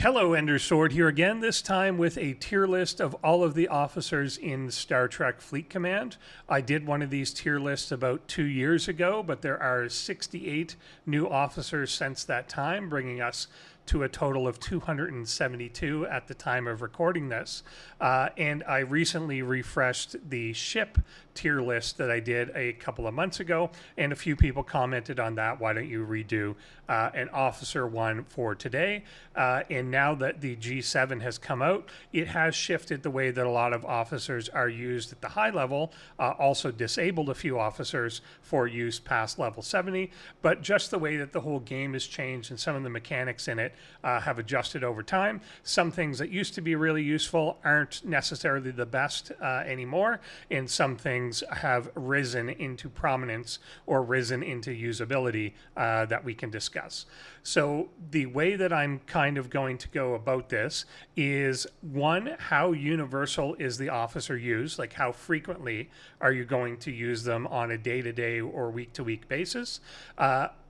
Hello, Endersword here again, this time with a tier list of all of the officers in Star Trek Fleet Command. I did one of these tier lists about 2 years ago, but there are 68 new officers since that time, bringing us to a total of 272 at the time of recording this. And I recently refreshed the ship tier list that I did a couple of months ago, and a few people commented on that. Why don't you redo an officer one for today? And now that the G7 has come out, it has shifted the way that a lot of officers are used at the high level, also disabled a few officers for use past level 70, but just the way that the whole game has changed and some of the mechanics in it have adjusted over time. Some things that used to be really useful aren't necessarily the best anymore, and some things have risen into prominence or risen into usability that we can discuss. So the way that I'm kind of going to go about this is, one, how universal is the officer used? Like, how frequently are you going to use them on a day-to-day or week-to-week basis?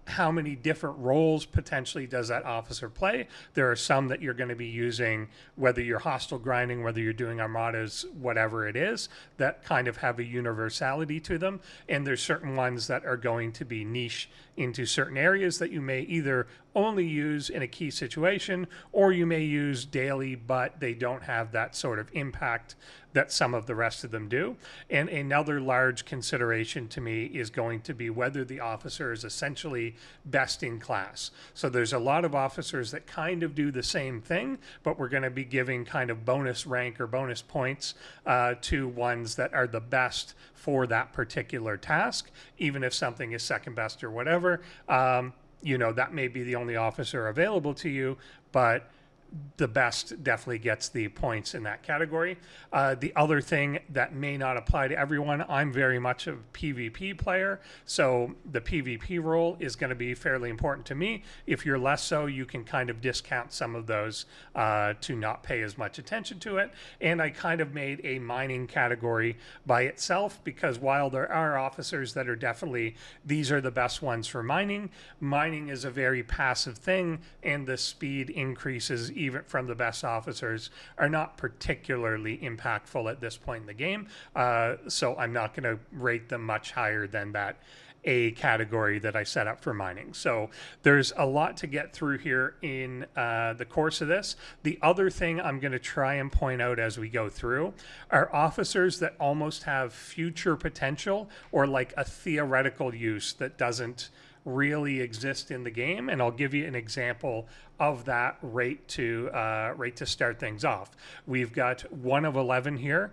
How many different roles potentially does that officer play? There are some that you're going to be using, whether you're hostile grinding, whether you're doing armadas, whatever it is, that kind of have a universality to them. And there's certain ones that are going to be niche into certain areas that you may either only use in a key situation, or you may use daily, but they don't have that sort of impact that some of the rest of them do. And another large consideration to me is going to be whether the officer is essentially best in class. So there's a lot of officers that kind of do the same thing, but we're going to be giving kind of bonus rank or bonus points to ones that are the best for that particular task, even if something is second best or whatever. You know, that may be the only officer available to you, but the best definitely gets the points in that category. The other thing that may not apply to everyone, I'm very much a PvP player, so the PvP role is going to be fairly important to me. If you're less so, you can kind of discount some of those to not pay as much attention to it. And I kind of made a mining category by itself, because while there are officers that are definitely, these are the best ones for mining, mining is a very passive thing, and the speed increases even from the best officers are not particularly impactful at this point in the game. So I'm not going to rate them much higher than that A category that I set up for mining. So there's a lot to get through here in the course of this. The other thing I'm going to try and point out as we go through are officers that almost have future potential, or like a theoretical use that doesn't really exist in the game, and I'll give you an example of that right to start things off. We've got 1 of 11 here,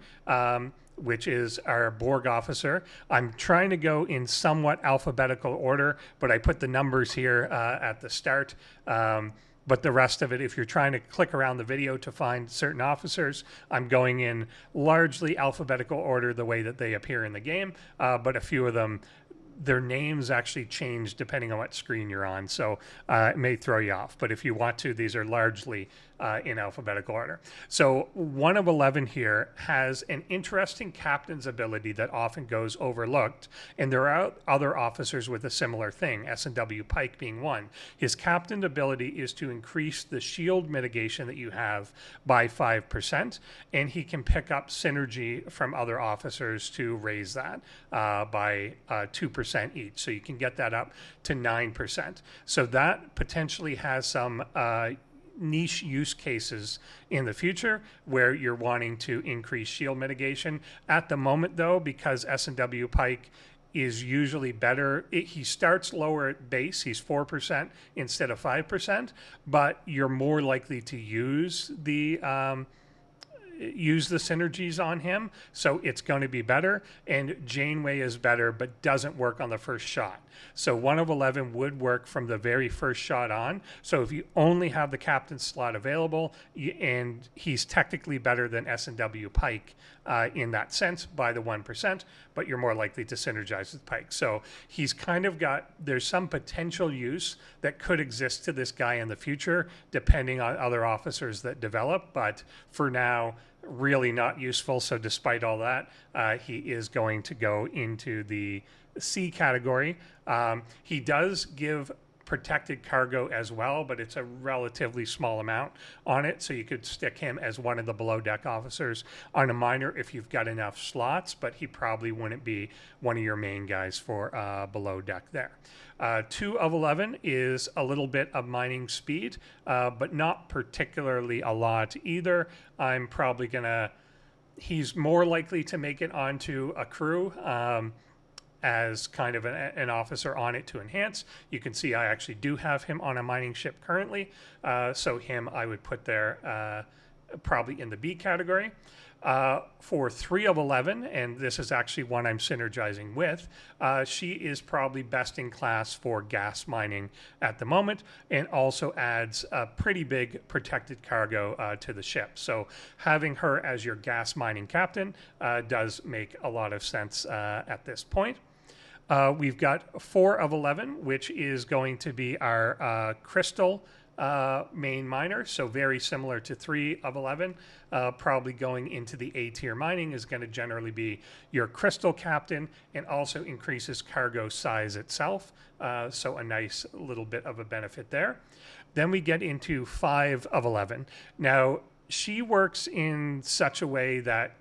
which is our Borg officer. I'm trying to go in somewhat alphabetical order, but I put the numbers here at the start. But the rest of it, if you're trying to click around the video to find certain officers, I'm going in largely alphabetical order the way that they appear in the game, but a few of them, their names actually change depending on what screen you're on, so it may throw you off. But if you want to, these are largely in alphabetical order. So 1 of 11 here has an interesting captain's ability that often goes overlooked, and there are other officers with a similar thing, S&W Pike being one. His captain ability is to increase the shield mitigation that you have by 5%, and he can pick up synergy from other officers to raise that by 2% each. So you can get that up to 9%. So that potentially has some niche use cases in the future where you're wanting to increase shield mitigation. At the moment, though, because S&W Pike is usually better, he starts lower at base, he's 4% instead of 5%, but you're more likely to use the synergies on him, so it's going to be better. And Janeway is better, but doesn't work on the first shot. So 1 of 11 would work from the very first shot on. So if you only have the captain slot available, and he's technically better than S&W Pike in that sense by the 1%, but you're more likely to synergize with Pike. So he's kind of got, there's some potential use that could exist to this guy in the future, depending on other officers that develop, but for now, really not useful. So despite all that, he is going to go into the C category. He does give protected cargo as well, but it's a relatively small amount on it. So you could stick him as one of the below deck officers on a miner if you've got enough slots, but he probably wouldn't be one of your main guys for below deck there. 2 of 11 is a little bit of mining speed, but not particularly a lot either. I'm probably gonna, he's more likely to make it onto a crew, as kind of an officer on it to enhance. You can see I actually do have him on a mining ship currently. So him I would put there probably in the B category. For 3 of 11, and this is actually one I'm synergizing with, she is probably best in class for gas mining at the moment, and also adds a pretty big protected cargo to the ship. So having her as your gas mining captain does make a lot of sense at this point. We've got 4 of 11, which is going to be our crystal main miner. So very similar to 3 of 11, probably going into the A tier mining is going to generally be your crystal captain, and also increases cargo size itself. So a nice little bit of a benefit there. Then we get into 5 of 11. Now, she works in such a way that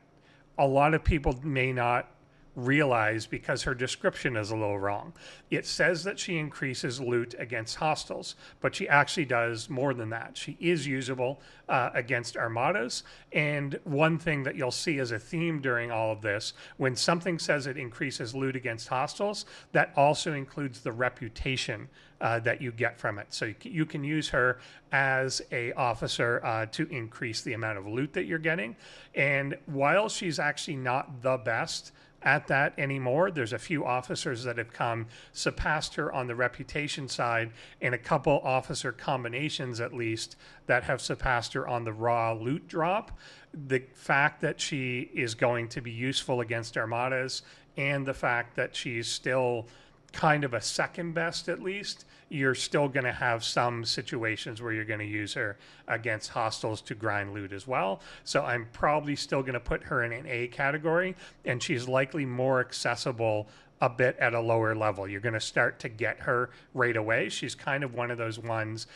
a lot of people may not realize because her description is a little wrong. It says that she increases loot against hostiles, but she actually does more than that. She is usable against armadas, and one thing that you'll see as a theme during all of this, when something says it increases loot against hostiles, that also includes the reputation that you get from it. So you can use her as a officer to increase the amount of loot that you're getting. And while she's actually not the best at that anymore, there's a few officers that have surpassed her on the reputation side, and a couple officer combinations at least that have surpassed her on the raw loot drop. The fact that she is going to be useful against armadas, and the fact that she's still kind of a second best at least, you're still going to have some situations where you're going to use her against hostiles to grind loot as well. So I'm probably still going to put her in an A category, and she's likely more accessible a bit at a lower level. You're going to start to get her right away. She's kind of one of those ones,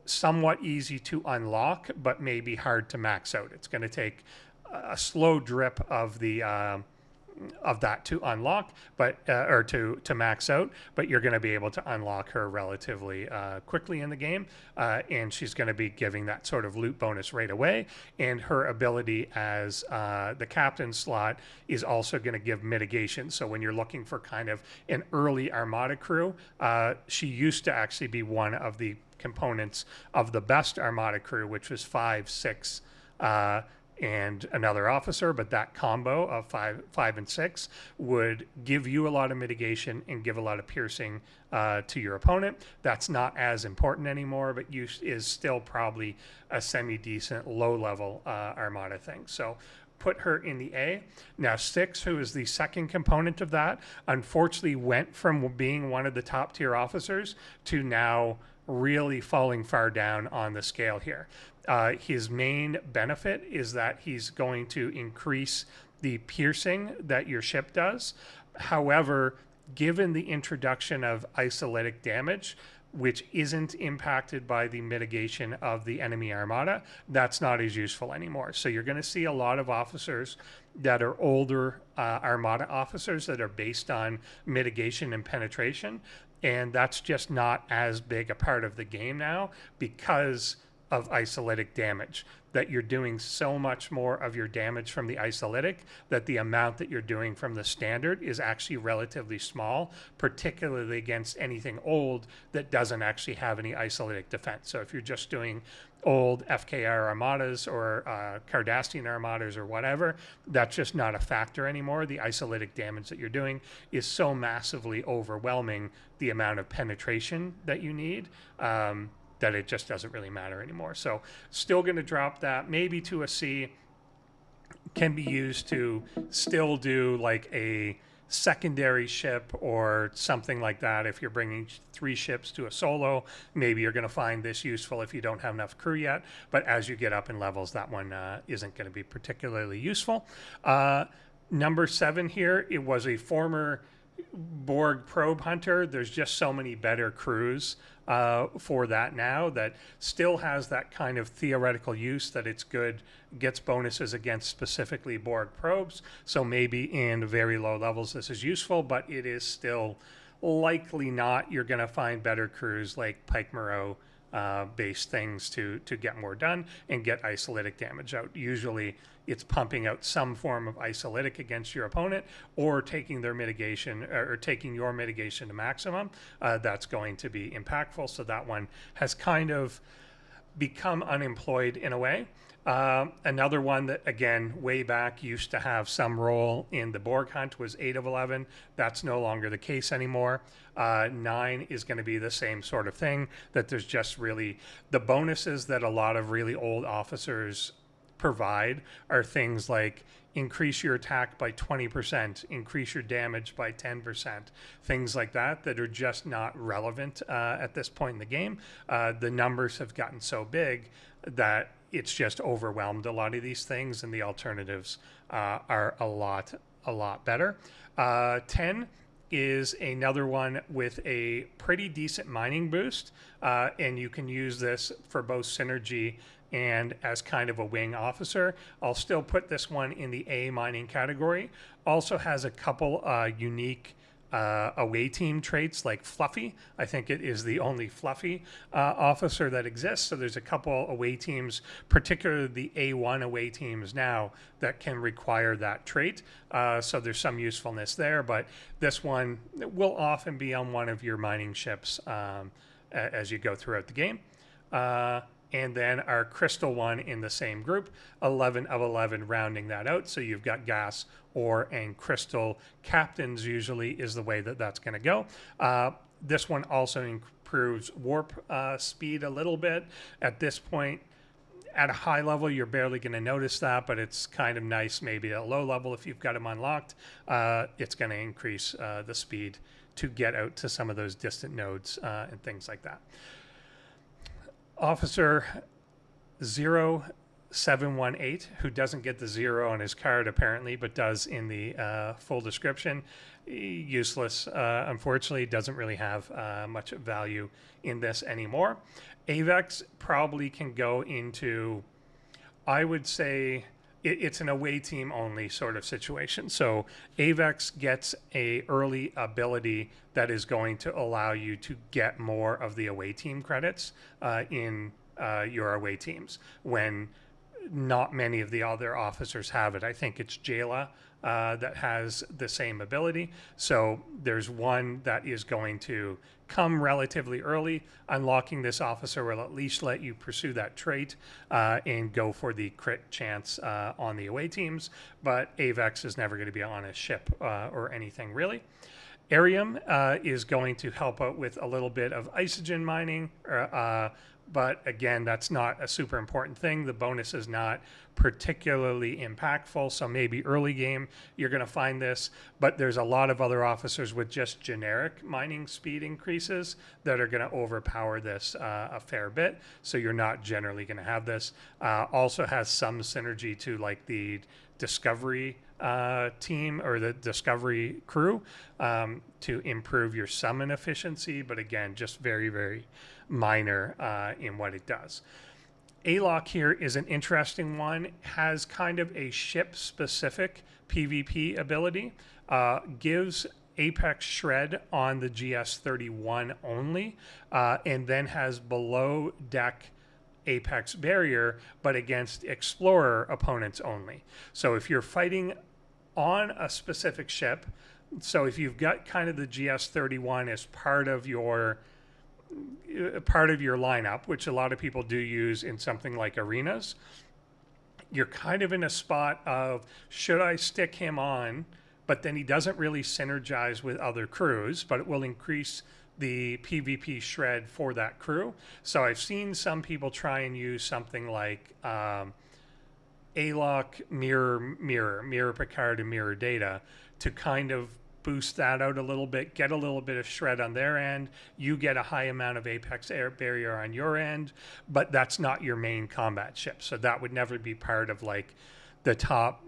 somewhat easy to unlock, but maybe hard to max out. It's going to take a slow drip of the of that to unlock, but or to max out, but you're going to be able to unlock her relatively quickly in the game, and she's going to be giving that sort of loot bonus right away. And her ability as the captain slot is also going to give mitigation. So when you're looking for kind of an early Armada crew, she used to actually be one of the components of the best Armada crew, which was 5, 6, and another officer, but that combo of 5 and 6 would give you a lot of mitigation and give a lot of piercing to your opponent. That's not as important anymore, but is still probably a semi-decent low-level Armada thing. So put her in the A. Now 6, who is the second component of that, unfortunately went from being one of the top tier officers to now really falling far down on the scale here. His main benefit is that he's going to increase the piercing that your ship does. However, given the introduction of isolytic damage, which isn't impacted by the mitigation of the enemy armada, that's not as useful anymore. So you're going to see a lot of officers that are older armada officers that are based on mitigation and penetration, and that's just not as big a part of the game now because of isolytic damage, that you're doing so much more of your damage from the isolytic that the amount that you're doing from the standard is actually relatively small, particularly against anything old that doesn't actually have any isolytic defense. So if you're just doing old FKR armadas or Cardassian armadas or whatever, that's just not a factor anymore. The isolytic damage that you're doing is so massively overwhelming the amount of penetration that you need, that it just doesn't really matter anymore. So still going to drop that maybe to a C. Can be used to still do like a secondary ship or something like that. If you're bringing 3 ships to a solo, maybe you're going to find this useful if you don't have enough crew yet. But as you get up in levels, that one isn't going to be particularly useful. Number 7 here, it was a former Borg Probe Hunter, there's just so many better crews for that now that still has that kind of theoretical use that it's good, gets bonuses against specifically Borg probes. So maybe in very low levels this is useful, but it is still likely not. You're going to find better crews like Pike Moreau based things to get more done and get isolytic damage out. Usually it's pumping out some form of isolytic against your opponent or taking their mitigation or taking your mitigation to maximum. That's going to be impactful. So that one has kind of become unemployed in a way. Another one that, again, way back used to have some role in the Borg hunt was 8 of 11. That's no longer the case anymore. 9 is going to be the same sort of thing, that there's just really the bonuses that a lot of really old officers provide are things like increase your attack by 20%, increase your damage by 10%, things like that that are just not relevant at this point in the game. The numbers have gotten so big that it's just overwhelmed a lot of these things, and the alternatives are a lot better. 10 is another one with a pretty decent mining boost, and you can use this for both synergy and as kind of a wing officer. I'll still put this one in the A mining category. Also has a couple unique away team traits like Fluffy. I think it is the only Fluffy officer that exists. So there's a couple away teams, particularly the A1 away teams now, that can require that trait. So there's some usefulness there, but this one will often be on one of your mining ships as you go throughout the game. And then our crystal one in the same group, 11 of 11, rounding that out. So you've got gas, ore, and crystal captains usually is the way that that's going to go. This one also improves warp speed a little bit. At this point, at a high level, you're barely going to notice that, but it's kind of nice maybe at a low level if you've got them unlocked. It's going to increase the speed to get out to some of those distant nodes and things like that. Officer 0718, who doesn't get the 0 on his card apparently, but does in the full description. Useless, unfortunately, doesn't really have much value in this anymore. AVEX probably can go into, I would say, it's an away team only sort of situation. So AVEX gets a early ability that is going to allow you to get more of the away team credits in your away teams when not many of the other officers have it. I think it's Jayla that has the same ability. So there's one that is going to come relatively early. Unlocking this officer will at least let you pursue that trait and go for the crit chance on the away teams. But AVEX is never going to be on a ship or anything really. Arium is going to help out with a little bit of isogen mining, but again, that's not a super important thing. The bonus is not particularly impactful, so maybe early game you're going to find this, but there's a lot of other officers with just generic mining speed increases that are going to overpower this a fair bit, so you're not generally going to have this. Also has some synergy to like the Discovery team or the Discovery crew to improve your summon efficiency, but again, just very, very minor in what it does. A-Lock here is an interesting one, has kind of a ship-specific PvP ability, gives Apex Shred on the GS-31 only, and then has below deck Apex Barrier, but against Explorer opponents only. So if you're fighting on a specific ship, so if you've got kind of the GS-31 as part of your lineup, which a lot of people do use in something like arenas, you're kind of in a spot of, should I stick him on, but then he doesn't really synergize with other crews, but it will increase the PvP shred for that crew. So I've seen some people try and use something like A-Lock, Mirror Picard, and Mirror Data to kind of boost that out a little bit, get a little bit of shred on their end. You get a high amount of Apex Air Barrier on your end, but that's not your main combat ship. So that would never be part of like the top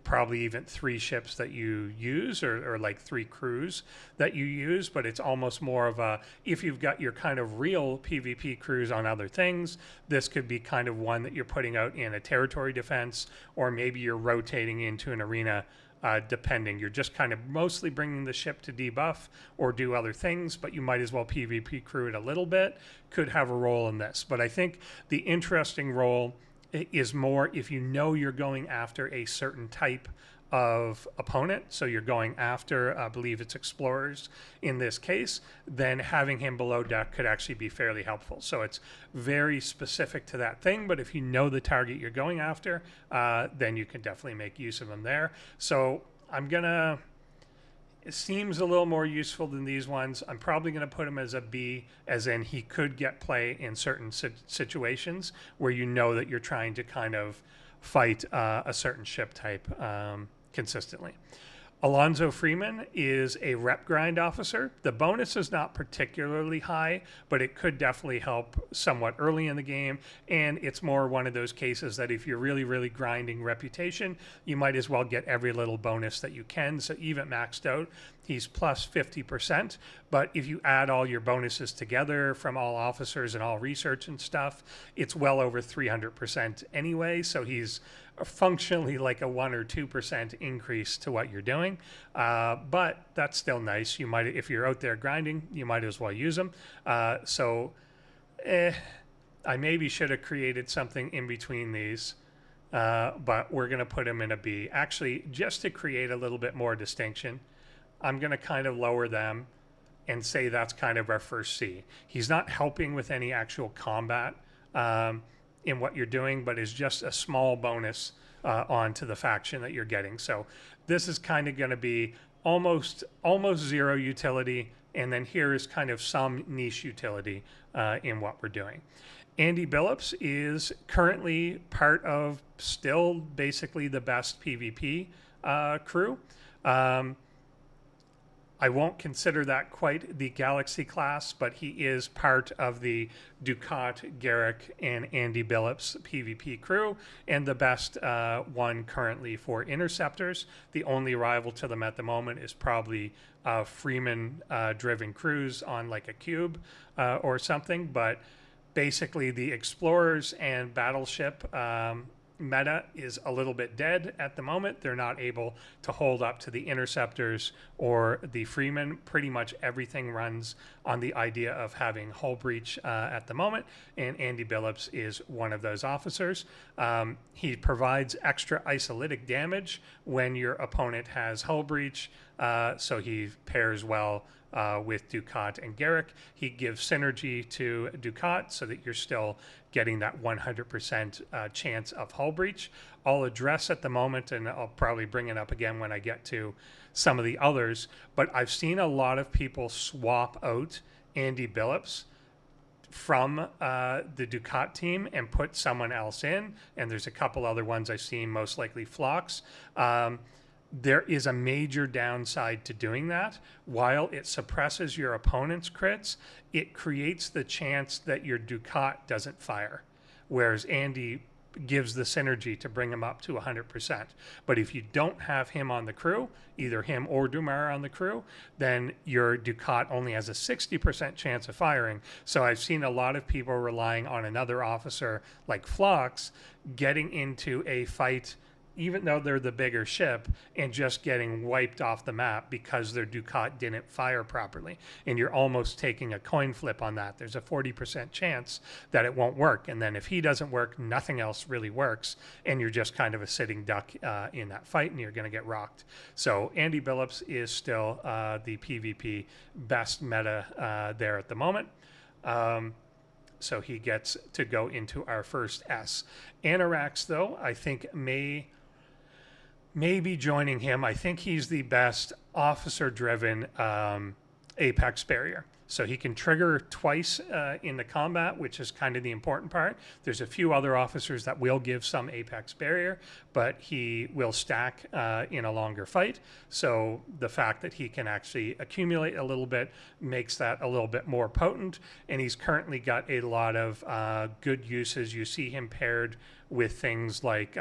probably even 3 ships that you use, or like 3 crews that you use, but it's almost more of a, if you've got your kind of real PvP crews on other things, this could be kind of one that you're putting out in a territory defense, or maybe you're rotating into an arena. Depending, you're just kind of mostly bringing the ship to debuff or do other things, but you might as well PvP crew it a little bit. Could have a role in this, but I think the interesting role is more if you know you're going after a certain type of opponent, so you're going after, I believe it's explorers in this case, then having him below deck could actually be fairly helpful. So it's very specific to that thing, but if you know the target you're going after, then you can definitely make use of him there. So it seems a little more useful than these ones. I'm probably going to put him as a B, as in he could get play in certain situations where you know that you're trying to kind of fight a certain ship type consistently. Alonzo Freeman is a rep grind officer. The bonus is not particularly high, but it could definitely help somewhat early in the game. And it's more one of those cases that if you're really, really grinding reputation, you might as well get every little bonus that you can. So even maxed out, he's plus 50%. But if you add all your bonuses together from all officers and all research and stuff, it's well over 300% anyway. So he's functionally like a 1 or 2% increase to what you're doing, but that's still nice. You might, if you're out there grinding, you might as well use them. I maybe should have created something in between these, but we're going to put him in a B. Actually, just to create a little bit more distinction, I'm going to kind of lower them and say that's kind of our first C. He's not helping with any actual combat in what you're doing, but is just a small bonus onto the faction that you're getting. So this is kind of going to be almost zero utility, and then here is kind of some niche utility in what we're doing. Andy Billups is currently part of still basically the best PvP crew. I won't consider that quite the Galaxy class, but he is part of the Dukat, Garrick, and Andy Billups PvP crew, and the best one currently for interceptors. The only rival to them at the moment is probably Freeman driven crews on like a cube or something, but basically the explorers and battleship meta is a little bit dead at the moment. They're not able to hold up to the interceptors or the Freeman. Pretty much everything runs on the idea of having hull breach at the moment, and Andy Billups is one of those officers. He provides extra isolytic damage when your opponent has hull breach, so he pairs well with Dukat and Garrick. He gives synergy to Dukat so that you're still getting that 100% chance of hull breach. I'll address at the moment, and I'll probably bring it up again when I get to some of the others, but I've seen a lot of people swap out Andy Billups from the Dukat team and put someone else in, and there's a couple other ones I've seen, most likely Phlox. There is a major downside to doing that. While it suppresses your opponent's crits, it creates the chance that your Dukat doesn't fire, whereas Andy gives the synergy to bring him up to 100%. But if you don't have him on the crew, either him or Dumar on the crew, then your Dukat only has a 60% chance of firing. So I've seen a lot of people relying on another officer like Phlox getting into a fight even though they're the bigger ship, and just getting wiped off the map because their Dukat didn't fire properly. And you're almost taking a coin flip on that. There's a 40% chance that it won't work. And then if he doesn't work, nothing else really works. And you're just kind of a sitting duck in that fight, and you're going to get rocked. So Andy Billups is still the PvP best meta there at the moment. So he gets to go into our first S. Anorax, though, I think may be joining him. I think he's the best officer-driven Apex barrier. So he can trigger twice in the combat, which is kind of the important part. There's a few other officers that will give some Apex barrier, but he will stack in a longer fight. So the fact that he can actually accumulate a little bit makes that a little bit more potent. And he's currently got a lot of good uses. You see him paired with things like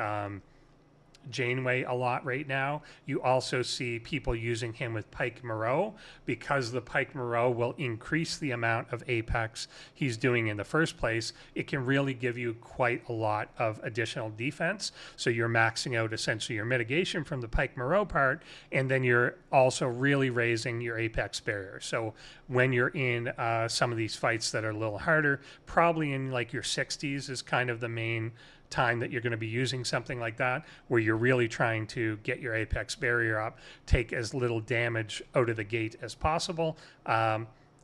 Janeway a lot right now. You also see people using him with Pike Moreau, because the Pike Moreau will increase the amount of apex he's doing in the first place. It can really give you quite a lot of additional defense. So you're maxing out essentially your mitigation from the Pike Moreau part, and then you're also really raising your apex barrier. So when you're in some of these fights that are a little harder, probably in like your 60s is kind of the main time that you're going to be using something like that, where you're really trying to get your apex barrier up, take as little damage out of the gate as possible,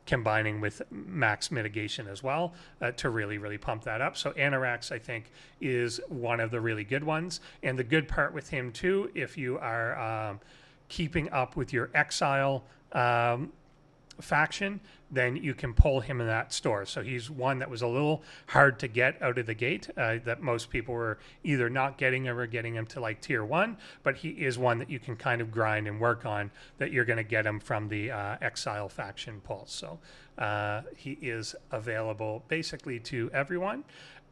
combining with max mitigation as well, to really pump that up. So Anorax, I think, is one of the really good ones. And the good part with him too, if you are keeping up with your exile faction, then you can pull him in that store. So he's one that was a little hard to get out of the gate, that most people were either not getting or getting him to like tier 1, but he is one that you can kind of grind and work on, that you're going to get him from the exile faction pulls. So he is available basically to everyone.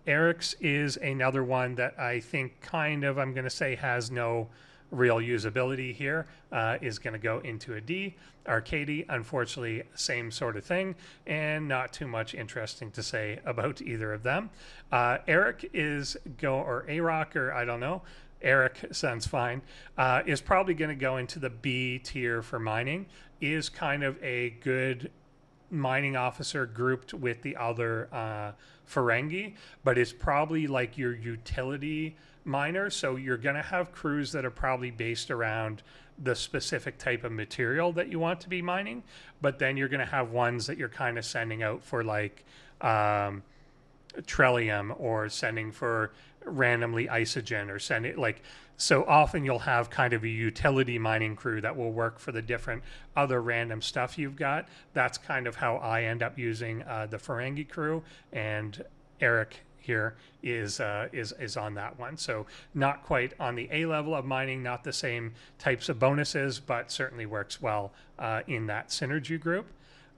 Eric's is another one that I think kind of, I'm going to say, has no real usability here, is going to go into a D. Arcady, unfortunately, same sort of thing, and not too much interesting to say about either of them. Eric is or A-Rock, or I don't know, Eric sounds fine, is probably going to go into the B tier for mining, is kind of a good mining officer grouped with the other Ferengi, but is probably like your utility miner. So you're going to have crews that are probably based around the specific type of material that you want to be mining, but then you're going to have ones that you're kind of sending out for like Trellium, or sending for randomly Isogen, or sending like, so often you'll have kind of a utility mining crew that will work for the different other random stuff you've got. That's kind of how I end up using the Ferengi crew, and Eric here is on that one. So not quite on the A level of mining, not the same types of bonuses, but certainly works well in that synergy group.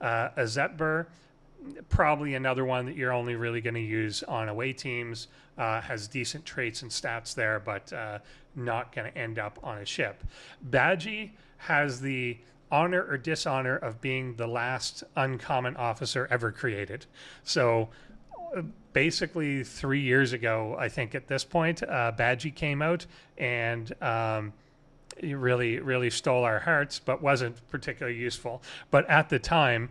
Azetbur, probably another one that you're only really going to use on away teams, has decent traits and stats there, but not going to end up on a ship. Badgie has the honor or dishonor of being the last uncommon officer ever created. So basically 3 years ago, I think at this point, Badgie came out, and it really stole our hearts, but wasn't particularly useful. But at the time,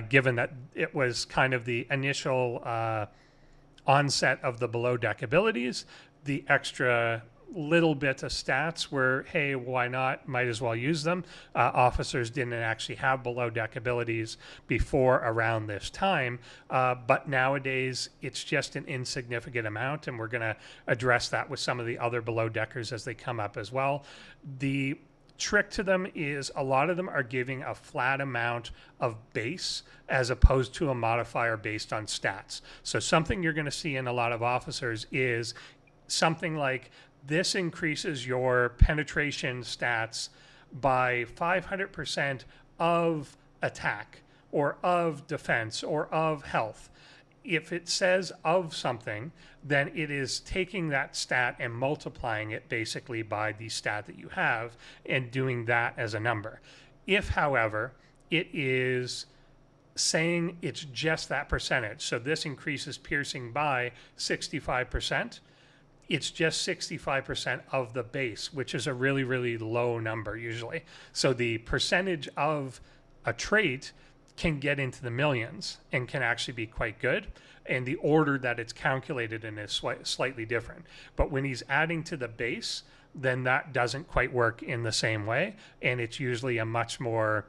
given that it was kind of the initial onset of the below deck abilities, the extra little bit of stats were, hey, why not? Might as well use them. Officers didn't actually have below deck abilities before around this time, but nowadays it's just an insignificant amount, and we're going to address that with some of the other below deckers as they come up as well. The trick to them is a lot of them are giving a flat amount of base as opposed to a modifier based on stats. So something you're going to see in a lot of officers is something like, this increases your penetration stats by 500% of attack, or of defense, or of health. If it says of something, then it is taking that stat and multiplying it basically by the stat that you have, and doing that as a number. If, however, it is saying it's just that percentage, so this increases piercing by 65%, it's just 65% of the base, which is a really low number usually. So the percentage of a trait can get into the millions and can actually be quite good. And the order that it's calculated in is slightly different. But when he's adding to the base, then that doesn't quite work in the same way. And it's usually a much more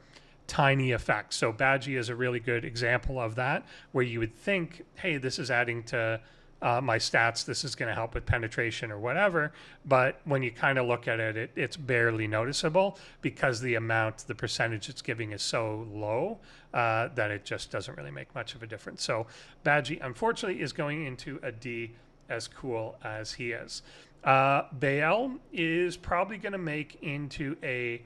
tiny effect. So Badgie is a really good example of that, where you would think, hey, this is adding to my stats, this is going to help with penetration or whatever, but when you kind of look at it, it's barely noticeable, because the percentage it's giving is so low that it just doesn't really make much of a difference. So Badgie, unfortunately, is going into a D, as cool as he is. Bael is probably going to make into a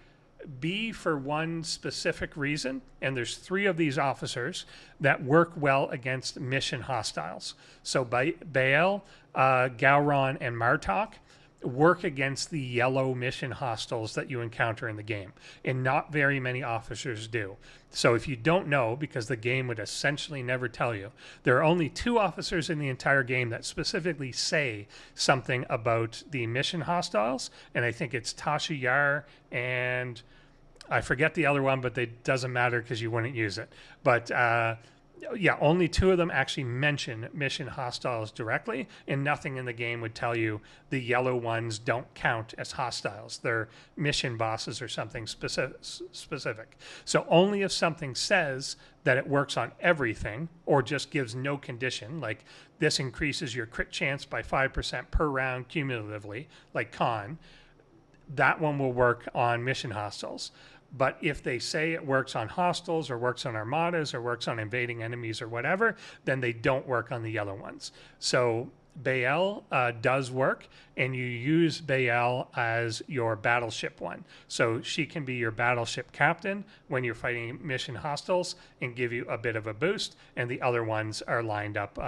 B for one specific reason, and there's 3 of these officers that work well against mission hostiles. So Bael, Gowron, and Martok. work against the yellow mission hostiles that you encounter in the game, and not very many officers do. So if you don't know, because the game would essentially never tell you, there are only 2 officers in the entire game that specifically say something about the mission hostiles, and I think it's Tasha Yar and I forget the other one, but it doesn't matter because you wouldn't use it. But yeah, only 2 of them actually mention mission hostiles directly, and nothing in the game would tell you the yellow ones don't count as hostiles. They're mission bosses or something specific. So only if something says that it works on everything or just gives no condition, like this increases your crit chance by 5% per round cumulatively, like con, that one will work on mission hostiles. But if they say it works on hostiles or works on armadas or works on invading enemies or whatever, then they don't work on the yellow ones. So Bael does work, and you use Bael as your battleship one. So she can be your battleship captain when you're fighting mission hostiles and give you a bit of a boost, and the other ones are lined up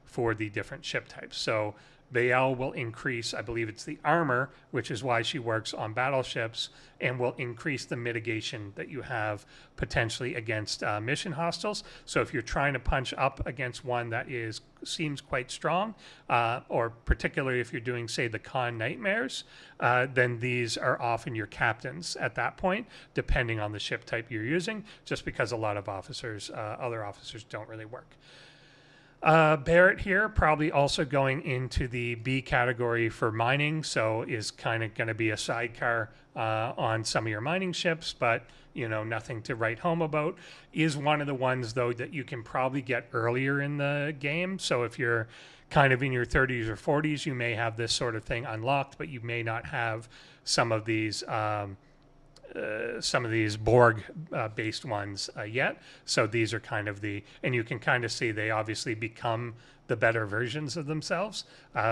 for the different ship types. So Bael will increase, I believe it's the armor, which is why she works on battleships, and will increase the mitigation that you have potentially against mission hostiles. So if you're trying to punch up against one that seems quite strong, or particularly if you're doing, say, the con nightmares, then these are often your captains at that point, depending on the ship type you're using, just because a lot of officers, other officers don't really work. Barrett here, probably also going into the B category for mining, so is kind of going to be a sidecar on some of your mining ships, but nothing to write home about. Is one of the ones, though, that you can probably get earlier in the game. So if you're kind of in your 30s or 40s, you may have this sort of thing unlocked, but you may not have some of these Borg based ones yet. So these are kind of and you can kind of see they obviously become the better versions of themselves.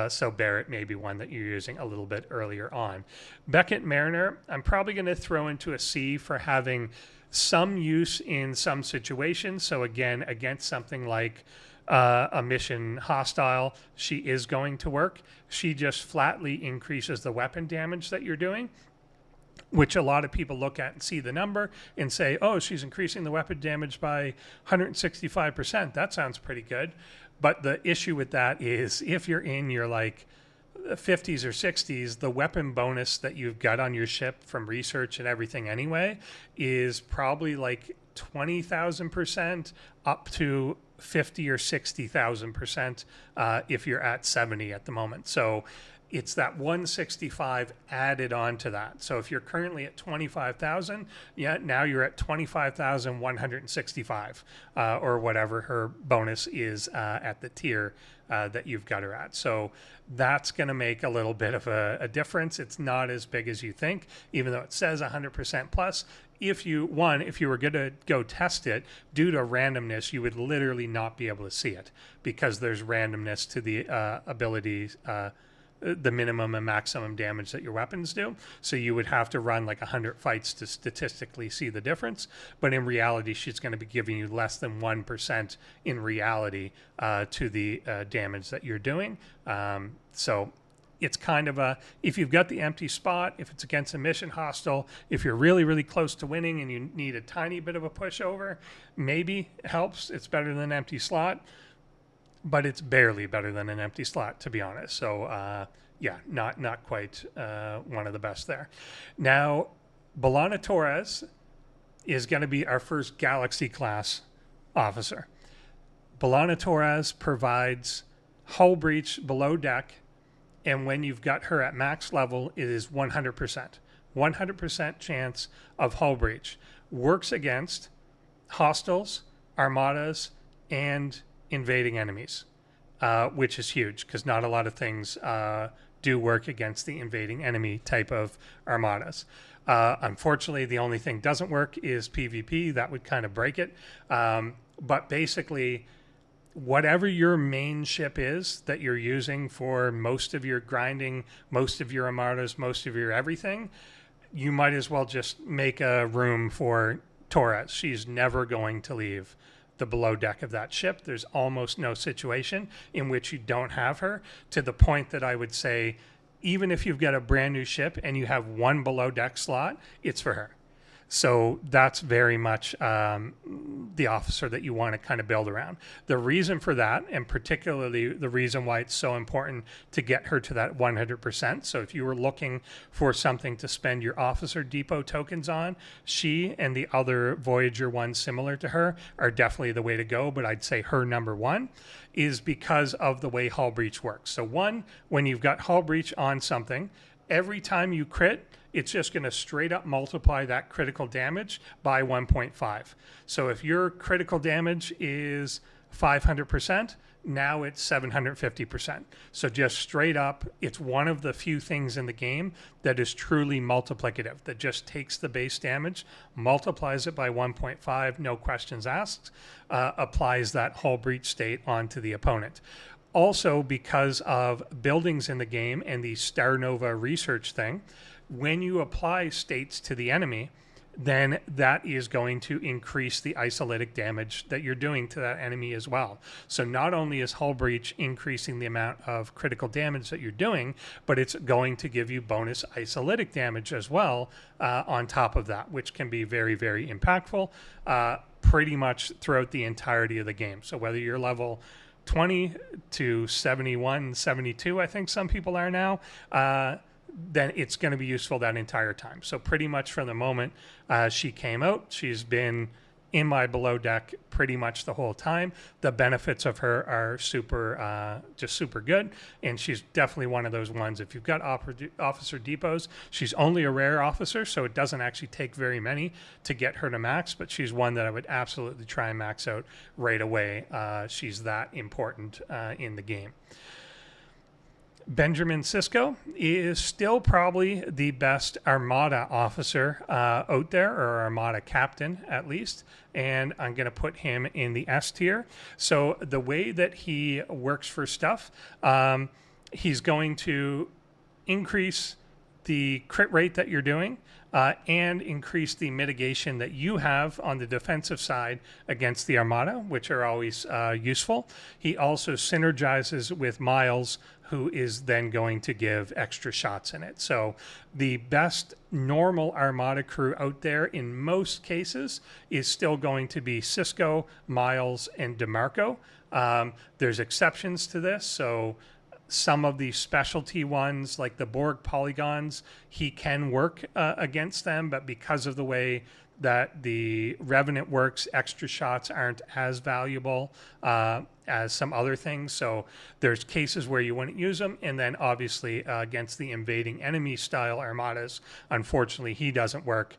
So Barrett may be one that you're using a little bit earlier on. Beckett Mariner, I'm probably going to throw into a C for having some use in some situations. So again, against something like a mission hostile, she is going to work. She just flatly increases the weapon damage that you're doing, which a lot of people look at and see the number and say, oh, she's increasing the weapon damage by 165%. That sounds pretty good. But the issue with that is if you're in your 50s or 60s, the weapon bonus that you've got on your ship from research and everything anyway is probably 20,000% up to 50 or 60,000% if you're at 70 at the moment. So it's that 165 added on to that. So if you're currently at 25,000, now you're at 25,165 or whatever her bonus is at the tier that you've got her at. So that's going to make a little bit of a difference. It's not as big as you think, even though it says 100% plus. If you were going to go test it, due to randomness, you would literally not be able to see it because there's randomness to the abilities, the minimum and maximum damage that your weapons do. So you would have to run 100 fights to statistically see the difference. But in reality, she's going to be giving you less than 1% in reality to the damage that you're doing. So it's kind of if you've got the empty spot, if it's against a mission hostile, if you're really, really close to winning and you need a tiny bit of a pushover, maybe it helps. It's better than an empty slot. But it's barely better than an empty slot, to be honest. So, not quite one of the best there. Now, B'Elanna Torres is going to be our first Galaxy class officer. B'Elanna Torres provides hull breach below deck, and when you've got her at max level, it is 100%. 100% chance of hull breach. Works against hostiles, armadas, and invading enemies, which is huge because not a lot of things do work against the invading enemy type of armadas. Unfortunately, the only thing doesn't work is PvP. That would kind of break it. But basically, whatever your main ship is that you're using for most of your grinding, most of your armadas, most of your everything, you might as well just make a room for Torres. She's never going to leave the below deck of that ship. There's almost no situation in which you don't have her, to the point that I would say even if you've got a brand new ship and you have one below deck slot, it's for her. So that's very much the officer that you want to kind of build around. The reason for that, and particularly the reason why it's so important to get her to that 100%. So if you were looking for something to spend your officer depot tokens on, she and the other Voyager ones similar to her are definitely the way to go. But I'd say her number one is because of the way hull breach works. So one, when you've got hull breach on something, every time you crit, it's just going to straight up multiply that critical damage by 1.5. So if your critical damage is 500%, now it's 750%. So just straight up, it's one of the few things in the game that is truly multiplicative, that just takes the base damage, multiplies it by 1.5, no questions asked, applies that hull breach state onto the opponent. Also, because of buildings in the game and the Star Nova research thing, when you apply states to the enemy, then that is going to increase the isolytic damage that you're doing to that enemy as well. So not only is hull breach increasing the amount of critical damage that you're doing, but it's going to give you bonus isolytic damage as well on top of that, which can be very, very impactful pretty much throughout the entirety of the game. So whether you're level 20 to 71, 72, I think some people are now, then it's going to be useful that entire time. So pretty much from the moment she came out, she's been in my below deck pretty much the whole time. The benefits of her are just super good. And she's definitely one of those ones. If you've got officer depots, she's only a rare officer, so it doesn't actually take very many to get her to max, but she's one that I would absolutely try and max out right away. She's that important in the game. Benjamin Sisko is still probably the best Armada officer out there, or Armada captain at least, and I'm going to put him in the S tier. So the way that he works for stuff, he's going to increase the crit rate that you're doing and increase the mitigation that you have on the defensive side against the Armada, which are always useful. He also synergizes with Miles, who is then going to give extra shots in it. So the best normal Armada crew out there in most cases is still going to be Sisko, Miles, and DeMarco. There's exceptions to this. So some of the specialty ones, like the Borg polygons, he can work against them, but because of the way that the Revenant works, extra shots aren't as valuable as some other things. So there's cases where you wouldn't use them, and then obviously against the invading enemy style Armadas, unfortunately he doesn't work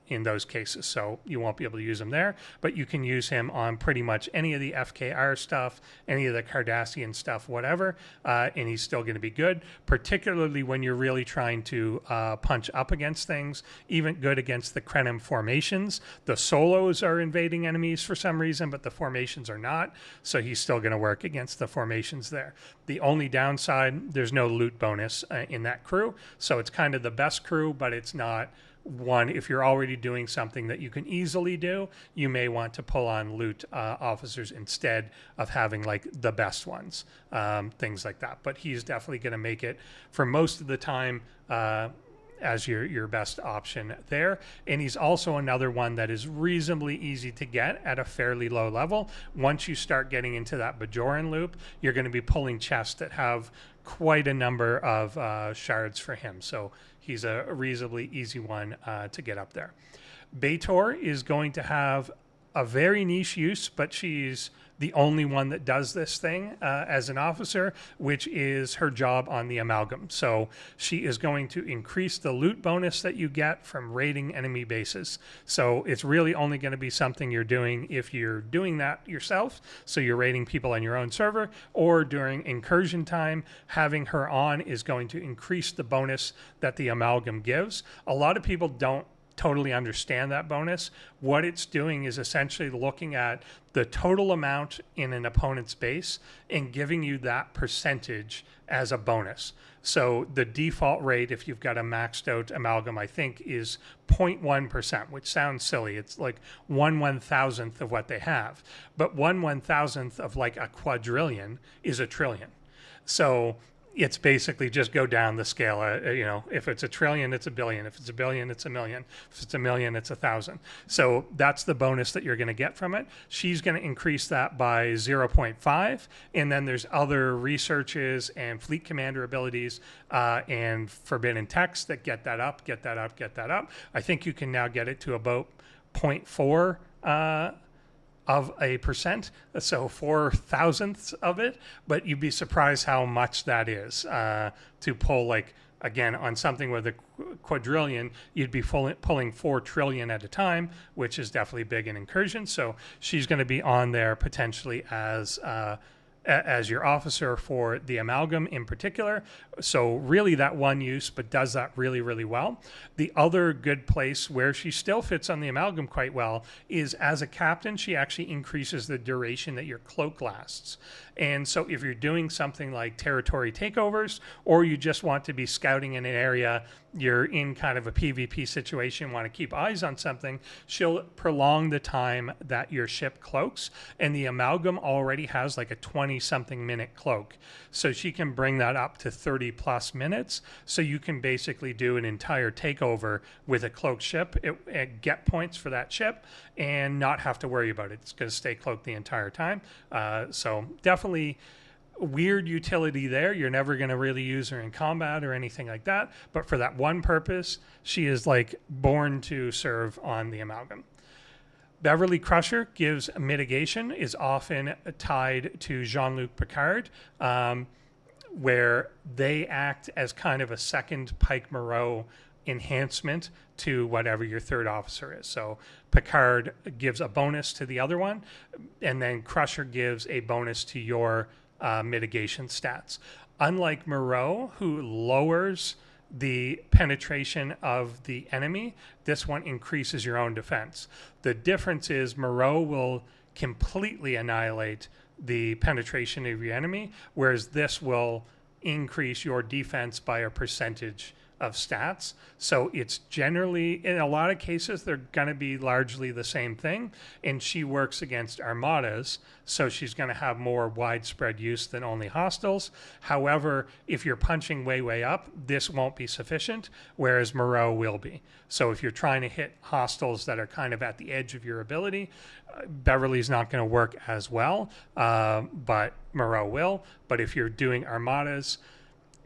in those cases, so you won't be able to use him there, but you can use him on pretty much any of the FKR stuff, any of the Cardassian stuff, whatever, and he's still going to be good, particularly when you're really trying to punch up against things, even good against the Krenim formations. The solos are invading enemies for some reason, but the formations are not, so he's still going to work against the formations there. The only downside, there's no loot bonus in that crew, so it's kind of the best crew, but it's not one. If you're already doing something that you can easily do, you may want to pull on loot officers instead of having like the best ones, things like that. But he's definitely going to make it for most of the time as your best option there. And he's also another one that is reasonably easy to get at a fairly low level. Once you start getting into that Bajoran loop, you're going to be pulling chests that have quite a number of shards for him. So he's a reasonably easy one to get up there. B'Etor is going to have a very niche use, but she's the only one that does this thing as an officer, which is her job on the Amalgam. So she is going to increase the loot bonus that you get from raiding enemy bases. So it's really only going to be something you're doing if you're doing that yourself. So you're raiding people on your own server, or during incursion time, having her on is going to increase the bonus that the Amalgam gives. A lot of people don't totally understand that bonus. What it's doing is essentially looking at the total amount in an opponent's base and giving you that percentage as a bonus. So the default rate, if you've got a maxed out Amalgam, I think is 0.1%, which sounds silly. It's like 1/1000th of what they have. But 1/1000th of like a quadrillion is a trillion. So it's basically just go down the scale. If it's a trillion, it's a billion. If it's a billion, it's a million. If it's a million, it's 1,000. So that's the bonus that you're going to get from it. She's going to increase that by 0.5. And then there's other researches and fleet commander abilities and forbidden text that get that up, get that up, get that up. I think you can now get it to about 0.4 of a percent, so 4,000ths of it, but you'd be surprised how much that is to pull. Like, again, on something with a quadrillion, you'd be pulling 4 trillion at a time, which is definitely big in incursion. So she's going to be on there potentially as your officer for the Amalgam in particular. So really that one use, but does that really, really well. The other good place where she still fits on the Amalgam quite well is as a captain, she actually increases the duration that your cloak lasts. And so if you're doing something like territory takeovers, or you just want to be scouting in an area, you're in kind of a PvP situation, want to keep eyes on something, she'll prolong the time that your ship cloaks. And the Amalgam already has like a 20-something minute cloak. So she can bring that up to 30 plus minutes. So you can basically do an entire takeover with a cloaked ship, get points for that ship, and not have to worry about it. It's going to stay cloaked the entire time. So definitely weird utility there. You're never going to really use her in combat or anything like that. But for that one purpose, she is like born to serve on the Amalgam. Beverly Crusher gives mitigation, is often tied to Jean-Luc Picard, where they act as kind of a second Pike Moreau enhancement to whatever your third officer is. So Picard gives a bonus to the other one, and then Crusher gives a bonus to your mitigation stats. Unlike Moreau, who lowers the penetration of the enemy, this one increases your own defense. The difference is Moreau will completely annihilate the penetration of your enemy, whereas this will increase your defense by a percentage of stats. So it's generally, in a lot of cases, they're going to be largely the same thing. And she works against armadas, so she's going to have more widespread use than only hostiles. However, if you're punching way, way up, this won't be sufficient, whereas Moreau will be. So if you're trying to hit hostiles that are kind of at the edge of your ability, Beverly's not going to work as well, but Moreau will. But if you're doing armadas,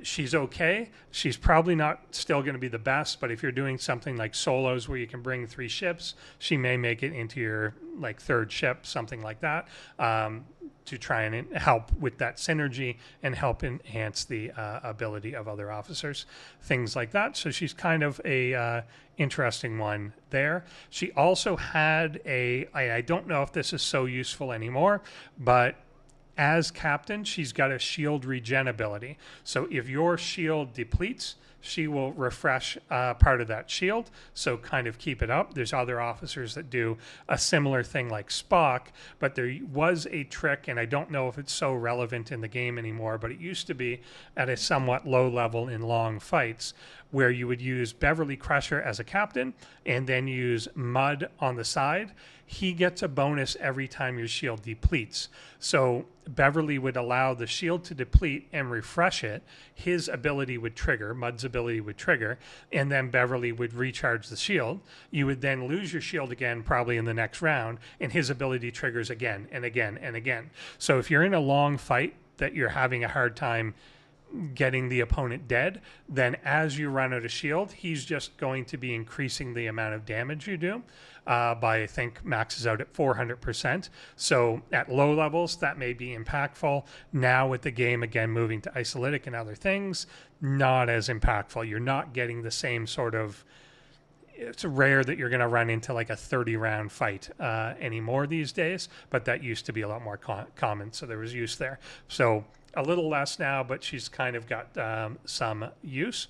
she's okay. She's probably not still going to be the best, but if you're doing something like solos where you can bring 3 ships, she may make it into your like third ship, something like that, to try and help with that synergy and help enhance the ability of other officers, things like that. So she's kind of a interesting one there. She also had I don't know if this is so useful anymore, but as captain, she's got a shield regen ability. So if your shield depletes, she will refresh part of that shield. So kind of keep it up. There's other officers that do a similar thing like Spock, but there was a trick, and I don't know if it's so relevant in the game anymore, but it used to be at a somewhat low level in long fights, where you would use Beverly Crusher as a captain and then use Mud on the side. He gets a bonus every time your shield depletes. So Beverly would allow the shield to deplete and refresh it. His ability would trigger, Mud's ability would trigger, and then Beverly would recharge the shield. You would then lose your shield again, probably in the next round, and his ability triggers again and again and again. So if you're in a long fight that you're having a hard time getting the opponent dead, then as you run out of shield, he's just going to be increasing the amount of damage you do by, I think, maxes out at 400%. So at low levels, that may be impactful. Now with the game, again, moving to Isolytic and other things, not as impactful. You're not getting the same sort of, it's rare that you're going to run into like a 30-round fight anymore these days, but that used to be a lot more common, so there was use there. So a little less now, but she's kind of got some use.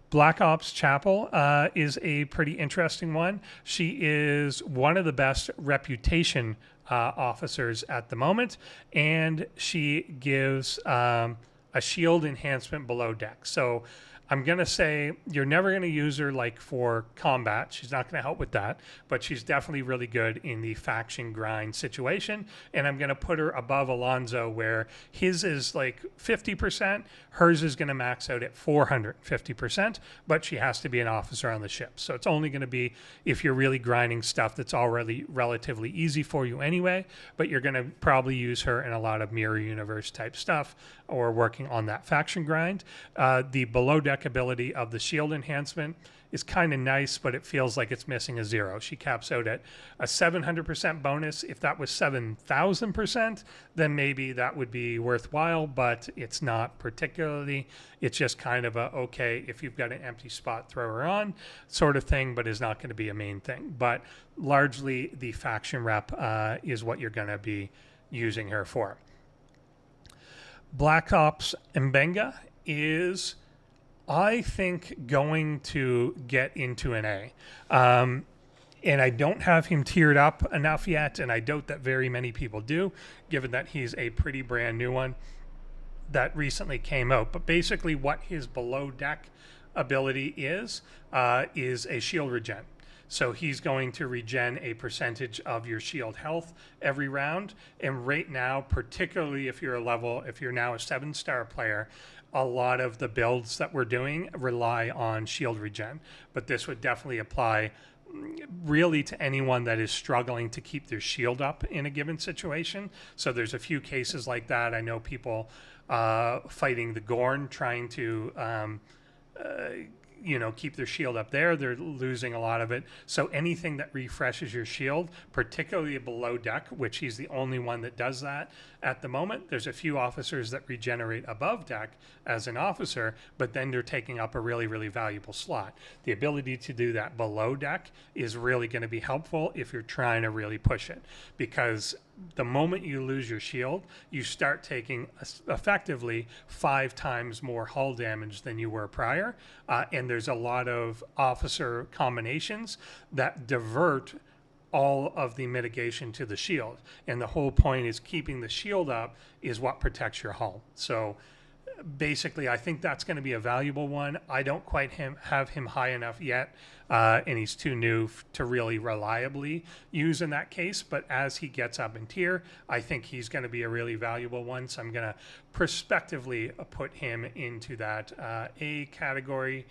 Black Ops Chapel is a pretty interesting one. She is one of the best reputation officers at the moment, and she gives, I a shield enhancement below deck. So I'm going to say you're never going to use her like for combat. She's not going to help with that, but she's definitely really good in the faction grind situation. And I'm going to put her above Alonso, where his is like 50%. Hers is going to max out at 450%, but she has to be an officer on the ship. So it's only going to be if you're really grinding stuff that's already relatively easy for you anyway, but you're going to probably use her in a lot of mirror universe type stuff or working on that faction grind. The below deck ability of the shield enhancement is kind of nice, but it feels like it's missing a 0. She caps out at a 700% bonus. If that was 7,000%, then maybe that would be worthwhile, but it's not particularly. It's just kind of a, okay, if you've got an empty spot, throw her on sort of thing, but is not going to be a main thing. But largely the faction rep is what you're going to be using her for. Black Ops Mbenga is, I think, going to get into an A. And I don't have him tiered up enough yet, and I doubt that very many people do, given that he's a pretty brand new one that recently came out. But basically what his below deck ability is a shield regen. So he's going to regen a percentage of your shield health every round. And right now, particularly if you're now a 7-star player, a lot of the builds that we're doing rely on shield regen. But this would definitely apply really to anyone that is struggling to keep their shield up in a given situation. So there's a few cases like that. I know people fighting the Gorn, trying to keep their shield up there. They're losing a lot of it. So anything that refreshes your shield, particularly below deck, which he's the only one that does that at the moment. There's a few officers that regenerate above deck as an officer, but then they're taking up a really, really valuable slot. The ability to do that below deck is really going to be helpful if you're trying to really push it, because the moment you lose your shield, you start taking effectively 5 times more hull damage than you were prior. And there's a lot of officer combinations that divert all of the mitigation to the shield. And the whole point is keeping the shield up is what protects your hull. So basically, I think that's going to be a valuable one. I don't quite have him high enough yet, and he's too new to really reliably use in that case. But as he gets up in tier, I think he's going to be a really valuable one. So I'm going to prospectively put him into that A category.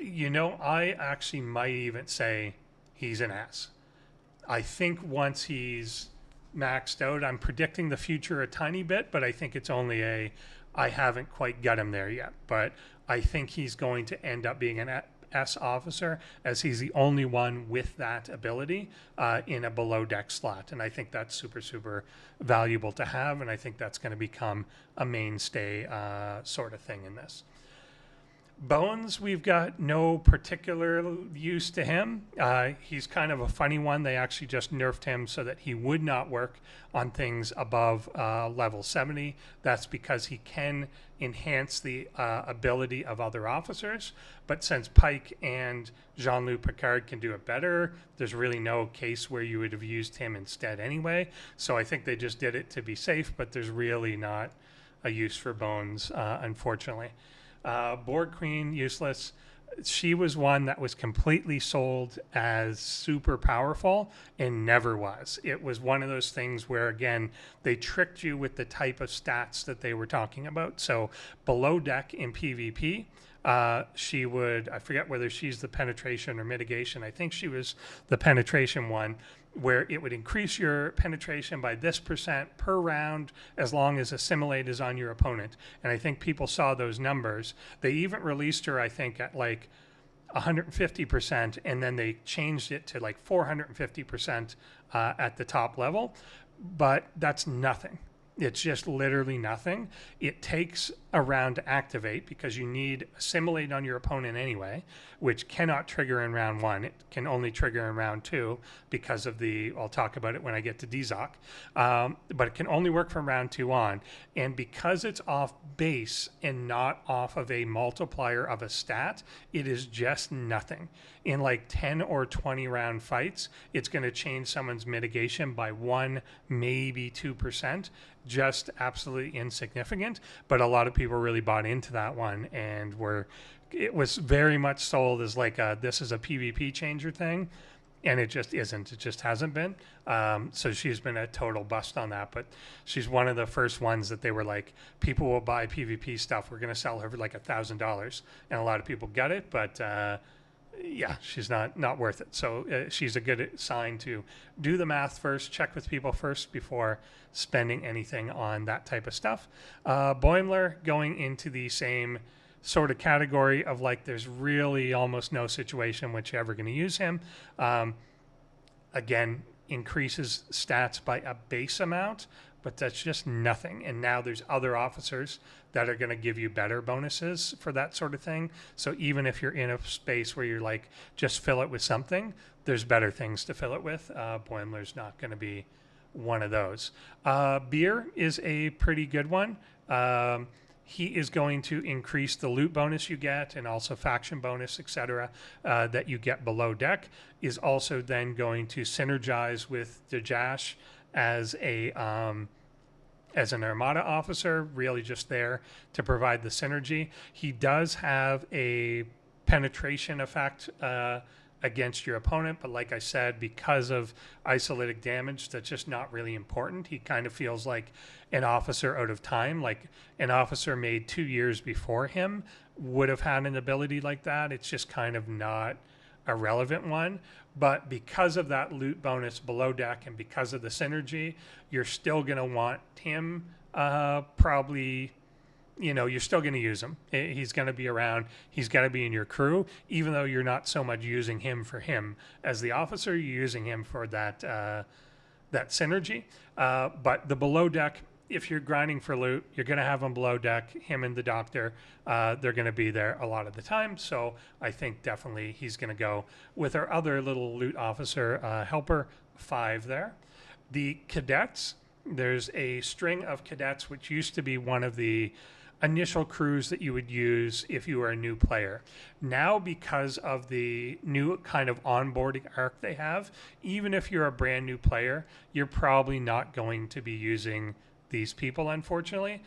I actually might even say he's an S. I think once he's maxed out, I'm predicting the future a tiny bit, but I think it's only I haven't quite got him there yet, but I think he's going to end up being an S officer, as he's the only one with that ability in a below deck slot. And I think that's super, super valuable to have. And I think that's going to become a mainstay sort of thing in this. Bones, we've got no particular use to him. He's kind of a funny one. They actually just nerfed him so that he would not work on things above level 70. That's because he can enhance the ability of other officers. But since Pike and Jean-Luc Picard can do it better, there's really no case where you would have used him instead anyway. So I think they just did it to be safe, but there's really not a use for Bones, unfortunately. Borg Queen, useless. She was one that was completely sold as super powerful and never was. It was one of those things where, again, they tricked you with the type of stats that they were talking about. So below deck in PvP, she would, I forget whether she's the penetration or mitigation. I think she was the penetration one, where it would increase your penetration by this % per round as long as assimilate is on your opponent. And I think people saw those numbers. They even released her, I think, at like 150%, and then they changed it to like 450% at the top level. But that's nothing. It's just literally nothing. It takes a round to activate because you need assimilate on your opponent anyway, which cannot trigger in round 1. It can only trigger in round 2 because of I'll talk about it when I get to DZOC, but it can only work from round 2 on. And because it's off base and not off of a multiplier of a stat, it is just nothing. In like 10 or 20 round fights, it's going to change someone's mitigation by 1, maybe 2%. just absolutely insignificant. But a lot of people really bought into that one, and it was very much sold as like this is a PvP changer thing. And it just isn't. It just hasn't been. So she's been a total bust on that. But she's one of the first ones that they were like, people will buy PvP stuff. We're going to sell her for like $1,000. And a lot of people get it. But yeah, she's not worth it. So she's a good sign to do the math first, check with people first before spending anything on that type of stuff. Boimler going into the same sort of category of like there's really almost no situation in which you're ever going to use him. Again, increases stats by a base amount, but that's just nothing. And now there's other officers that are going to give you better bonuses for that sort of thing. So even if you're in a space where you're like, just fill it with something, there's better things to fill it with. Boimler's not going to be one of those. Beer is a pretty good one. He is going to increase the loot bonus you get and also faction bonus, etc., that you get below deck. Is also then going to synergize with Dajash as an Armada officer, really just there to provide the synergy. He does have a penetration effect against your opponent, but like I said, because of isolytic damage, that's just not really important. He kind of feels like an officer out of time, like an officer made 2 years before him would have had an ability like that. It's just kind of not a relevant one. But because of that loot bonus below deck and because of the synergy, you're still going to want him probably. You're still going to use him. He's going to be around. He's got to be in your crew, even though you're not so much using him for him as the officer. You're using him for that synergy. But the below deck, if you're grinding for loot, you're going to have him below deck. Him and the doctor, they're going to be there a lot of the time. So I think definitely he's going to go with our other little loot officer helper 5 there. The cadets, there's a string of cadets, which used to be one of the initial crews that you would use if you were a new player. Now, because of the new kind of onboarding arc they have, even if you're a brand new player, you're probably not going to be using these people, unfortunately.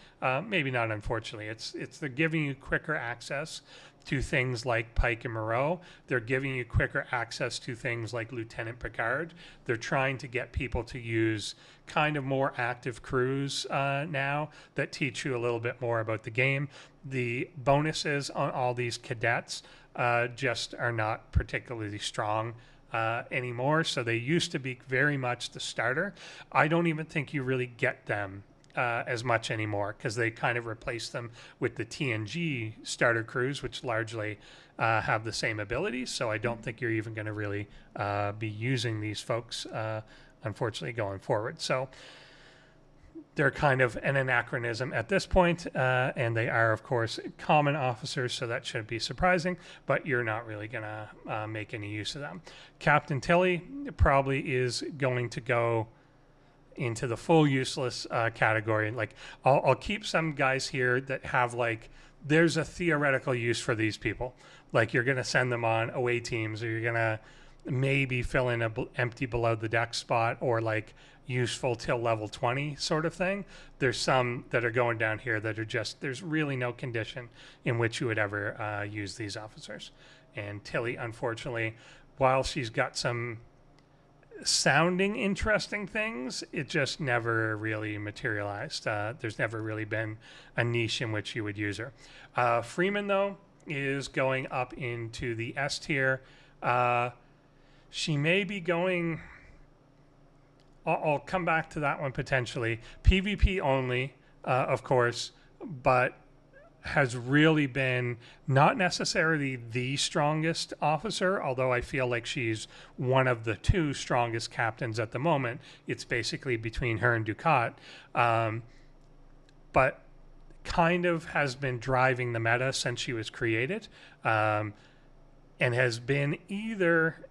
Maybe not unfortunately. It's they're giving you quicker access to things like Pike and Moreau. They're giving you quicker access to things like Lieutenant Picard. They're trying to get people to use kind of more active crews now that teach you a little bit more about the game. The bonuses on all these cadets just are not particularly strong anymore. So they used to be very much the starter. I don't even think you really get them as much anymore because they kind of replaced them with the TNG starter crews, which largely have the same abilities. So I don't think you're even going to really be using these folks, unfortunately, going forward. So they're kind of an anachronism at this point, and they are, of course, common officers, so that shouldn't be surprising, but you're not really going to make any use of them. Captain Tilly probably is going to go into the full useless category. Like I'll keep some guys here that have like there's a theoretical use for these people. Like you're going to send them on away teams, or you're going to maybe fill in a empty below the deck spot, or like useful till level 20 sort of thing. There's some that are going down here that are just there's really no condition in which you would ever use these officers. And Tilly, unfortunately, while she's got some sounding interesting things, it just never really materialized. There's never really been a niche in which you would use her. Freeman, though, is going up into the S tier. She may be going... I'll come back to that one potentially. PvP only, of course, but has really been not necessarily the strongest officer, although I feel like she's one of the 2 strongest captains at the moment. It's basically between her and Ducat. But kind of has been driving the meta since she was created. And has been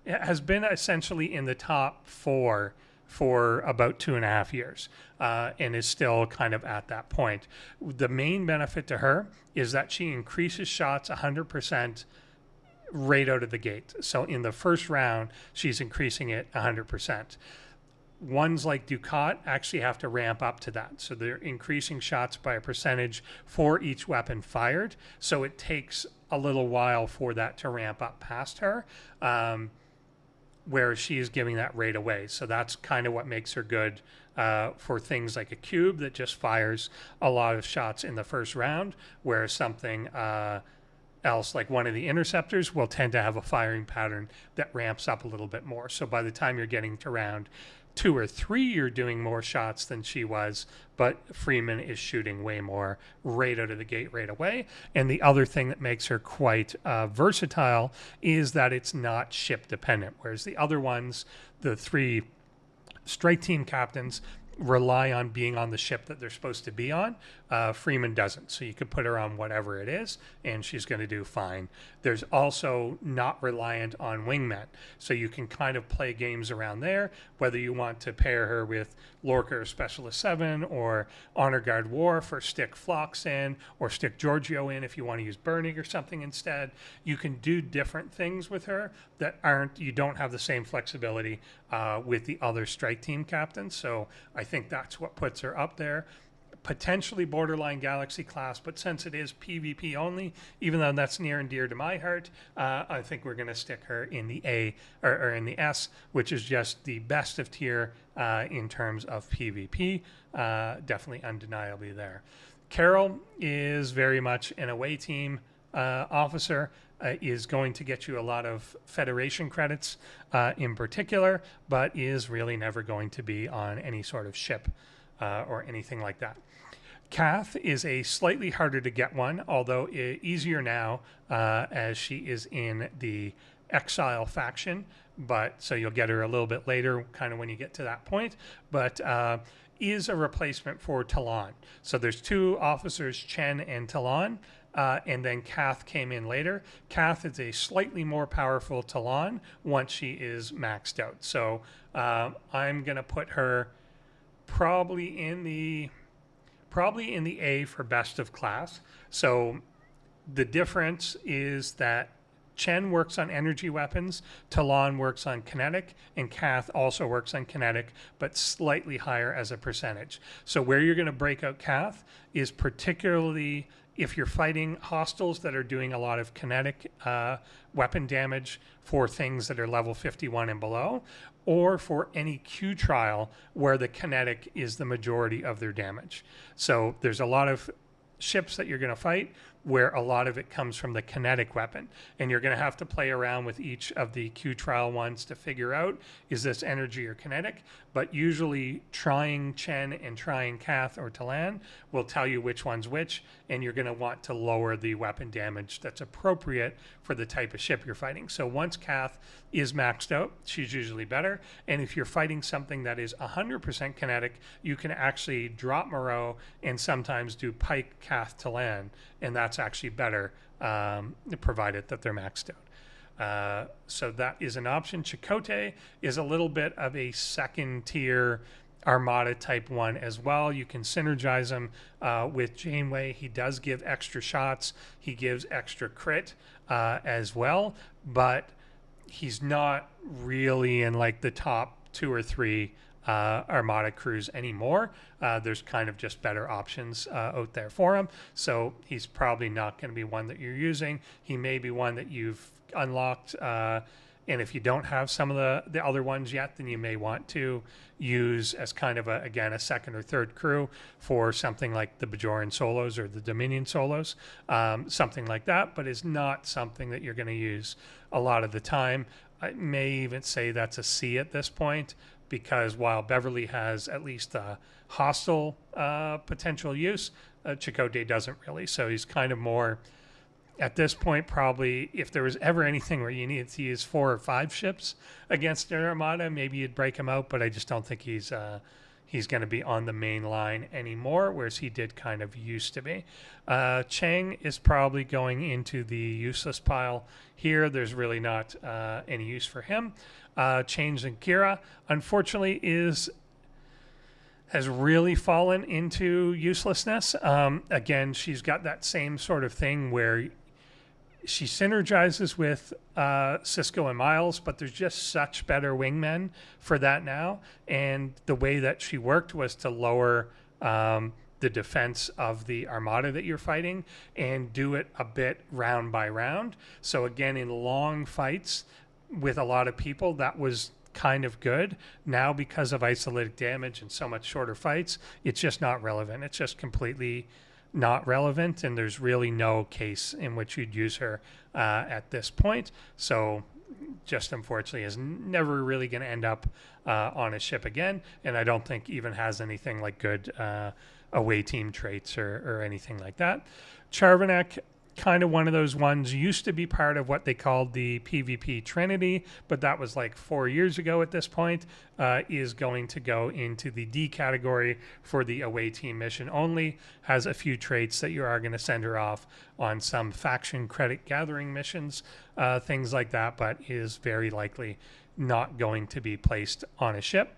essentially in the top 4 for about 2.5 years, and is still kind of at that point. The main benefit to her is that she increases shots 100% right out of the gate. So in the first round, she's increasing it 100%. ones like Ducat actually have to ramp up to that. So they're increasing shots by a percentage for each weapon fired. So it takes a little while for that to ramp up past her, where she is giving that right away. So that's kind of what makes her good for things like a cube that just fires a lot of shots in the first round, where something else like one of the interceptors will tend to have a firing pattern that ramps up a little bit more. So by the time you're getting to round 2 or 3, you're doing more shots than she was, but Freeman is shooting way more right out of the gate right away. And the other thing that makes her quite versatile is that it's not ship dependent, whereas the other ones, the 3 strike team captains, rely on being on the ship that they're supposed to be on. Freeman doesn't. So you could put her on whatever it is and she's going to do fine. There's also not reliant on wingmen. So you can kind of play games around there, whether you want to pair her with Lorca Specialist 7 or Honor Guard Worf, or stick Phlox in, or stick Giorgio in if you want to use burning or something instead. You can do different things with her that you don't have the same flexibility with the other strike team captains. So I think that's what puts her up there. Potentially borderline Galaxy class, but since it is PvP only, even though that's near and dear to my heart, I think we're going to stick her in the A or in the S, which is just the best of tier in terms of PvP. Definitely undeniably there. Carol is very much an away team officer. Is going to get you a lot of Federation credits in particular, but is really never going to be on any sort of ship or anything like that. Kath is a slightly harder to get one, although easier now as she is in the Exile faction, but so you'll get her a little bit later, kind of when you get to that point, but is a replacement for Talon. So there's 2 officers, Chen and Talon, and then Kath came in later. Kath is a slightly more powerful Talon once she is maxed out. So I'm going to put her probably in the A for best of class. So the difference is that Chen works on energy weapons, Talon works on kinetic, and Kath also works on kinetic, but slightly higher as a percentage. So where you're going to break out Kath is particularly if you're fighting hostiles that are doing a lot of kinetic weapon damage for things that are level 51 and below, or for any Q trial where the kinetic is the majority of their damage. So there's a lot of ships that you're going to fight where a lot of it comes from the kinetic weapon, and you're going to have to play around with each of the Q trial ones to figure out, is this energy or kinetic? But usually trying Chen and trying Kath or Talon will tell you which one's which, and you're going to want to lower the weapon damage that's appropriate for the type of ship you're fighting. So once Kath is maxed out, she's usually better. And if you're fighting something that is 100% kinetic, you can actually drop Moreau and sometimes do Pike, Kath, Talon, and that's actually better, provided that they're maxed out. So that is an option. Chakotay is a little bit of a second tier Armada type one as well. You can synergize him with Janeway. He does give extra shots. He gives extra crit as well, but he's not really in like the top 2 or 3 Armada crews anymore. There's kind of just better options out there for him. So he's probably not going to be one that you're using. He may be one that you've unlocked. And if you don't have some of the other ones yet, then you may want to use as kind of a second or third crew for something like the Bajoran solos or the Dominion solos, something like that, but is not something that you're going to use a lot of the time. I may even say that's a C at this point, because while Beverly has at least a hostile potential use, Chakotay doesn't really. So he's kind of more, at this point, probably if there was ever anything where you needed to use 4 or 5 ships against an Armada, maybe you'd break him out, but I just don't think he's going to be on the main line anymore, whereas he did kind of used to be. Chang is probably going into the useless pile here. There's really not any use for him. Change in Kira, unfortunately, has really fallen into uselessness. Again, she's got that same sort of thing where she synergizes with Cisco and Miles, but there's just such better wingmen for that now. And the way that she worked was to lower the defense of the Armada that you're fighting and do it a bit round by round. So again, in long fights with a lot of people, that was kind of good. Now, because of isolytic damage and so much shorter fights, it's just not relevant. It's just completely not relevant, and there's really no case in which you'd use her at this point. So just unfortunately is never really going to end up on a ship again, and I don't think even has anything like good away team traits or anything like that. Charvanek, kind of one of those ones, used to be part of what they called the PvP Trinity, but that was like 4 years ago at this point, is going to go into the D category for the away team mission only. Has a few traits that you are going to send her off on some faction credit gathering missions, things like that, but is very likely not going to be placed on a ship.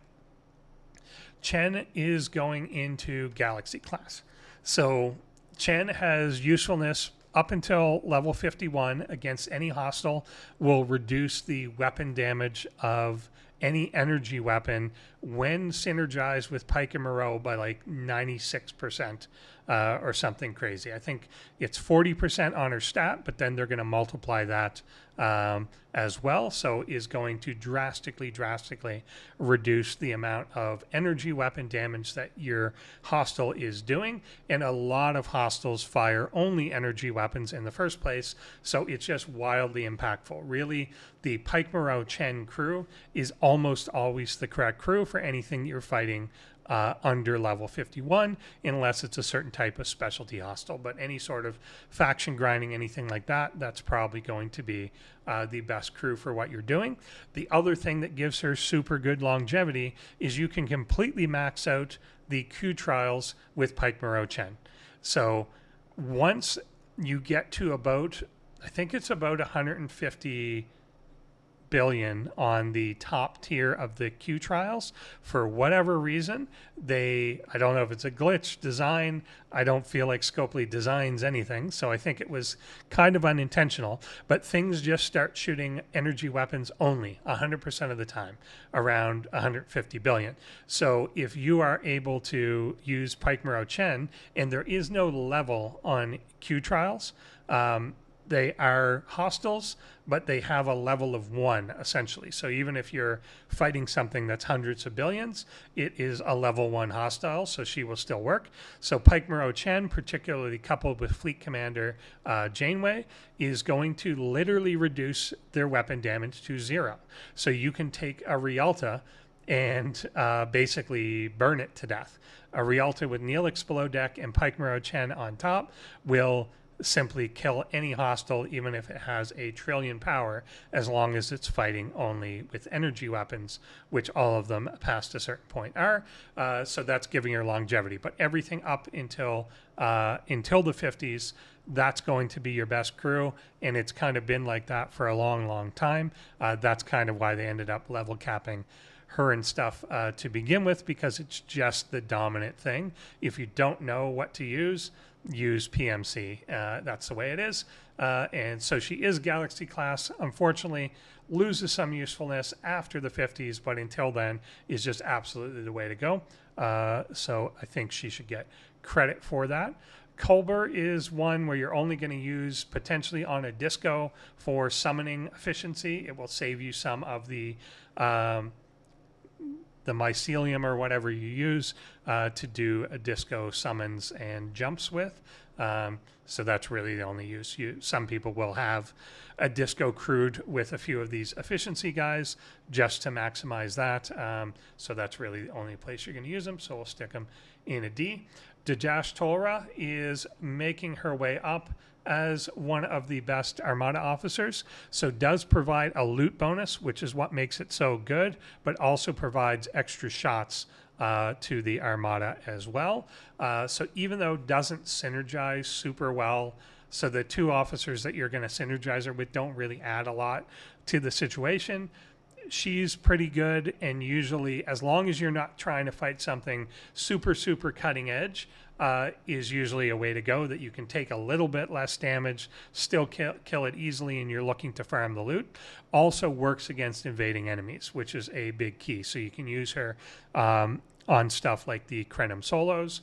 Chen is going into Galaxy class. So Chen has usefulness up until level 51 against any hostile, will reduce the weapon damage of any energy weapon when synergized with Pike and Moreau by like 96% or something crazy. I think it's 40% on her stat, but then they're going to multiply that as well. So is going to drastically reduce the amount of energy weapon damage that your hostile is doing. And a lot of hostiles fire only energy weapons in the first place. So it's just wildly impactful. Really, the Pike Moreau Chen crew is almost always the correct crew for anything you're fighting under level 51, unless it's a certain type of specialty hostile. But any sort of faction grinding, anything like that, that's probably going to be the best crew for what you're doing. The other thing that gives her super good longevity is you can completely max out the Q trials with Pike Moreau Chen. So once you get to about, I think it's about 150 billion on the top tier of the Q trials, for whatever reason, I don't know if it's a glitch design, I don't feel like Scopely designs anything, so I think it was kind of unintentional, but things just start shooting energy weapons only 100% of the time around 150 billion. So if you are able to use Pike Moreau Chen, and there is no level on Q trials, they are hostiles, but they have a level of 1, essentially. So even if you're fighting something that's hundreds of billions, it is a level 1 hostile, so she will still work. So Pike Moreau Chen, particularly coupled with Fleet Commander Janeway, is going to literally reduce their weapon damage to 0. So you can take a Rialta and basically burn it to death. A Rialta with Neelix below deck and Pike Moreau Chen on top will simply kill any hostile, even if it has a trillion power, as long as it's fighting only with energy weapons, which all of them past a certain point are. So that's giving her longevity. But everything up until the 50s, that's going to be your best crew, and it's kind of been like that for a long time. That's kind of why they ended up level capping her and stuff to begin with, because it's just the dominant thing. If you don't know what to use PMC. That's the way it is. And so she is Galaxy class. Unfortunately, loses some usefulness after the 50s, but until then is just absolutely the way to go. So I think she should get credit for that. Culber is one where you're only going to use potentially on a disco for summoning efficiency. It will save you some of the mycelium or whatever you use to do a disco summons and jumps with. So that's really the only use. Some people will have a disco crewed with a few of these efficiency guys just to maximize that. So that's really the only place you're going to use them. So we'll stick them in a D. Dajash Tolra is making her way up as one of the best Armada officers, so does provide a loot bonus, which is what makes it so good, but also provides extra shots to the Armada as well. So even though it doesn't synergize super well, so the two officers that you're going to synergize her with don't really add a lot to the situation, she's pretty good, and usually, as long as you're not trying to fight something super, super cutting edge, is usually a way to go, that you can take a little bit less damage, still kill it easily, and you're looking to farm the loot. Also works against invading enemies, which is a big key. So you can use her on stuff like the Crenum solos,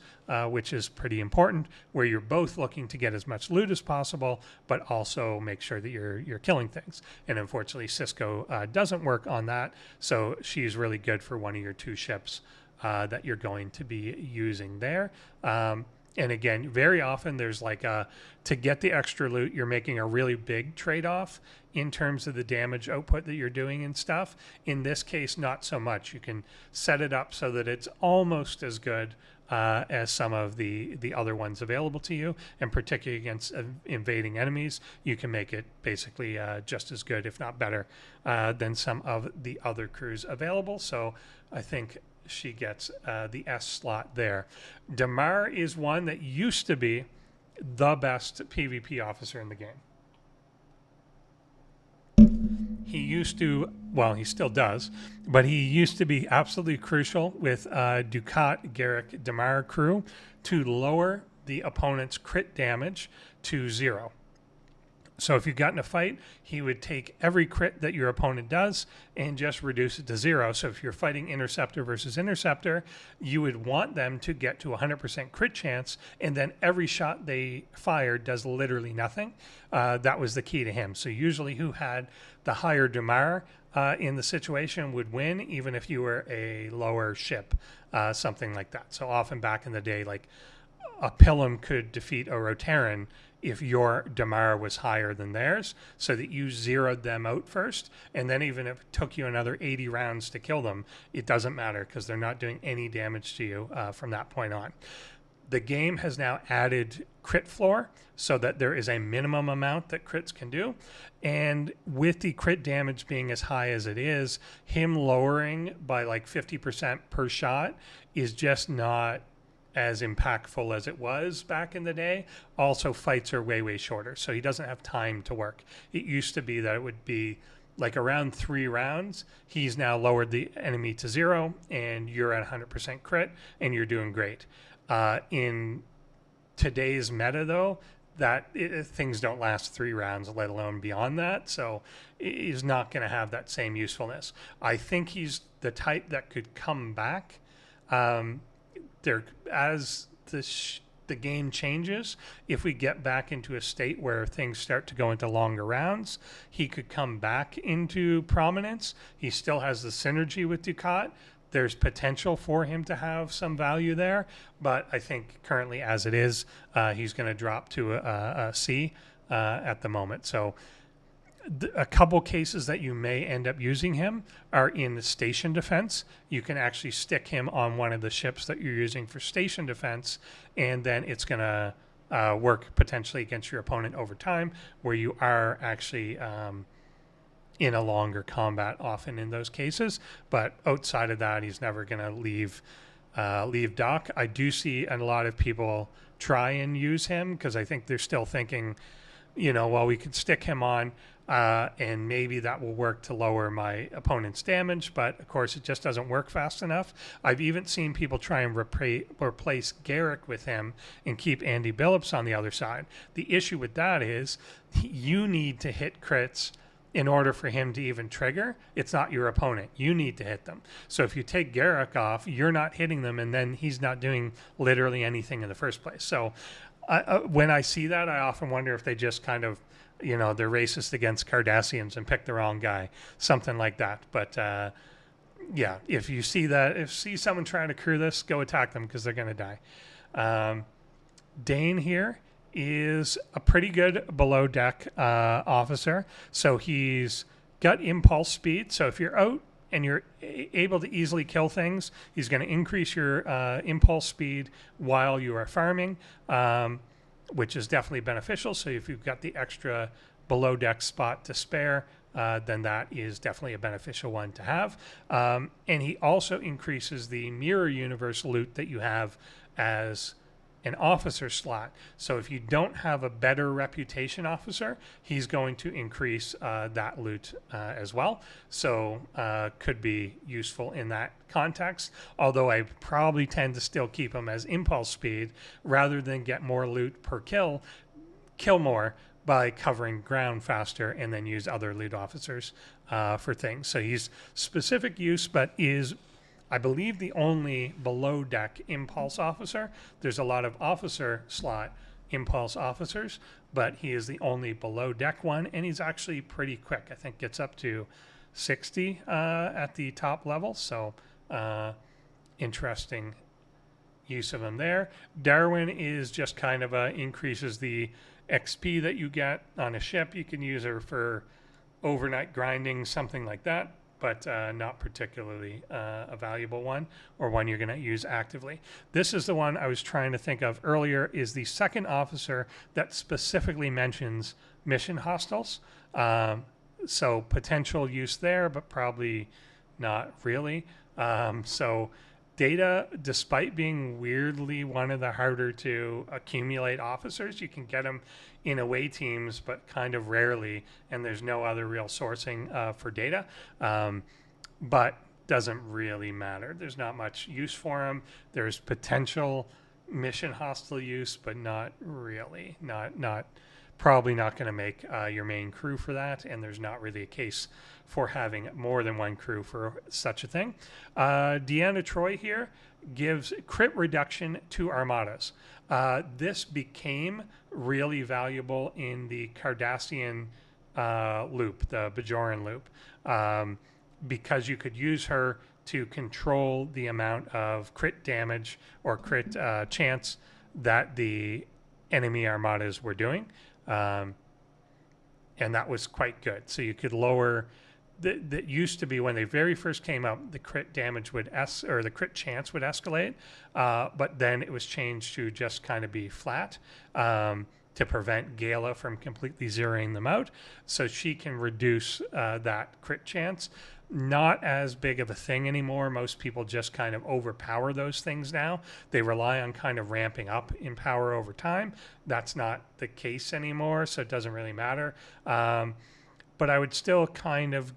which is pretty important, where you're both looking to get as much loot as possible, but also make sure that you're killing things. And unfortunately, Cisco doesn't work on that, so she's really good for one of your 2 ships that you're going to be using there. And again, very often there's like to get the extra loot, you're making a really big trade-off in terms of the damage output that you're doing and stuff. In this case, not so much. You can set it up so that it's almost as good as some of the other ones available to you, and particularly against invading enemies, you can make it basically just as good, if not better, than some of the other crews available. So I think she gets the S slot there. Damar is one that used to be the best PvP officer in the game. He used to, well, he still does, but he used to be absolutely crucial with Dukat, Garrick, Damar crew to lower the opponent's crit damage to 0. So if you got in a fight, he would take every crit that your opponent does and just reduce it to 0. So if you're fighting Interceptor versus Interceptor, you would want them to get to 100% crit chance, and then every shot they fire does literally nothing. That was the key to him. So usually who had the higher Damar in the situation would win, even if you were a lower ship, something like that. So often back in the day, like a Pilum could defeat a Rotaran if your Damar was higher than theirs, so that you zeroed them out first, and then even if it took you another 80 rounds to kill them, it doesn't matter, because they're not doing any damage to you from that point on. The game has now added crit floor, so that there is a minimum amount that crits can do, and with the crit damage being as high as it is, him lowering by like 50% per shot is just not as impactful as it was back in the day. Also, fights are way shorter, so he doesn't have time to work. It used to be that it would be like around 3 rounds. He's now lowered the enemy to 0, and you're at 100% crit, and you're doing great. In today's meta, though, things don't last 3 rounds, let alone beyond that, so he's not going to have that same usefulness. I think he's the type that could come back as the game changes. If we get back into a state where things start to go into longer rounds, he could come back into prominence. He still has the synergy with Dukat. There's potential for him to have some value there, but I think currently as it is, he's going to drop to a C at the moment. So a couple cases that you may end up using him are in station defense. You can actually stick him on one of the ships that you're using for station defense, and then it's going to work potentially against your opponent over time, where you are actually in a longer combat often in those cases. But outside of that, he's never going to leave dock. I do see a lot of people try and use him, because I think they're still thinking, well, we could stick him on, and maybe that will work to lower my opponent's damage, but of course it just doesn't work fast enough. I've even seen people try and replace Garrick with him and keep Andy Billups on the other side. The issue with that is you need to hit crits in order for him to even trigger. It's not your opponent. You need to hit them. So if you take Garrick off, you're not hitting them, and then he's not doing literally anything in the first place. So when I see that, I often wonder if they just kind of, they're racist against Cardassians and pick the wrong guy, something like that. But yeah, if you see that, if you see someone trying to crew this, go attack them, because they're going to die. Dane here is a pretty good below deck officer. So he's got impulse speed. So if you're out and you're able to easily kill things, he's going to increase your impulse speed while you are farming, which is definitely beneficial. So if you've got the extra below deck spot to spare, then that is definitely a beneficial one to have. And he also increases the mirror universe loot that you have as an officer slot. So if you don't have a better reputation officer, he's going to increase that loot as well. So could be useful in that context, although I probably tend to still keep him as impulse speed rather than get more loot per kill more by covering ground faster and then use other loot officers for things. So he's specific use, but is, I believe, the only below deck impulse officer. There's a lot of officer slot impulse officers, but he is the only below deck one, and he's actually pretty quick. I think gets up to 60 at the top level. So interesting use of him there. Darwin is just kind of increases the XP that you get on a ship. You can use her for overnight grinding, something like that, but not particularly a valuable one or one you're going to use actively. This is the one I was trying to think of earlier, is the second officer that specifically mentions mission hostiles. So potential use there, but probably not really. So Data, despite being weirdly one of the harder to accumulate officers, you can get them in away teams, but kind of rarely, and there's no other real sourcing for Data, but doesn't really matter. There's not much use for them. There's potential mission hostile use, but not really. Probably not going to make your main crew for that, and there's not really a case for having more than one crew for such a thing. Deanna Troi here gives crit reduction to armadas. This became really valuable in the Cardassian loop, the Bajoran loop, because you could use her to control the amount of crit damage or crit chance that the enemy armadas were doing. And that was quite good. So you could lower. That used to be when they very first came out, the crit damage would or the crit chance would escalate, but then it was changed to just kind of be flat to prevent Gala from completely zeroing them out. So she can reduce that crit chance. Not as big of a thing anymore. Most people just kind of overpower those things now. They rely on kind of ramping up in power over time. That's not the case anymore, so it doesn't really matter. But I would still kind of,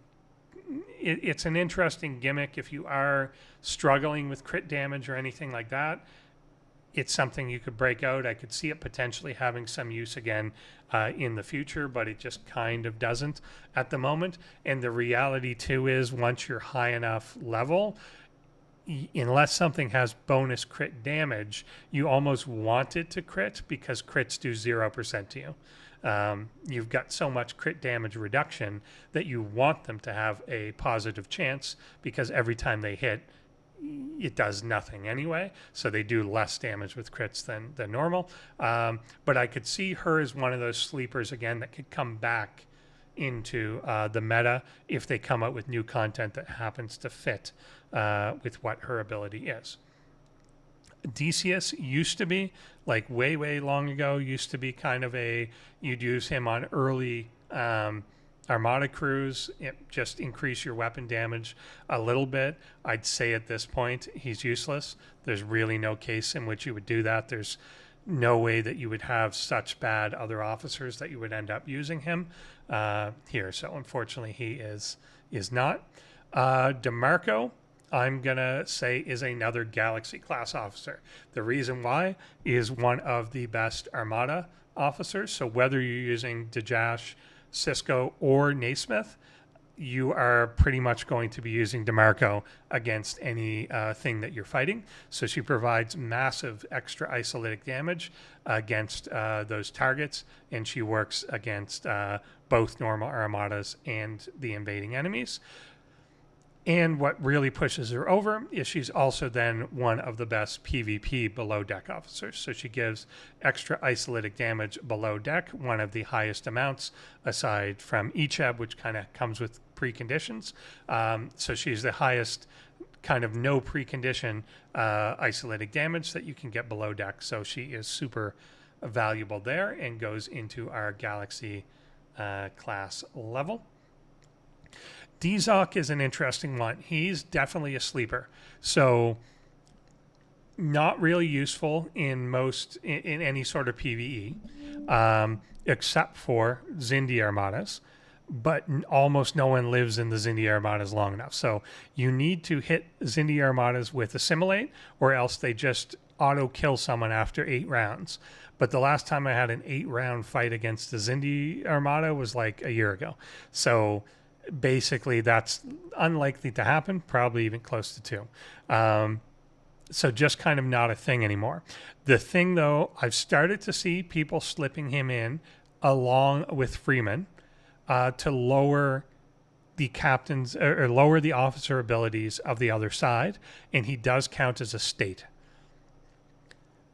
it's an interesting gimmick if you are struggling with crit damage or anything like that. It's something you could break out. I could see it potentially having some use again in the future, but it just kind of doesn't at the moment. And the reality too is once you're high enough level, unless something has bonus crit damage, you almost want it to crit because crits do 0% to you. You've got so much crit damage reduction that you want them to have a positive chance because every time they hit, it does nothing anyway, so they do less damage with crits than normal. But I could see her as one of those sleepers again that could come back into the meta if they come out with new content that happens to fit with what her ability is. Decius used to be, like way long ago, used to be kind of you'd use him on early Armada crews. It just increase your weapon damage a little bit. I'd say at this point he's useless. There's really no case in which you would do that. There's no way that you would have such bad other officers that you would end up using him here. So unfortunately he is not. DeMarco, I'm gonna say, is another Galaxy class officer. The reason why is one of the best Armada officers. So whether you're using Dajash, Cisco, or Naismith, you are pretty much going to be using DeMarco against any thing that you're fighting. So she provides massive extra isolytic damage against those targets, and she works against both normal armadas and the invading enemies. And what really pushes her over is she's also then one of the best PvP below deck officers. So she gives extra isolytic damage below deck, one of the highest amounts aside from Icheb, which kind of comes with preconditions. So she's the highest kind of no precondition isolytic damage that you can get below deck. So she is super valuable there and goes into our Galaxy class level. Dzok is an interesting one. He's definitely a sleeper. So Not really useful in any sort of PvE, except for Xindi Armadas. But almost no one lives in the Xindi Armadas long enough. So you need to hit Xindi Armadas with Assimilate, or else they just auto kill someone after 8 rounds. But the last time I had an 8-round fight against the Xindi Armada was like a year ago. So basically, that's unlikely to happen, probably even close to 2. So just kind of not a thing anymore. The thing, though, I've started to see people slipping him in along with Freeman to lower the captain's or lower the officer abilities of the other side, and he does count as a state.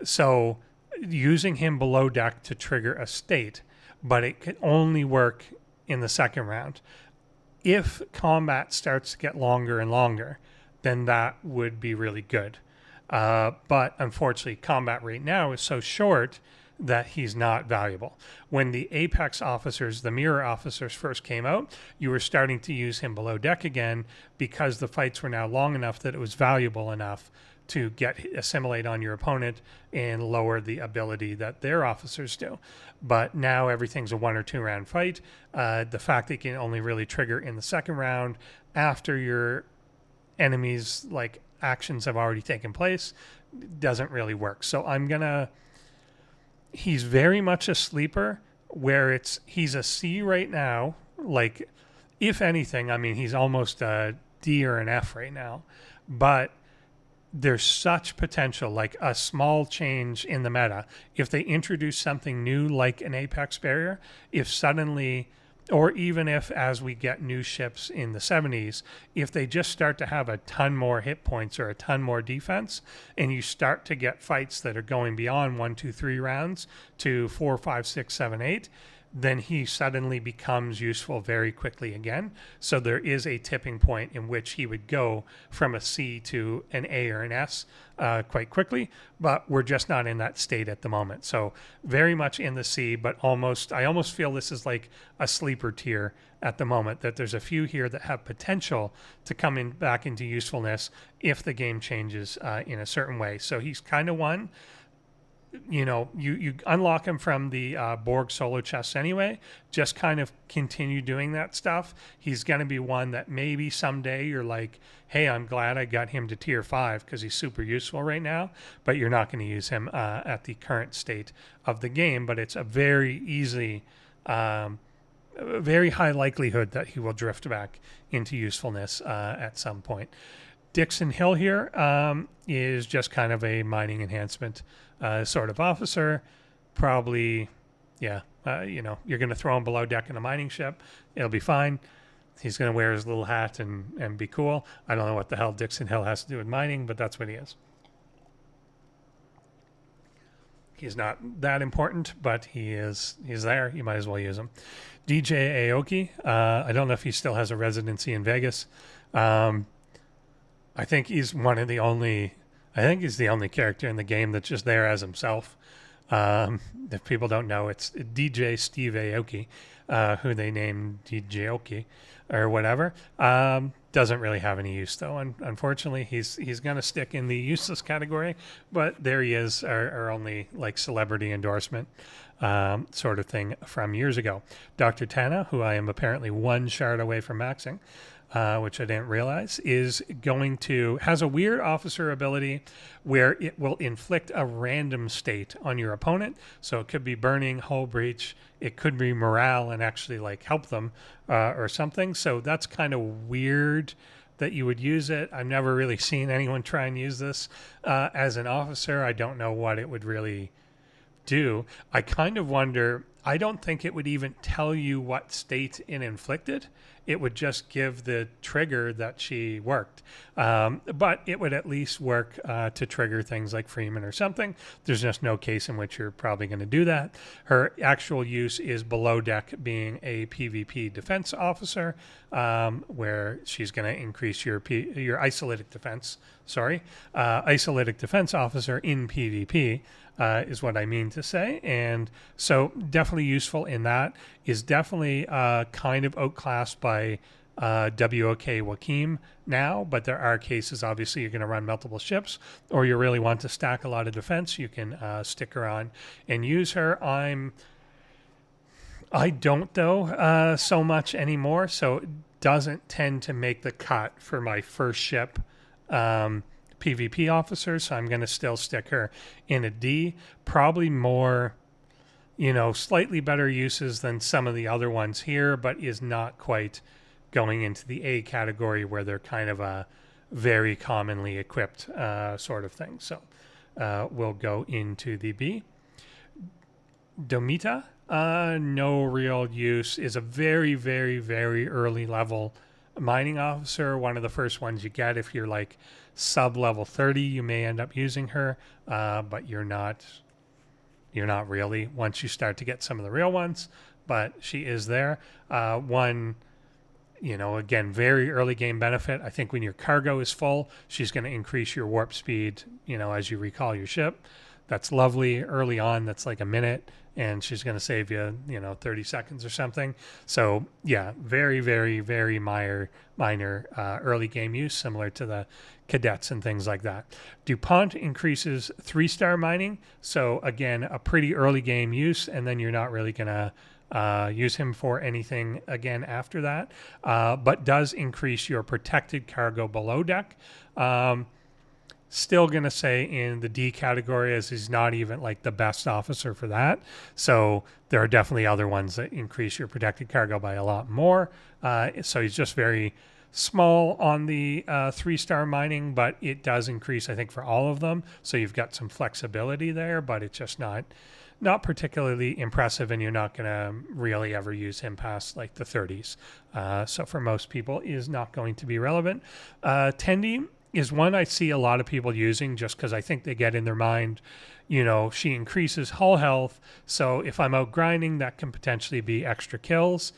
So using him below deck to trigger a state, but it can only work in the second round. If combat starts to get longer and longer, then that would be really good. But unfortunately, combat right now is so short that he's not valuable. When the Apex officers, the mirror officers, first came out, you were starting to use him below deck again because the fights were now long enough that it was valuable enough to assimilate on your opponent and lower the ability that their officers do. But now everything's a 1 or 2 round fight. The fact that you can only really trigger in the second round after your enemies' like actions have already taken place doesn't really work. So he's very much a sleeper where he's a C right now. Like, if anything, I mean, he's almost a D or an F right now, but there's such potential, like a small change in the meta. If they introduce something new, like an Apex barrier, if suddenly, or even if as we get new ships in the 70s, if they just start to have a ton more hit points or a ton more defense, and you start to get fights that are going beyond 1, 2, 3 rounds to 4, 5, 6, 7, 8, then he suddenly becomes useful very quickly again. So there is a tipping point in which he would go from a C to an A or an S quite quickly, but we're just not in that state at the moment. So very much in the C, but I almost feel this is like a sleeper tier at the moment, that there's a few here that have potential to come back into usefulness if the game changes in a certain way. So he's kind of one. You unlock him from the Borg solo chests anyway. Just kind of continue doing that stuff. He's going to be one that maybe someday you're like, hey, I'm glad I got him to tier 5 because he's super useful right now, but you're not going to use him at the current state of the game. But it's a very very high likelihood that he will drift back into usefulness at some point. Dixon Hill here is just kind of a mining enhancement sort of officer. Probably, you're going to throw him below deck in a mining ship. It'll be fine. He's going to wear his little hat and be cool. I don't know what the hell Dixon Hill has to do with mining, but that's what he is. He's not that important, but he's there. You might as well use him. DJ Aoki. I don't know if he still has a residency in Vegas. I think he's the only character in the game that's just there as himself. If people don't know, it's DJ Steve Aoki, who they named DJ Aoki or whatever. Doesn't really have any use though. Unfortunately, he's going to stick in the useless category, but there he is, our only like celebrity endorsement sort of thing from years ago. Dr. Tana, who I am apparently 1 shard away from maxing, which I didn't realize, has a weird officer ability where it will inflict a random state on your opponent. So it could be burning, hull breach, it could be morale and actually like help them or something. So that's kind of weird that you would use it. I've never really seen anyone try and use this as an officer. I don't know what it would really do. I kind of wonder, I don't think it would even tell you what state it inflicted. It would just give the trigger that she worked. But it would at least work to trigger things like Freeman or something. There's just no case in which you're probably going to do that. Her actual use is below deck, being a PvP defense officer, where she's going to increase your isolytic defense. Isolytic defense officer in PvP. Is what I mean to say. And so definitely useful in that. Is definitely kind of outclassed by WOK Wakim now, but there are cases, obviously, you're going to run multiple ships, or you really want to stack a lot of defense, you can stick her on and use her. I don't, though, so much anymore, so it doesn't tend to make the cut for my first ship PvP officer, so I'm going to still stick her in a D. Probably more, slightly better uses than some of the other ones here, but is not quite going into the A category where they're kind of a very commonly equipped sort of thing. So we'll go into the B. Domita, no real use, is a very, very, very early level mining officer. One of the first ones you get if you're like sub level 30, you may end up using her, but you're not really once you start to get some of the real ones, but she is there. Again, very early game benefit. I think when your cargo is full, she's going to increase your warp speed, as you recall your ship. That's lovely early on. That's like a minute, and she's going to save you, 30 seconds or something. So yeah, very, very, very minor early game use, similar to the cadets and things like that. DuPont increases 3-star mining. So again, a pretty early game use, and then you're not really going to use him for anything again after that, but does increase your protected cargo below deck. Still going to say in the D category, as he's not even like the best officer for that. So there are definitely other ones that increase your protected cargo by a lot more. So he's just very small on the 3-star mining, but it does increase, I think, for all of them. So you've got some flexibility there, but it's just not particularly impressive, and you're not going to really ever use him past like the 30s. So for most people is not going to be relevant. Tendi is one I see a lot of people using just because I think they get in their mind, she increases hull health. So if I'm out grinding, that can potentially be extra kills.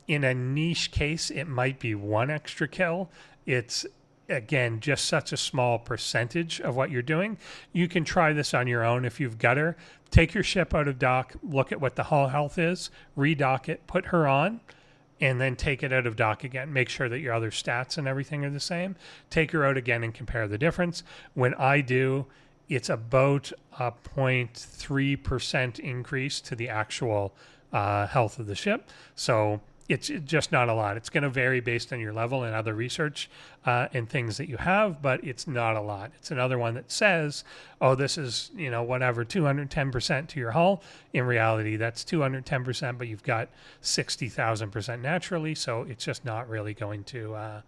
In a niche case, it might be 1 extra kill. It's, again, just such a small percentage of what you're doing. You can try this on your own if you've got her. Take your ship out of dock, look at what the hull health is, redock it, put her on, and then take it out of dock again. Make sure that your other stats and everything are the same. Take her out again and compare the difference. When I do, it's about a 0.3% increase to the actual health of the ship. So it's just not a lot. It's going to vary based on your level and other research and things that you have, but it's not a lot. It's another one that says, oh, this is, 210% to your hull. In reality, that's 210%, but you've got 60,000% naturally, so it's just not really going to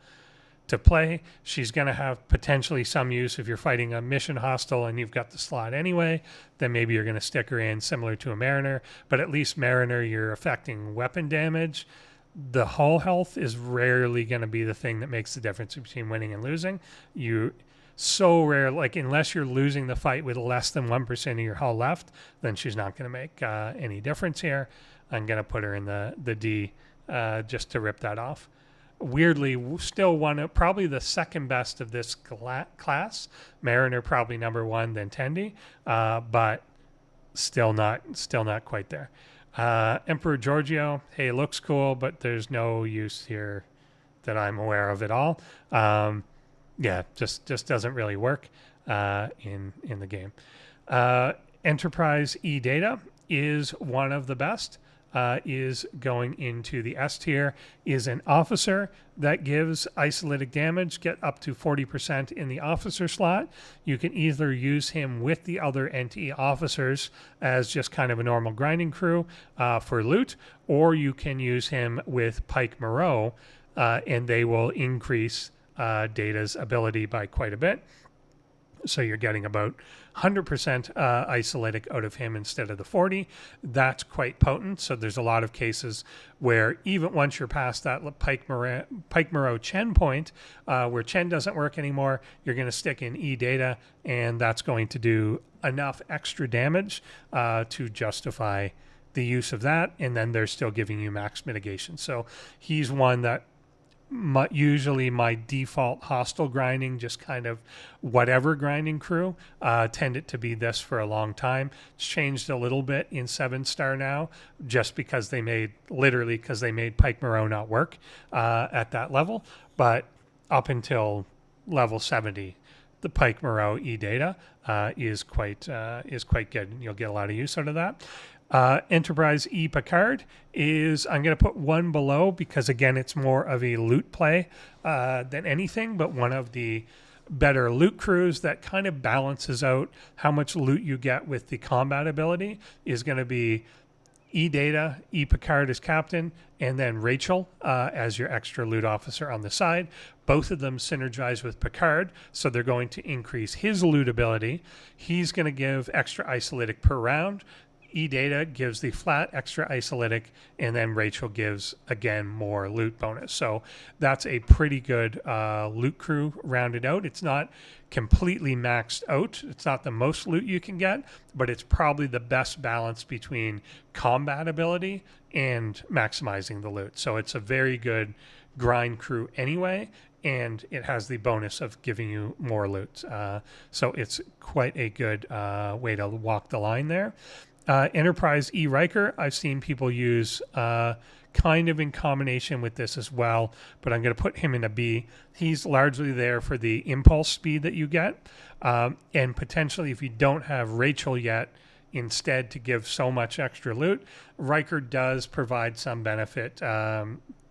play. She's going to have potentially some use if you're fighting a mission hostile and you've got the slot anyway. Then maybe you're going to stick her in similar to a Mariner, but at least Mariner, you're affecting weapon damage. The hull health is rarely going to be the thing that makes the difference between winning and losing. So rare, like unless you're losing the fight with less than 1% of your hull left, then she's not going to make any difference here. I'm going to put her in the D just to rip that off. Weirdly, still probably the second best of this class. Mariner probably number 1, then Tendi, but still not quite there. Emperor Giorgio, hey, looks cool, but there's no use here that I'm aware of at all. Just doesn't really work in the game. Enterprise E-Data is one of the best. Is going into the S tier, is an officer that gives isolytic damage, get up to 40% in the officer slot. You can either use him with the other NT officers as just kind of a normal grinding crew for loot, or you can use him with Pike Moreau, and they will increase Data's ability by quite a bit. So you're getting about 100% isolytic out of him instead of the 40. That's quite potent. So there's a lot of cases where even once you're past that Pike Moreau Chen point, where Chen doesn't work anymore, you're going to stick in E-Data, and that's going to do enough extra damage to justify the use of that. And then they're still giving you max mitigation. So he's one that usually my default hostile grinding, just kind of whatever grinding crew, tended to be this for a long time. It's changed a little bit in 7-star now, just because literally because they made Pike Moreau not work at that level. But up until level 70, the Pike Moreau E-Data is quite good. You'll get a lot of use out of that. Enterprise E Picard is, I'm going to put one below because, again, it's more of a loot play than anything, but one of the better loot crews that kind of balances out how much loot you get with the combat ability is going to be E-Data, E Picard as captain, and then Rachel as your extra loot officer on the side. Both of them synergize with Picard, so they're going to increase his loot ability. He's going to give extra isolytic per round. E-Data gives the flat extra isolytic, and then Rachel gives, again, more loot bonus. So that's a pretty good loot crew rounded out. It's not completely maxed out. It's not the most loot you can get, but it's probably the best balance between combat ability and maximizing the loot. So it's a very good grind crew anyway, and it has the bonus of giving you more loot. So it's quite a good way to walk the line there. Enterprise E Riker, I've seen people use kind of in combination with this as well, but I'm going to put him in a B. He's largely there for the impulse speed that you get, and potentially if you don't have Rachel yet, instead to give so much extra loot, Riker does provide some benefit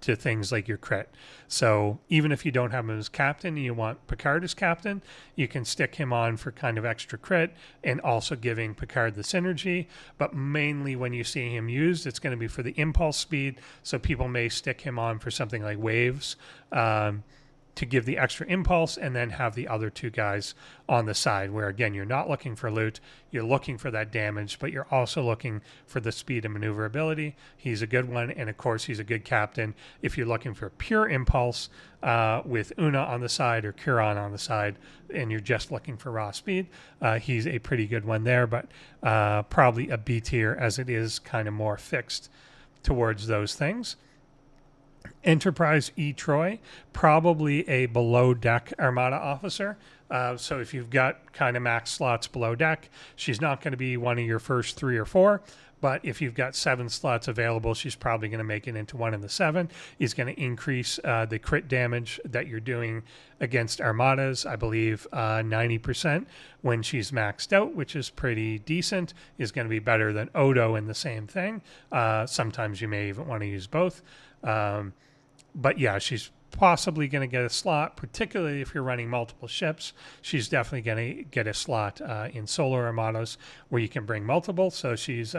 to things like your crit. So even if you don't have him as captain and you want Picard as captain, you can stick him on for kind of extra crit and also giving Picard the synergy. But mainly when you see him used, it's going to be for the impulse speed. So people may stick him on for something like waves to give the extra impulse, and then have the other two guys on the side where, again, you're not looking for loot, you're looking for that damage, but you're also looking for the speed and maneuverability. He's a good one, and of course he's a good captain if you're looking for pure impulse with Una on the side or Kuron on the side and you're just looking for raw speed. He's a pretty good one there, but probably a B tier as it is kind of more fixed towards those things. Enterprise E Troy, probably a below deck Armada officer. So if you've got kind of max slots below deck, she's not going to be one of your first 3 or 4. But if you've got 7 slots available, she's probably going to make it into one of the 7. Is going to increase the crit damage that you're doing against Armadas, I believe 90% when she's maxed out, which is pretty decent. Is going to be better than Odo in the same thing. Sometimes you may even want to use both. But yeah, she's possibly going to get a slot, particularly if you're running multiple ships. She's definitely going to get a slot in Solar Armadas where you can bring multiple. So she's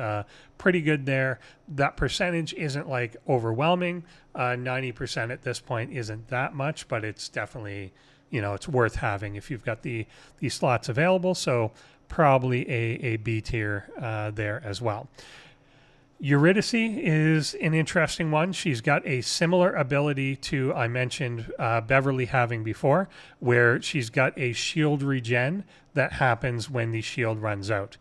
pretty good there. That percentage isn't like overwhelming. 90% at this point isn't that much, but it's definitely, it's worth having if you've got these slots available. So probably a B tier there as well. Eurydice is an interesting one. She's got a similar ability to, I mentioned Beverly having before, where she's got a shield regen that happens when the shield runs out.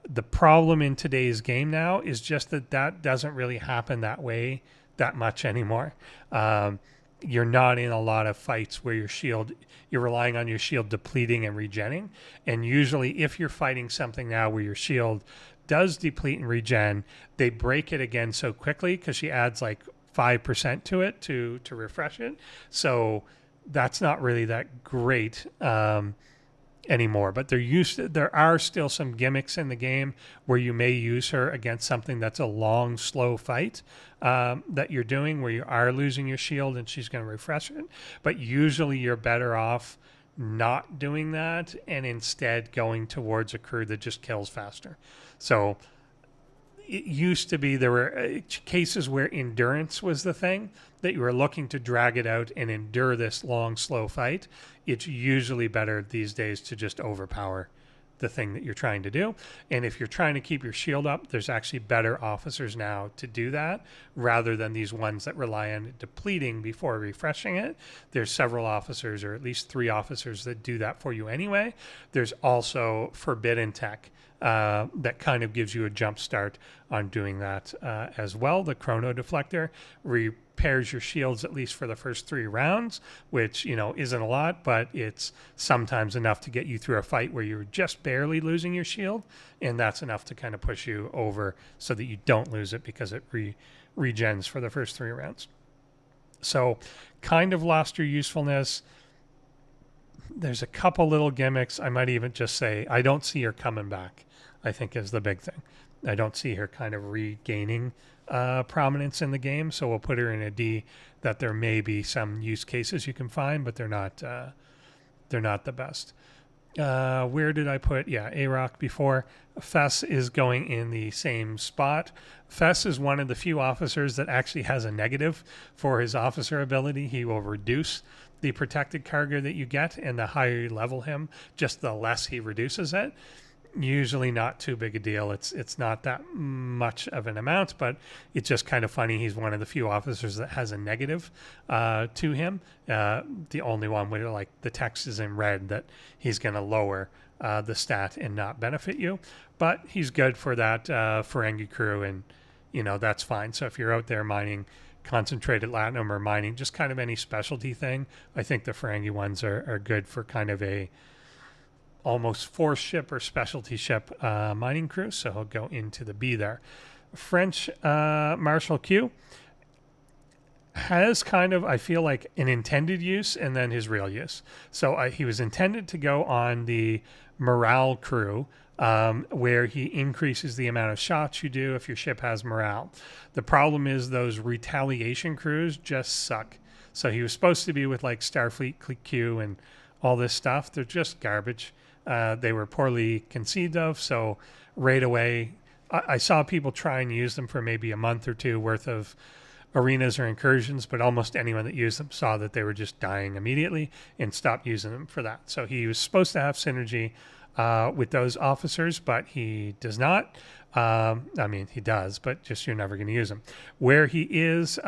The problem in today's game now is just that doesn't really happen that way that much anymore. You're not in a lot of fights where you're relying on your shield depleting and regenning. And usually if you're fighting something now where your shield does deplete and regen, they break it again so quickly because she adds like 5% to it to refresh it. So that's not really that great anymore. But there are still some gimmicks in the game where you may use her against something that's a long, slow fight that you're doing where you are losing your shield and she's going to refresh it. But usually you're better off not doing that and instead going towards a crew that just kills faster. So it used to be there were cases where endurance was the thing, that you were looking to drag it out and endure this long, slow fight. It's usually better these days to just overpower the thing that you're trying to do. And if you're trying to keep your shield up, there's actually better officers now to do that rather than these ones that rely on depleting before refreshing it. There's several officers, or at least 3 officers, that do that for you anyway. There's also Forbidden Tech that kind of gives you a jump start on doing that as well. The Chrono Deflector, where you repairs your shields at least for the first 3 rounds, which, you know, isn't a lot, but it's sometimes enough to get you through a fight where you're just barely losing your shield, and that's enough to kind of push you over so that you don't lose it because it regens for the first 3 rounds. So kind of lost your usefulness. There's a couple little gimmicks. I might even just say I don't see her coming back, I think is the big thing. I don't see her kind of regaining prominence in the game, so we'll put her in a D. That there may be some use cases you can find, but they're not the best. Where did I put? Yeah, A-Rock before. Fess is going in the same spot. Fess is one of the few officers that actually has a negative for his officer ability. He will reduce the protected cargo that you get, and the higher you level him, just the less he reduces it. Usually not too big a deal. It's not that much of an amount, but it's just kind of funny. He's one of the few officers that has a negative to him. The only one where like the text is in red that he's going to lower the stat and not benefit you. But he's good for that Ferengi crew, and you know that's fine. So if you're out there mining concentrated latinum or mining just kind of any specialty thing, I think the Ferengi ones are good for kind of a almost force ship or specialty ship mining crew. So he'll go into the B there. French Marshal Q has kind of, I feel like, an intended use and then his real use. So he was intended to go on the morale crew, where he increases the amount of shots you do if your ship has morale. The problem is those retaliation crews just suck. So he was supposed to be with like Starfleet Q and all this stuff. They're just garbage. They were poorly conceived of, so right away I saw people try and use them for maybe a month or 2 worth of arenas or incursions, but almost anyone that used them saw that they were just dying immediately and stopped using them for that. So he was supposed to have synergy with those officers, but he does not. I mean, he does, but just you're never going to use him. Where he is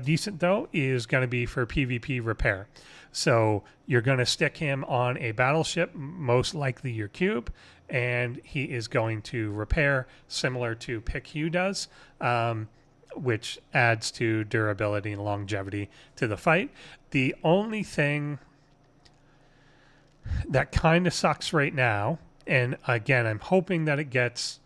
decent, though, is going to be for PvP repair. So you're going to stick him on a battleship, most likely your cube, and he is going to repair similar to Pick Hugh does, which adds to durability and longevity to the fight. The only thing that kind of sucks right now, and again, I'm hoping that it gets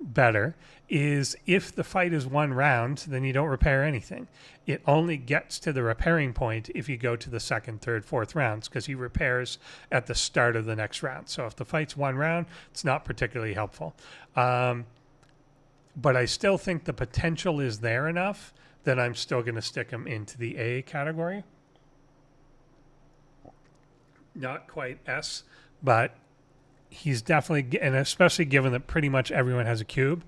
better, is if the fight is 1 round, then you don't repair anything. It only gets to the repairing point if you go to the 2nd, 3rd, 4th rounds, because he repairs at the start of the next round. So if the fight's 1 round, it's not particularly helpful. But I still think the potential is there enough that I'm still going to stick him into the A category. Not quite S, but he's definitely, and especially given that pretty much everyone has a cube,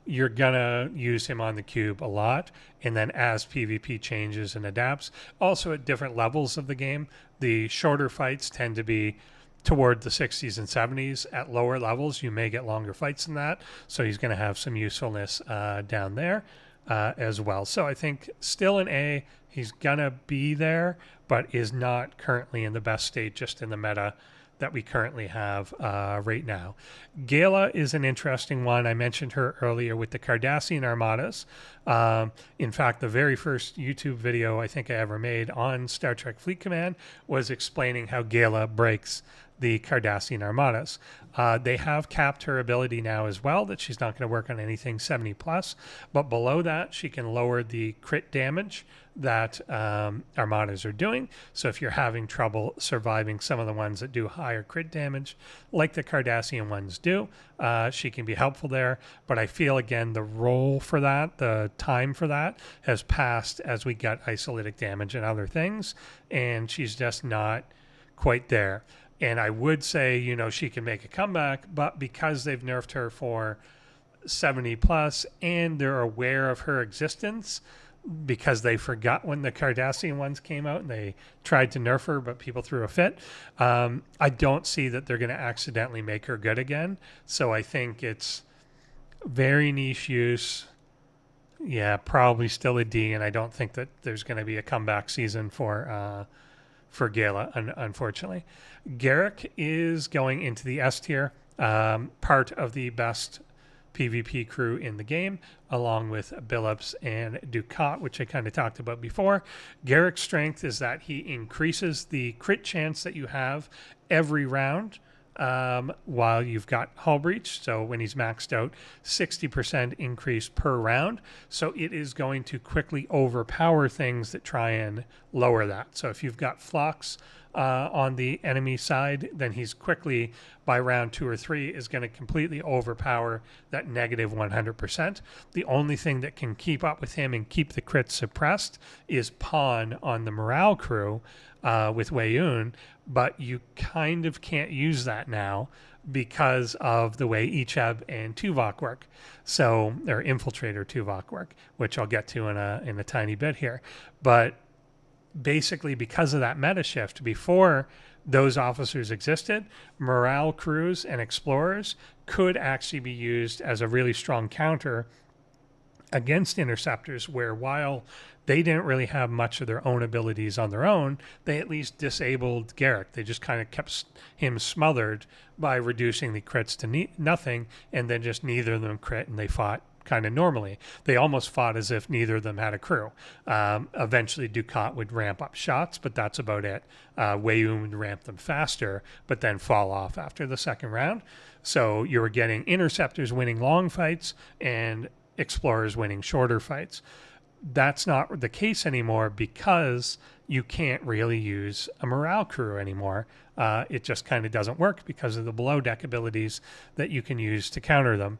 you're going to use him on the cube a lot. And then as PvP changes and adapts, also at different levels of the game, the shorter fights tend to be toward the 60s and 70s. At lower levels, you may get longer fights than that. So he's going to have some usefulness down there as well. So I think still an A, he's going to be there, but is not currently in the best state just in the meta that we currently have right now. Gala is an interesting one. I mentioned her earlier with the Cardassian Armadas. In fact, the very first YouTube video I think I ever made on Star Trek Fleet Command was explaining how Gala breaks the Cardassian Armadas. They have capped her ability now as well, that she's not going to work on anything 70 plus, but below that she can lower the crit damage that Armadas are doing. So if you're having trouble surviving some of the ones that do higher crit damage, like the Cardassian ones do, she can be helpful there. But I feel, again, the role for that, the time for that, has passed as we got isolytic damage and other things, and she's just not quite there. And I would say, you know, she can make a comeback, but because they've nerfed her for 70 plus and they're aware of her existence, because they forgot when the Cardassian ones came out and they tried to nerf her, but people threw a fit. I don't see that they're going to accidentally make her good again. So I think it's very niche use. Yeah, probably still a D, and I don't think that there's going to be a comeback season for Gala, unfortunately. Garrick is going into the S tier, part of the best PvP crew in the game, along with Billups and Ducat, which I kind of talked about before. Garrick's strength is that he increases the crit chance that you have every round while you've got hull breach. So when he's maxed out, 60% increase per round. So it is going to quickly overpower things that try and lower that. So if you've got flocks on the enemy side, then he's quickly, by round 2 or 3, is going to completely overpower that negative 100%. The only thing that can keep up with him and keep the crits suppressed is Pawn on the morale crew with Weyoun, but you kind of can't use that now because of the way Icheb and Tuvok work. So, or Infiltrator Tuvok work, which I'll get to in a tiny bit here. But basically, because of that meta shift, before those officers existed, morale crews and explorers could actually be used as a really strong counter against interceptors, where while they didn't really have much of their own abilities on their own, they at least disabled Garrick. They just kind of kept him smothered by reducing the crits to nothing, and then just neither of them crit, and they fought kind of normally. They almost fought as if neither of them had a crew. Eventually Ducat would ramp up shots, but that's about it. Weyoun would ramp them faster, but then fall off after the second round. So you were getting interceptors winning long fights and explorers winning shorter fights. That's not the case anymore because you can't really use a morale crew anymore. It just kind of doesn't work because of the below deck abilities that you can use to counter them.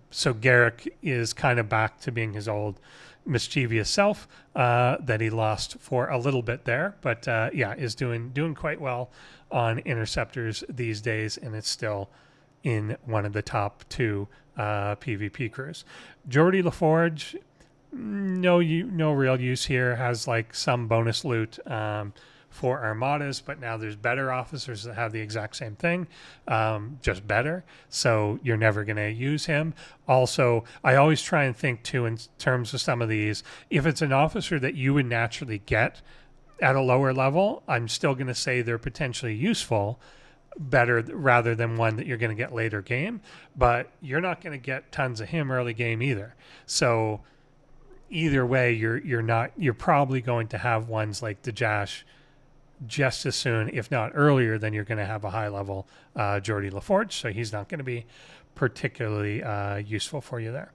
So Garrick is kind of back to being his old mischievous self that he lost for a little bit there, but yeah, is doing quite well on interceptors these days, and it's still in one of the top 2 PvP crews. Geordi LaForge, no real use here. Has like some bonus loot for armadas, but now there's better officers that have the exact same thing, just better. So you're never going to use him. Also, I always try and think too in terms of some of these. If it's an officer that you would naturally get at a lower level, I'm still going to say they're potentially useful, better rather than one that you're going to get later game. But you're not going to get tons of him early game either. So either way, you're probably going to have ones like Dajash just as soon, if not earlier, than you're going to have a high level Geordi LaForge. So he's not going to be particularly useful for you there.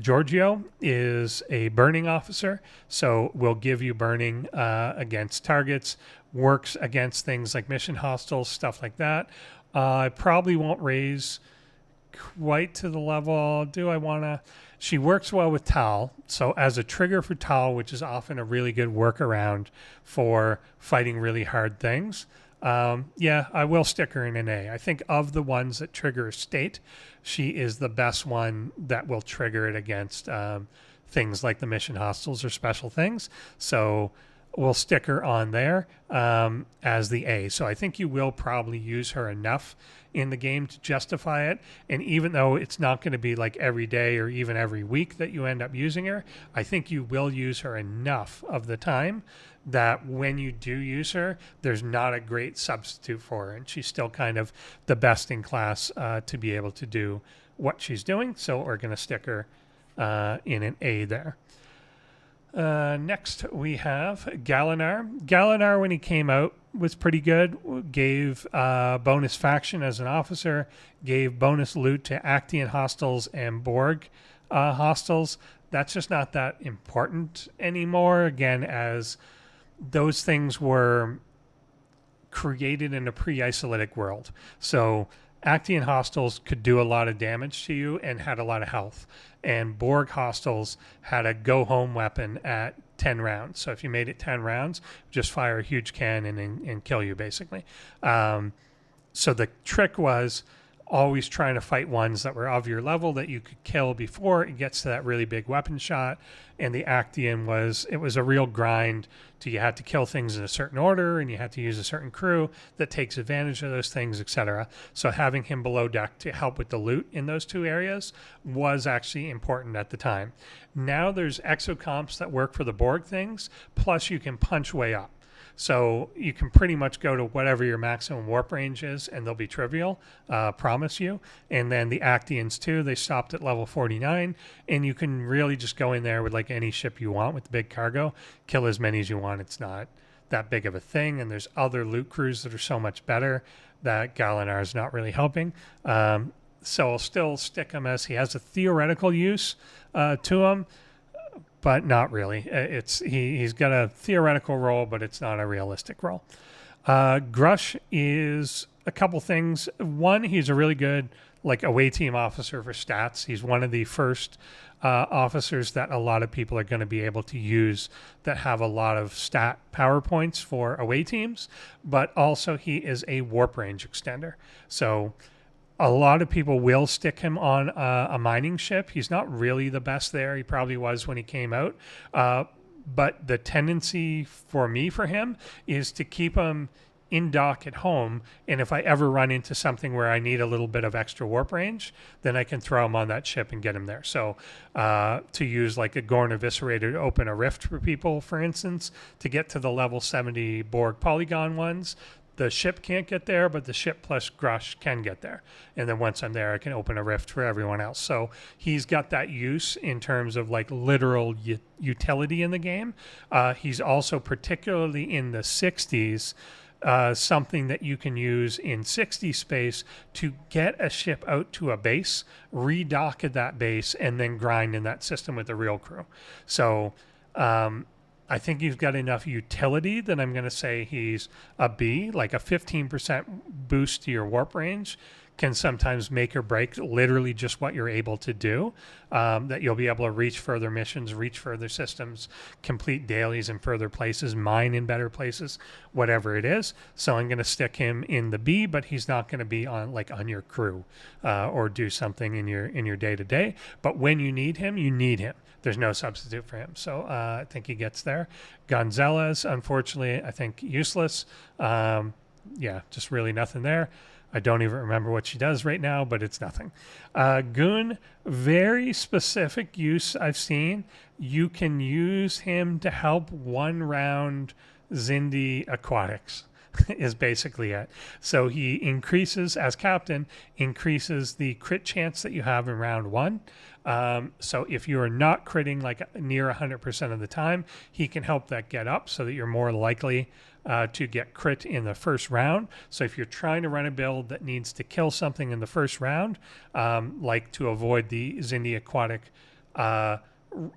Giorgio is a burning officer, so will give you burning against targets, works against things like mission hostiles, stuff like that. I probably won't raise quite to the level. Do I want to? She works well with Tal, so as a trigger for Tal, which is often a really good workaround for fighting really hard things. Yeah, I will stick her in an A. I think of the ones that trigger state, she is the best one that will trigger it against things like the mission hostiles or special things. So we'll stick her on there as the A. So I think you will probably use her enough in the game to justify it. And even though it's not going to be like every day or even every week that you end up using her, I think you will use her enough of the time that when you do use her, there's not a great substitute for her. And she's still kind of the best in class to be able to do what she's doing. So we're going to stick her in an A there. Next, we have Galinar. Galinar, when he came out, was pretty good. Gave bonus faction as an officer. Gave bonus loot to Actian hostiles and Borg hostiles. That's just not that important anymore. Again, as those things were created in a pre-Isolytic world. So Actian hostiles could do a lot of damage to you and had a lot of health. And Borg hostiles had a go-home weapon at 10 rounds. So if you made it 10 rounds, just fire a huge cannon and kill you, basically. So the trick was always trying to fight ones that were of your level that you could kill before it gets to that really big weapon shot. And the Actian was a real grind. You had to kill things in a certain order, and you had to use a certain crew that takes advantage of those things, etc. So having him below deck to help with the loot in those two areas was actually important at the time. Now there's exocomps that work for the Borg things, plus you can punch way up. So you can pretty much go to whatever your maximum warp range is, and they'll be trivial, promise you. And then the Actians too, they stopped at level 49, and you can really just go in there with like any ship you want with the big cargo, kill as many as you want. It's not that big of a thing, and there's other loot crews that are so much better that Galinar is not really helping. So I'll still stick him as he has a theoretical use to him, but not really. He's got a theoretical role, but it's not a realistic role. Grush is a couple things. One, he's a really good like away team officer for stats. He's one of the first officers that a lot of people are going to be able to use that have a lot of stat PowerPoints for away teams, but also he is a warp range extender. So a lot of people will stick him on a mining ship. He's not really the best there. He probably was when he came out. But the tendency for him is to keep him in dock at home, and if I ever run into something where I need a little bit of extra warp range, then I can throw him on that ship and get him there. So to use like a Gorn Eviscerator to open a rift for people, for instance, to get to the level 70 Borg polygon ones, the ship can't get there, but the ship plus Grush can get there. And then once I'm there, I can open a rift for everyone else. So he's got that use in terms of like literal utility in the game. He's also particularly in the 60s, something that you can use in 60 space to get a ship out to a base, redock at that base, and then grind in that system with the real crew. So I think he's got enough utility that I'm going to say he's a B, like a 15% boost to your warp range can sometimes make or break literally just what you're able to do, that you'll be able to reach further missions, reach further systems, complete dailies in further places, mine in better places, whatever it is. So I'm going to stick him in the B, but he's not going to be on like on your crew or do something in your day-to-day. But when you need him, you need him. There's no substitute for him. So I think he gets there. Gonzalez, unfortunately, I think useless. Yeah, just really nothing there. I don't even remember what she does right now, but it's nothing. Goon, very specific use I've seen. You can use him to help one round Xindi aquatics is basically it. So he increases, as captain, increases the crit chance that you have in round one. So if you are not critting like near 100% of the time, he can help that get up so that you're more likely to get crit in the first round. So if you're trying to run a build that needs to kill something in the first round, like to avoid the Xindi aquatic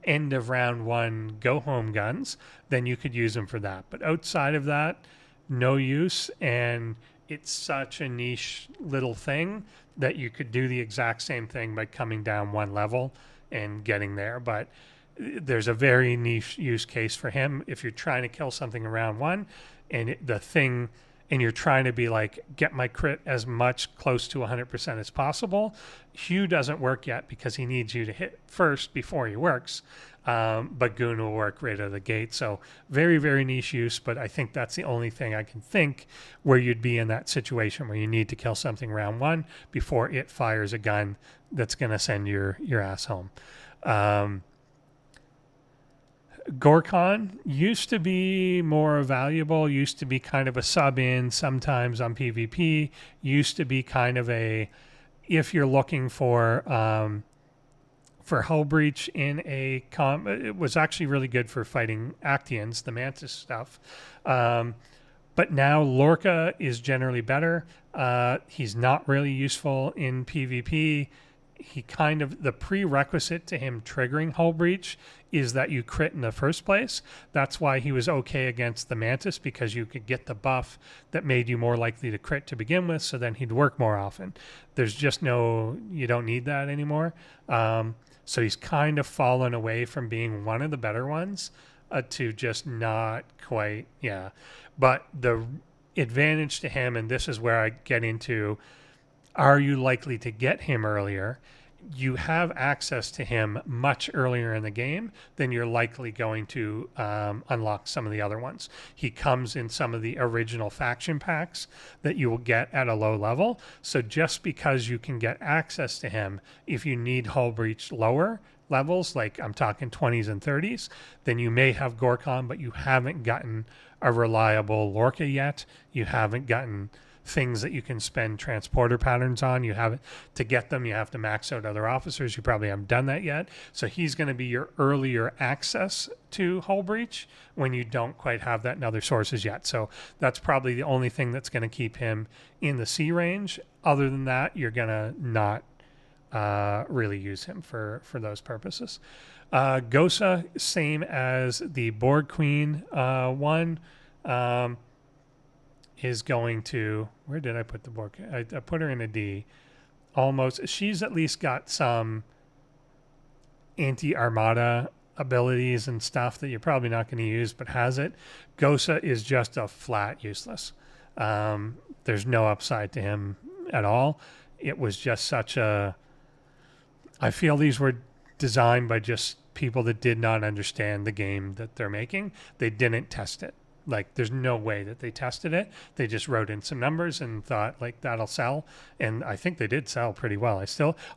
end of round one go home guns, then you could use them for that. But outside of that, no use. And it's such a niche little thing that you could do the exact same thing by coming down one level and getting there. But there's a very niche use case for him. If you're trying to kill something in round one and you're trying to be like, get my crit as much close to 100% as possible, Hugh doesn't work yet because he needs you to hit first before he works. But Goon will work right out of the gate. So very, very niche use, but I think that's the only thing I can think where you'd be in that situation where you need to kill something round one before it fires a gun that's going to send your ass home. Gorkon used to be more valuable, used to be kind of a sub-in sometimes on PvP, used to be kind of a, if you're looking for hull breach in a it was actually really good for fighting Actians, the Mantis stuff. But now Lorca is generally better. He's not really useful in PvP. He kind of, the prerequisite to him triggering hull breach is that you crit in the first place. That's why he was okay against the Mantis, because you could get the buff that made you more likely to crit to begin with, so then he'd work more often. There's just you don't need that anymore. So he's kind of fallen away from being one of the better ones to just not quite, yeah. But the advantage to him, and this is where I get into, are you likely to get him earlier? You have access to him much earlier in the game than you're likely going to unlock some of the other ones. He comes in some of the original faction packs that you will get at a low level. So just because you can get access to him, if you need hull breach lower, levels, like I'm talking 20s and 30s, then you may have Gorkon, but you haven't gotten a reliable Lorca yet. You haven't gotten things that you can spend transporter patterns on. You haven't, to get them, you have to max out other officers. You probably haven't done that yet. So he's going to be your earlier access to Hull Breach when you don't quite have that in other sources yet. So that's probably the only thing that's going to keep him in the C range. Other than that, you're going to not really use him for those purposes. Gosa, same as the Borg Queen one, is going to, where did I put the Borg? I put her in a D. Almost, she's at least got some anti-Armada abilities and stuff that you're probably not going to use, but has it. Gosa is just a flat useless. There's no upside to him at all. It was just such a, I feel these were designed by just people that did not understand the game that they're making. They didn't test it. Like, there's no way that they tested it. They just wrote in some numbers and thought, like, that'll sell. And I think they did sell pretty well.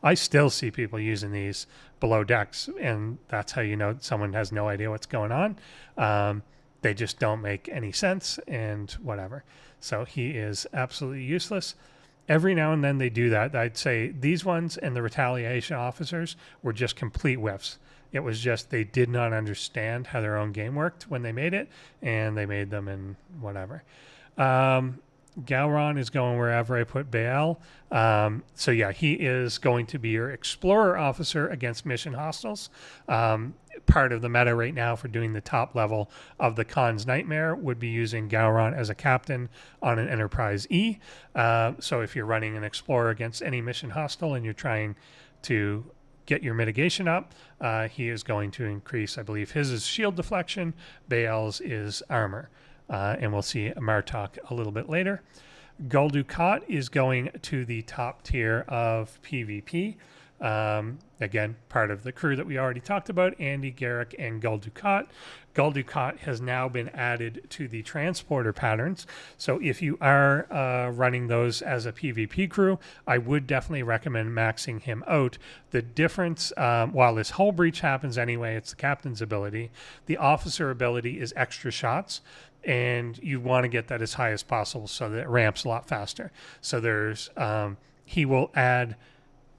I still see people using these below decks, and that's how you know someone has no idea what's going on. They just don't make any sense and whatever. So he is absolutely useless. Every now and then they do that. I'd say these ones and the retaliation officers were just complete whiffs. It was just they did not understand how their own game worked when they made it, and they made them and whatever. Gowron is going wherever I put Baal. So yeah, he is going to be your explorer officer against mission hostiles. Part of the meta right now for doing the top level of the Khan's Nightmare would be using Gowron as a captain on an Enterprise E. So if you're running an explorer against any mission hostile and you're trying to get your mitigation up, he is going to increase, I believe his is shield deflection, Baal's is armor. And we'll see Martok a little bit later. Gul Dukat is going to the top tier of PvP. Again, part of the crew that we already talked about, Andy, Garrick, and Gul Dukat. Gul Dukat has now been added to the transporter patterns. So if you are running those as a PvP crew, I would definitely recommend maxing him out. The difference, while this hull breach happens anyway, it's the captain's ability. The officer ability is extra shots, and you want to get that as high as possible so that it ramps a lot faster. So there's, he will add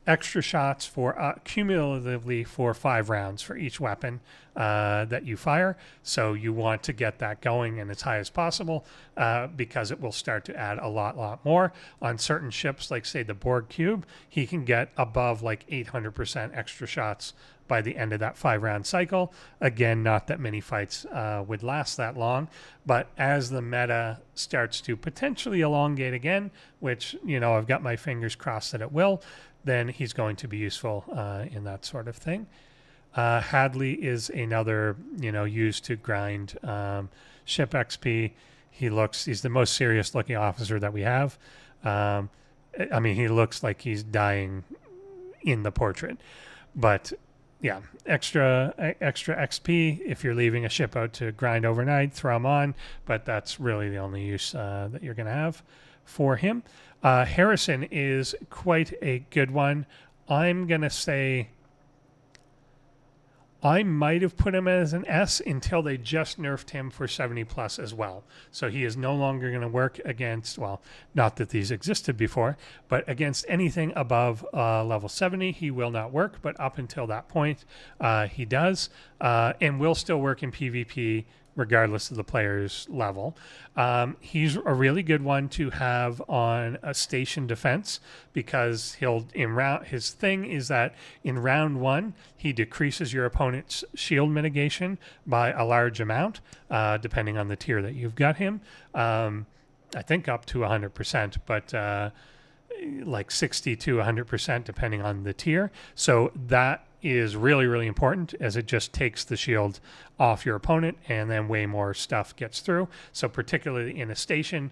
extra shots for cumulatively for 5 rounds for each weapon that you fire. So you want to get that going and as high as possible because it will start to add a lot more. On certain ships, like say the Borg Cube, he can get above like 800% extra shots by the end of that 5-round cycle. Again, not that many fights would last that long, but as the meta starts to potentially elongate again, which, you know, I've got my fingers crossed that it will, then he's going to be useful in that sort of thing. Hadley is another, you know, used to grind ship XP. He's the most serious looking officer that we have. I mean, he looks like he's dying in the portrait, but yeah, extra XP if you're leaving a ship out to grind overnight, throw him on, but that's really the only use that you're going to have for him. Harrison is quite a good one. I'm going to say I might have put him as an S until they just nerfed him for 70 plus as well. So he is no longer going to work against, well, not that these existed before, but against anything above level 70, he will not work. But up until that point, he does and will still work in PvP regardless of the player's level. He's a really good one to have on a station defense because his thing is that in round 1, he decreases your opponent's shield mitigation by a large amount, depending on the tier that you've got him. I think up to 100%, but like 60 to 100% depending on the tier. So that is really, really important as it just takes the shield off your opponent and then way more stuff gets through. So particularly in a station,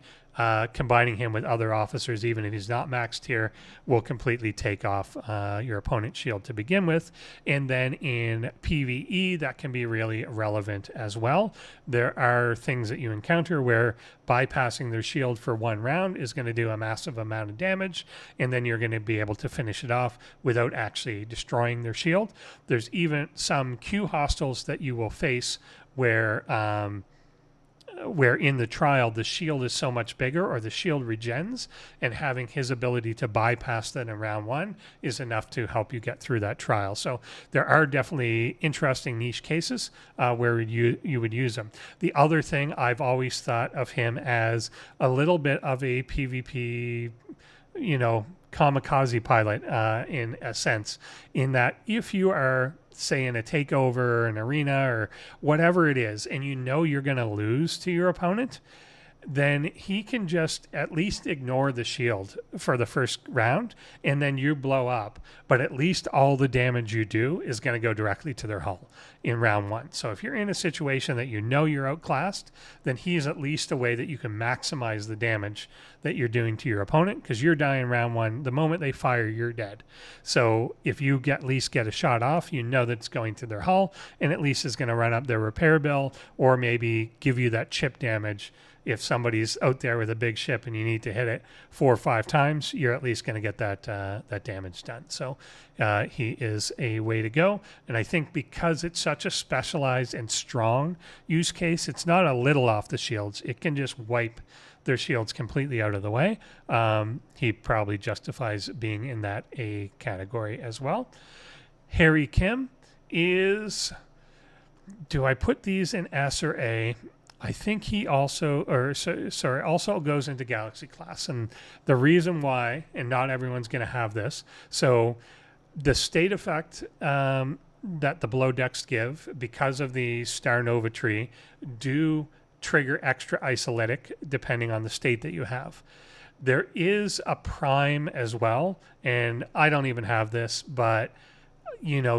combining him with other officers, even if he's not max tier, will completely take off your opponent's shield to begin with. And then in PvE, that can be really relevant as well. There are things that you encounter where bypassing their shield for one round is going to do a massive amount of damage, and then you're going to be able to finish it off without actually destroying their shield. There's even some Q hostiles that you will face where in the trial the shield is so much bigger, or the shield regens, and having his ability to bypass that in round one is enough to help you get through that trial. So there are definitely interesting niche cases where you would use them. The other thing, I've always thought of him as a little bit of a PvP, kamikaze pilot in a sense, in that if you are, say, in a takeover, an arena, or whatever it is, and you know you're going to lose to your opponent, then he can just at least ignore the shield for the first round, and then you blow up. But at least all the damage you do is going to go directly to their hull in round one. So if you're in a situation that you know you're outclassed, then he's at least a way that you can maximize the damage that you're doing to your opponent, because you're dying round one. The moment they fire, you're dead. So if you at least get a shot off, you know that's going to their hull, and at least is going to run up their repair bill, or maybe give you that chip damage. If somebody's out there with a big ship and you need to hit it 4 or 5 times, you're at least going to get that damage done. So he is a way to go. And I think because it's such a specialized and strong use case, it's not a little off the shields. It can just wipe their shields completely out of the way. He probably justifies being in that A category as well. Harry Kim is... Do I put these in S or A? I think he also goes into Galaxy class. And the reason why, and not everyone's going to have this, so the state effect that the below decks give, because of the Star Nova tree, do trigger extra Isolytic depending on the state that you have. There is a prime as well, and I don't even have this, but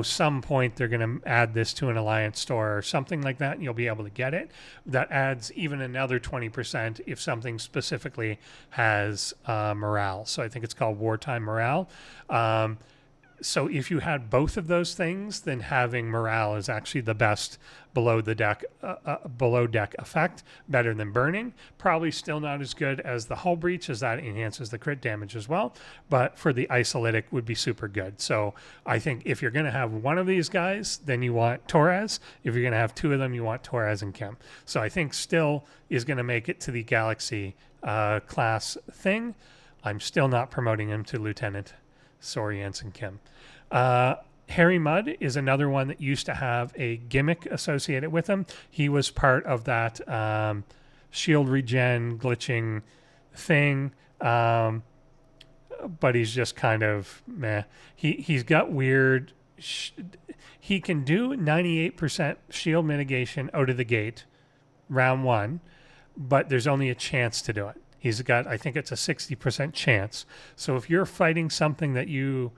some point they're going to add this to an Alliance store or something like that, and you'll be able to get it. That adds even another 20% if something specifically has morale. So I think it's called wartime morale. So if you had both of those things, then having morale is actually the best below deck effect, better than burning. Probably still not as good as the hull breach, as that enhances the crit damage as well. But for the Isolytic would be super good. So I think if you're going to have one of these guys, then you want Torres. If you're going to have two of them, you want Torres and Kim. So I think still is going to make it to the Galaxy class thing. I'm still not promoting him to Lieutenant. Sorry, Ensign Kim. Harry Mudd is another one that used to have a gimmick associated with him. He was part of that shield regen glitching thing, but he's just kind of meh. He's got weird... he can do 98% shield mitigation out of the gate, round one, but there's only a chance to do it. He's got, I think it's a 60% chance. So if you're fighting something that you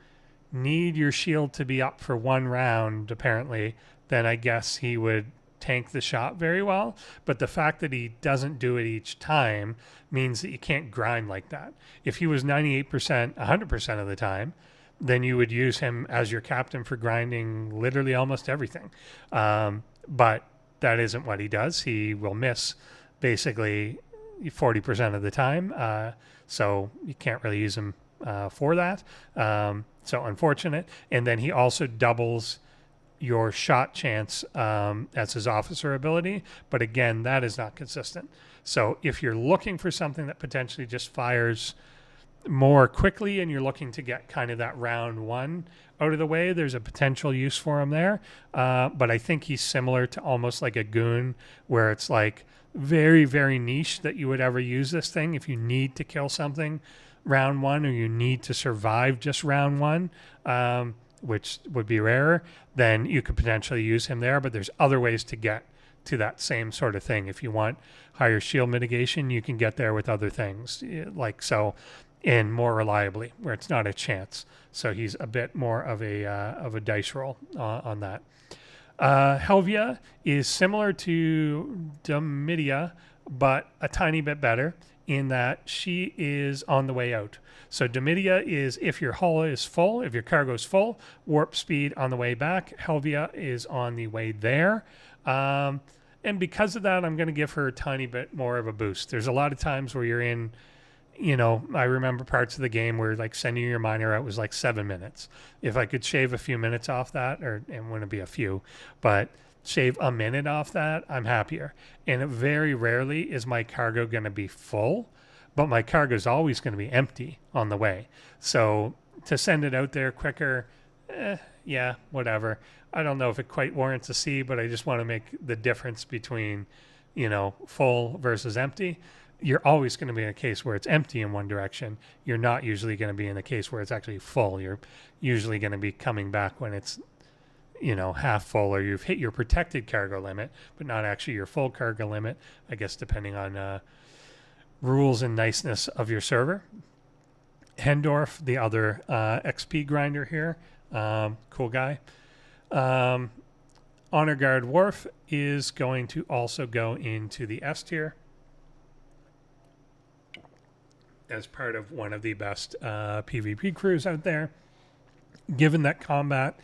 need your shield to be up for one round, apparently, then I guess he would tank the shot very well. But the fact that he doesn't do it each time means that you can't grind like that. If he was 98%, 100% of the time, then you would use him as your captain for grinding literally almost everything. But that isn't what he does. He will miss basically 40% of the time, so you can't really use him for that. So unfortunate. And then he also doubles your shot chance as his officer ability, but again, that is not consistent. So if you're looking for something that potentially just fires more quickly and you're looking to get kind of that round one out of the way, there's a potential use for him there. But I think he's similar to almost like a goon, where it's like very, very niche that you would ever use this thing. If you need to kill something round one, or you need to survive just round one, which would be rarer, then you could potentially use him there. But there's other ways to get to that same sort of thing. If you want higher shield mitigation, you can get there with other things, like so, and more reliably, where it's not a chance. So he's a bit more of a dice roll on that. Helvia is similar to Domitia, but a tiny bit better in that she is on the way out. So Domitia is if your hull is full, if your cargo is full, warp speed on the way back. Helvia is on the way there. And because of that, I'm going to give her a tiny bit more of a boost. There's a lot of times where you're in, I remember parts of the game where like sending your miner out was like 7 minutes. If I could shave a few minutes off that, or it wouldn't be a few, but shave a minute off that, I'm happier. And very rarely is my cargo going to be full, but my cargo is always going to be empty on the way. So to send it out there quicker, yeah, whatever. I don't know if it quite warrants a C, but I just want to make the difference between, full versus empty. You're always going to be in a case where it's empty in one direction. You're not usually going to be in a case where it's actually full. You're usually going to be coming back when it's, half full, or you've hit your protected cargo limit, but not actually your full cargo limit, I guess, depending on rules and niceness of your server. Hendorf, the other XP grinder here, cool guy. Honor Guard Worf is going to also go into the S tier as part of one of the best PvP crews out there. Given that combat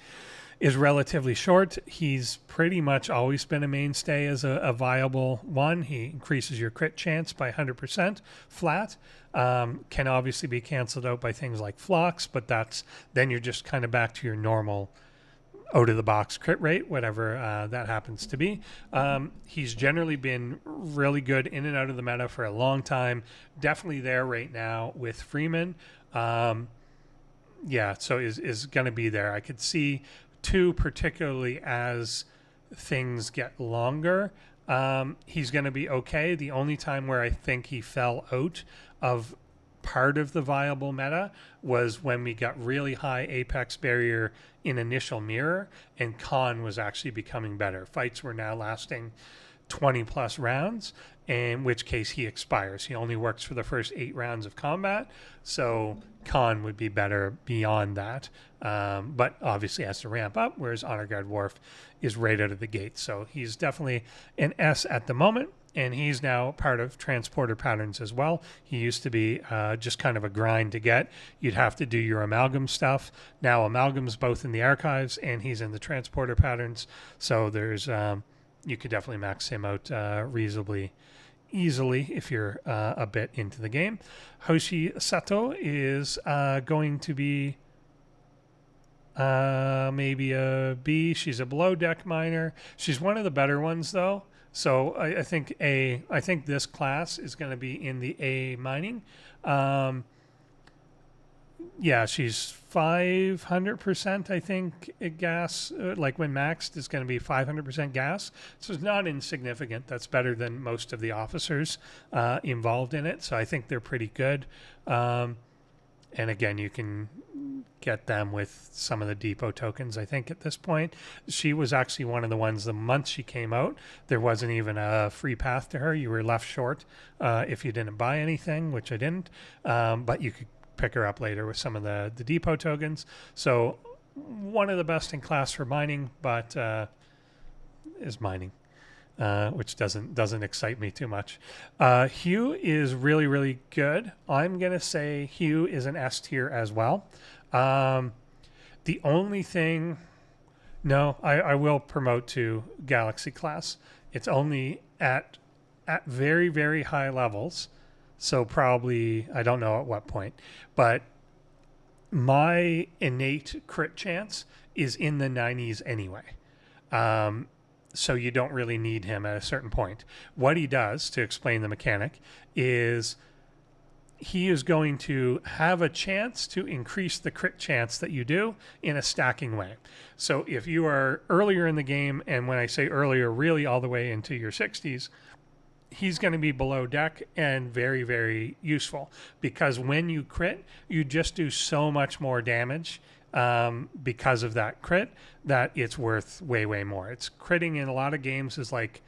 is relatively short, he's pretty much always been a mainstay as a viable one. He increases your crit chance by 100% flat. Can obviously be canceled out by things like flux, but then you're just kind of back to your normal out of the box crit rate, whatever that happens to be. He's generally been really good in and out of the meta for a long time. Definitely there right now with Freeman. So is going to be there. I could see 2, particularly as things get longer. He's going to be okay. The only time where I think he fell out of part of the viable meta was when we got really high apex barrier in initial mirror, and Khan was actually becoming better. Fights were now lasting 20 plus rounds, in which case he expires. He only works for the first 8 rounds of combat, so Khan would be better beyond that, but obviously has to ramp up, whereas Honor Guard Worf is right out of the gate. So he's definitely an S at the moment, and he's now part of transporter patterns as well. He used to be just kind of a grind to get. You'd have to do your Amalgam stuff. Now Amalgam's both in the archives and he's in the transporter patterns, so there's you could definitely max him out reasonably easily if you're a bit into the game. Hoshi Sato is going to be maybe a B. She's a below deck miner. She's one of the better ones though. So I think this class is going to be in the A mining. She's 500%, I think, gas, like when maxed, is going to be 500% gas. So it's not insignificant. That's better than most of the officers involved in it. So I think they're pretty good. And again, you can get them with some of the depot tokens, I think, at this point. She was actually one of the ones, the month she came out, there wasn't even a free path to her. You were left short if you didn't buy anything, which I didn't. But you could pick her up later with some of the depot tokens. So one of the best in class for mining, but is mining. Which doesn't excite me too much. Hugh is really, really good. I'm going to say Hugh is an S tier as well. The only thing... No, I will promote to Galaxy class. It's only at very, very high levels. So probably, I don't know at what point. But my innate crit chance is in the 90s anyway. So you don't really need him at a certain point. What he does, to explain the mechanic, is he is going to have a chance to increase the crit chance that you do in a stacking way. So if you are earlier in the game, and when I say earlier, really all the way into your 60s, he's going to be below deck and very, very useful, because when you crit, you just do so much more damage because of that crit, that it's worth way, way more. It's critting in a lot of games is like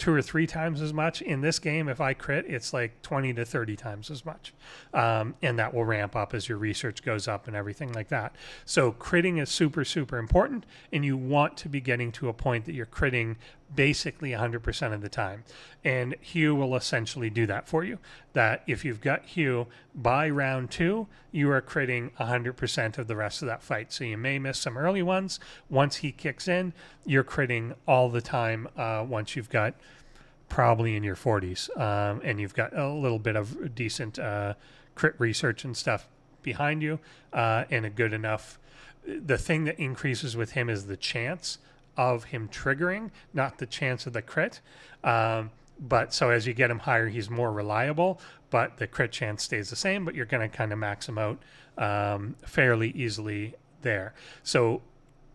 2 or 3 times as much. In this game, if I crit, it's like 20 to 30 times as much. And that will ramp up as your research goes up and everything like that. So critting is super, super important, and you want to be getting to a point that you're critting basically 100% of the time. And Hugh will essentially do that for you. That if you've got Hugh, by round 2, you are critting 100% of the rest of that fight. So you may miss some early ones. Once he kicks in, you're critting all the time once you've got probably in your 40s and you've got a little bit of decent crit research and stuff behind you and a good enough. The thing that increases with him is the chance of him triggering, not the chance of the crit. But so as you get him higher, he's more reliable, but the crit chance stays the same, but you're going to kind of max him out fairly easily there. So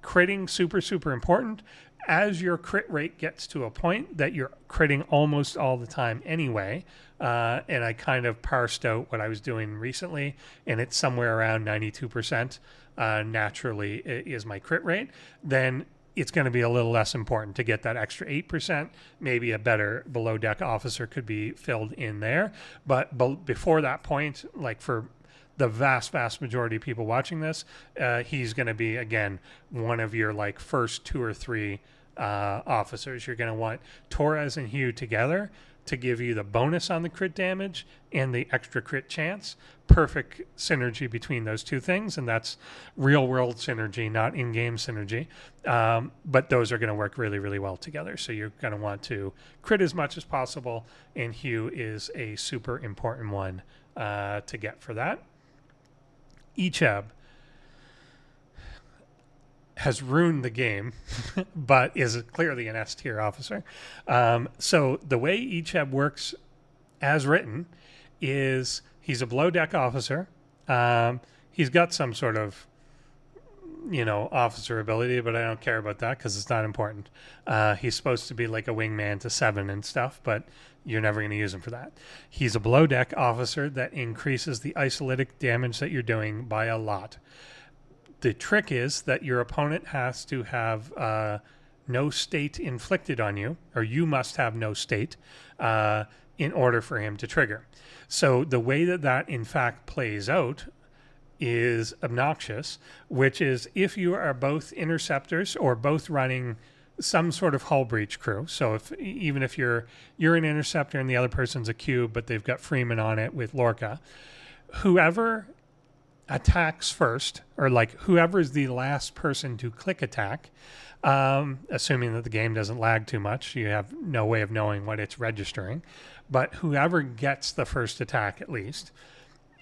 critting, super, super important. As your crit rate gets to a point that you're critting almost all the time anyway, and I kind of parsed out what I was doing recently, and it's somewhere around 92% naturally is my crit rate, then it's going to be a little less important to get that extra 8%. Maybe a better below deck officer could be filled in there. But before that point, like for the vast, vast majority of people watching this, he's going to be, again, one of your like first 2 or 3 officers. You're going to want Torres and Hugh together to give you the bonus on the crit damage and the extra crit chance. Perfect synergy between those two things, and that's real world synergy, not in-game synergy. But those are going to work really, really well together. So you're going to want to crit as much as possible, and Hugh is a super important one to get for that. Ichab has ruined the game, but is clearly an S tier officer. So the way Ichab works as written is he's a below deck officer. He's got some sort of, officer ability, but I don't care about that because it's not important. He's supposed to be like a wingman to 7 and stuff, but you're never going to use him for that. He's a below deck officer that increases the isolytic damage that you're doing by a lot. The trick is that your opponent has to have no state inflicted on you, or you must have no state in order for him to trigger. So the way that in fact plays out is obnoxious, which is if you are both interceptors or both running some sort of hull breach crew. So even if you're an interceptor and the other person's a cube, but they've got Freeman on it with Lorca, whoever attacks first, or like whoever is the last person to click attack, assuming that the game doesn't lag too much, you have no way of knowing what it's registering, but whoever gets the first attack at least,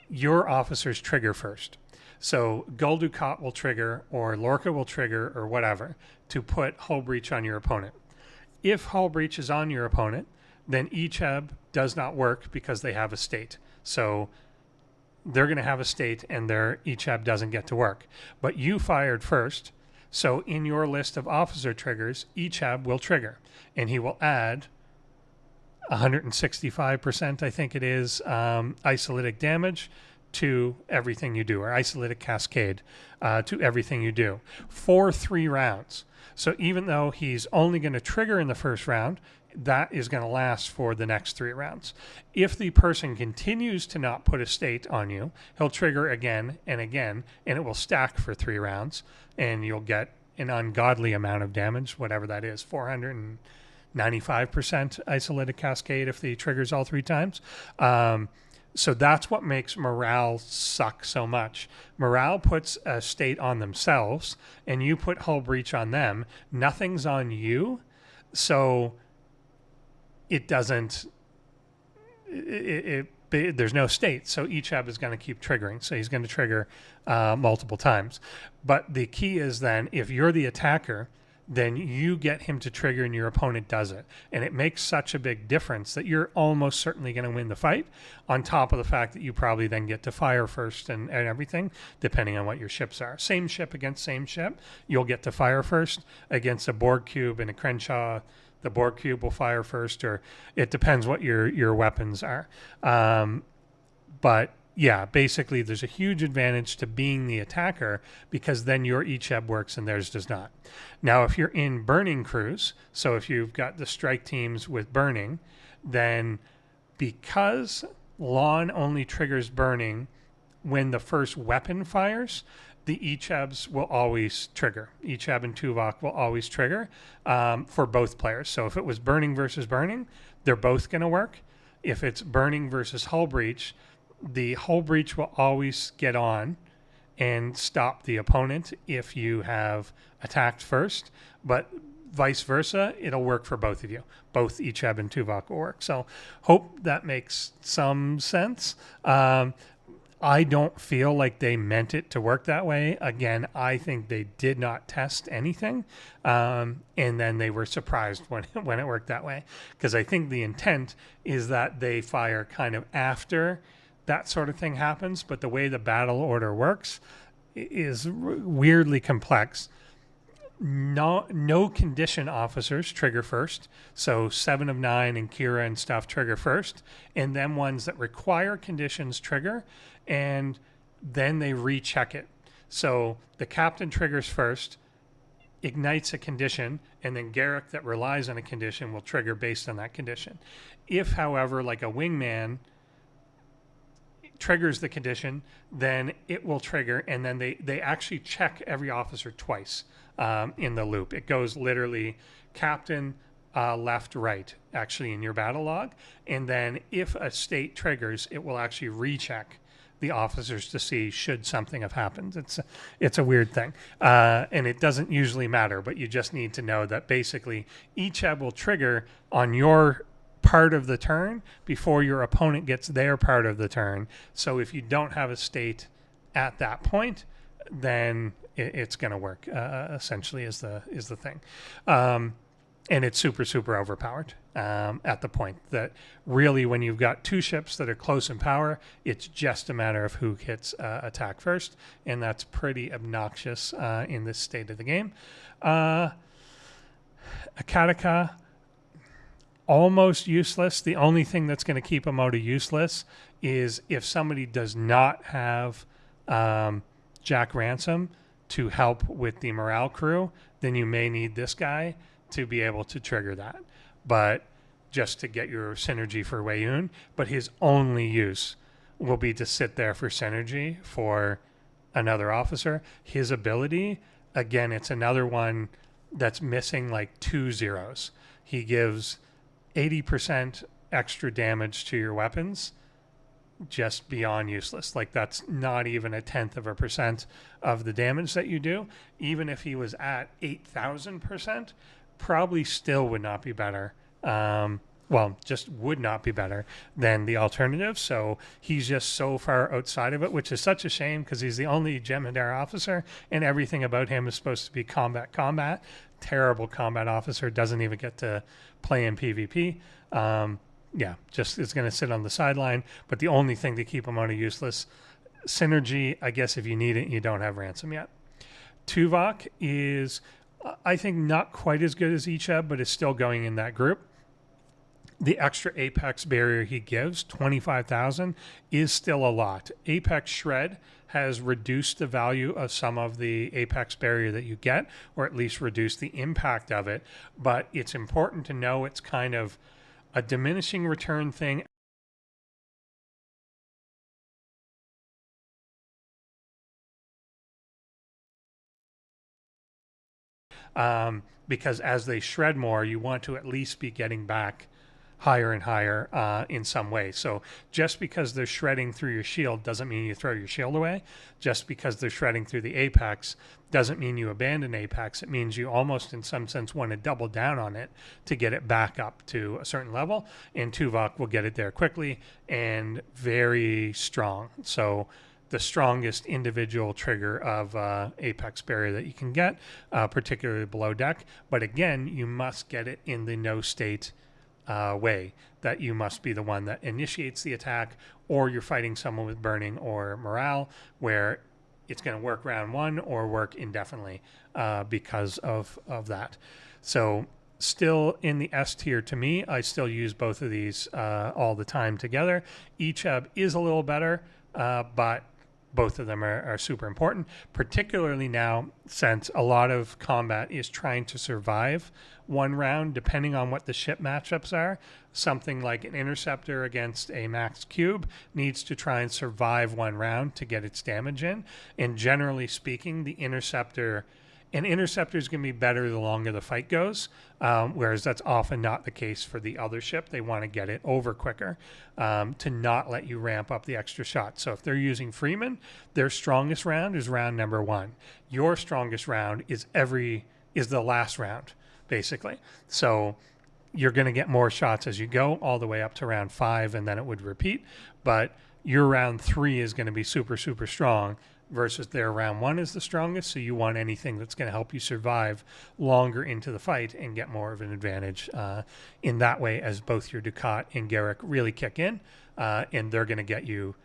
your officers trigger first. So Gul Dukat will trigger, or Lorca will trigger, or whatever, to put hull breach on your opponent. If hull breach is on your opponent, then Ichab does not work because they have a state. So they're going to have a state and their Ichab doesn't get to work. But you fired first, so in your list of officer triggers, Ichab will trigger, and he will add 165%, I think it is, isolytic damage to everything you do, or isolytic cascade to everything you do for 3 rounds. So even though he's only going to trigger in the first round, that is going to last for the next 3 rounds. If the person continues to not put a state on you, he'll trigger again and again, and it will stack for 3 rounds, and you'll get an ungodly amount of damage, whatever that is, 495% isolytic cascade if the triggers all 3 times. So that's what makes morale suck so much. Morale puts a state on themselves, and you put hull breach on them. Nothing's on you, so it doesn't. There's no state, so Ichab is going to keep triggering. So he's going to trigger multiple times. But the key is then, if you're the attacker, then you get him to trigger and your opponent does it. And it makes such a big difference that you're almost certainly going to win the fight, on top of the fact that you probably then get to fire first and everything, depending on what your ships are. Same ship against same ship, you'll get to fire first. Against a Borg cube and a Crenshaw, the Borg cube will fire first, or it depends what your weapons are. But yeah, basically there's a huge advantage to being the attacker because then your ECHEB works and theirs does not. Now, if you're in burning crews, so if you've got the strike teams with burning, then because lawn only triggers burning when the first weapon fires, the ECHEBs will always trigger. ECHEB and Tuvok will always trigger for both players. So if it was burning versus burning, they're both going to work. If it's burning versus hull breach, the hull breach will always get on and stop the opponent if you have attacked first. But vice versa, it'll work for both of you. Both ECHEB and Tuvok will work. So hope that makes some sense. I don't feel like they meant it to work that way. Again, I think they did not test anything, and then they were surprised when it worked that way. Because I think the intent is that they fire kind of after that sort of thing happens, but the way the battle order works is weirdly complex. No condition officers trigger first. So 7 of 9 and Kira and stuff trigger first. And then ones that require conditions trigger. And then they recheck it. So the captain triggers first, ignites a condition, and then Garrick that relies on a condition will trigger based on that condition. If, however, like a wingman triggers the condition, then it will trigger, and then they actually check every officer twice in the loop. It goes literally captain, left, right, actually in your battle log. And then if a state triggers, it will actually recheck the officers to see should something have happened. It's a weird thing. And it doesn't usually matter, but you just need to know that basically each will trigger on your part of the turn before your opponent gets their part of the turn. So if you don't have a state at that point, then it's going to work, essentially is the thing. And it's super, super overpowered at the point that really when you've got two ships that are close in power, it's just a matter of who hits attack first. And that's pretty obnoxious in this state of the game. Akataka, almost useless. The only thing that's going to keep Amoda useless is if somebody does not have Jack Ransom to help with the morale crew, then you may need this guy to be able to trigger that. But just to get your synergy for Weyoun, but his only use will be to sit there for synergy for another officer. His ability, again, it's another one that's missing like 2 zeros. He gives 80% extra damage to your weapons, just beyond useless. Like that's not even 0.1% of the damage that you do. Even if he was at 8,000%, probably still would not be better. Well, just would not be better than the alternative. So he's just so far outside of it, which is such a shame because he's the only Jem'Hadar officer and everything about him is supposed to be combat. Terrible combat officer, doesn't even get to play in PvP. Yeah, just is going to sit on the sideline. But the only thing to keep him on a useless synergy, I guess if you need it, you don't have Ransom yet. Tuvok is, I think, not quite as good as ECHEB, but is still going in that group. The extra Apex barrier he gives, 25,000, is still a lot. Apex Shred has reduced the value of some of the Apex barrier that you get, or at least reduced the impact of it. But it's important to know it's kind of a diminishing return thing. Because as they shred more, you want to at least be getting back higher and higher in some way. So just because they're shredding through your shield doesn't mean you throw your shield away. Just because they're shredding through the Apex doesn't mean you abandon Apex. It means you almost in some sense want to double down on it to get it back up to a certain level. And Tuvok will get it there quickly and very strong. So the strongest individual trigger of Apex barrier that you can get, particularly below deck. But again, you must get it in the no state way, that you must be the one that initiates the attack, or you're fighting someone with burning or morale, where it's going to work round one or work indefinitely because of that. So still in the S tier to me, I still use both of these all the time together. ECHEB is a little better, but both of them are super important, particularly now since a lot of combat is trying to survive one round, depending on what the ship matchups are. Something like an interceptor against a max cube needs to try and survive one round to get its damage in. And generally speaking, the interceptor... An interceptor is going to be better the longer the fight goes, whereas that's often not the case for the other ship. They want to get it over quicker to not let you ramp up the extra shot. So if they're using Freeman, their strongest round is round number 1. Your strongest round is the last round, basically. So you're going to get more shots as you go, all the way up to round 5, and then it would repeat. But your round 3 is going to be super, super strong, versus their round 1 is the strongest, so you want anything that's going to help you survive longer into the fight and get more of an advantage in that way, as both your Ducat and Garrick really kick in, and they're going to get you,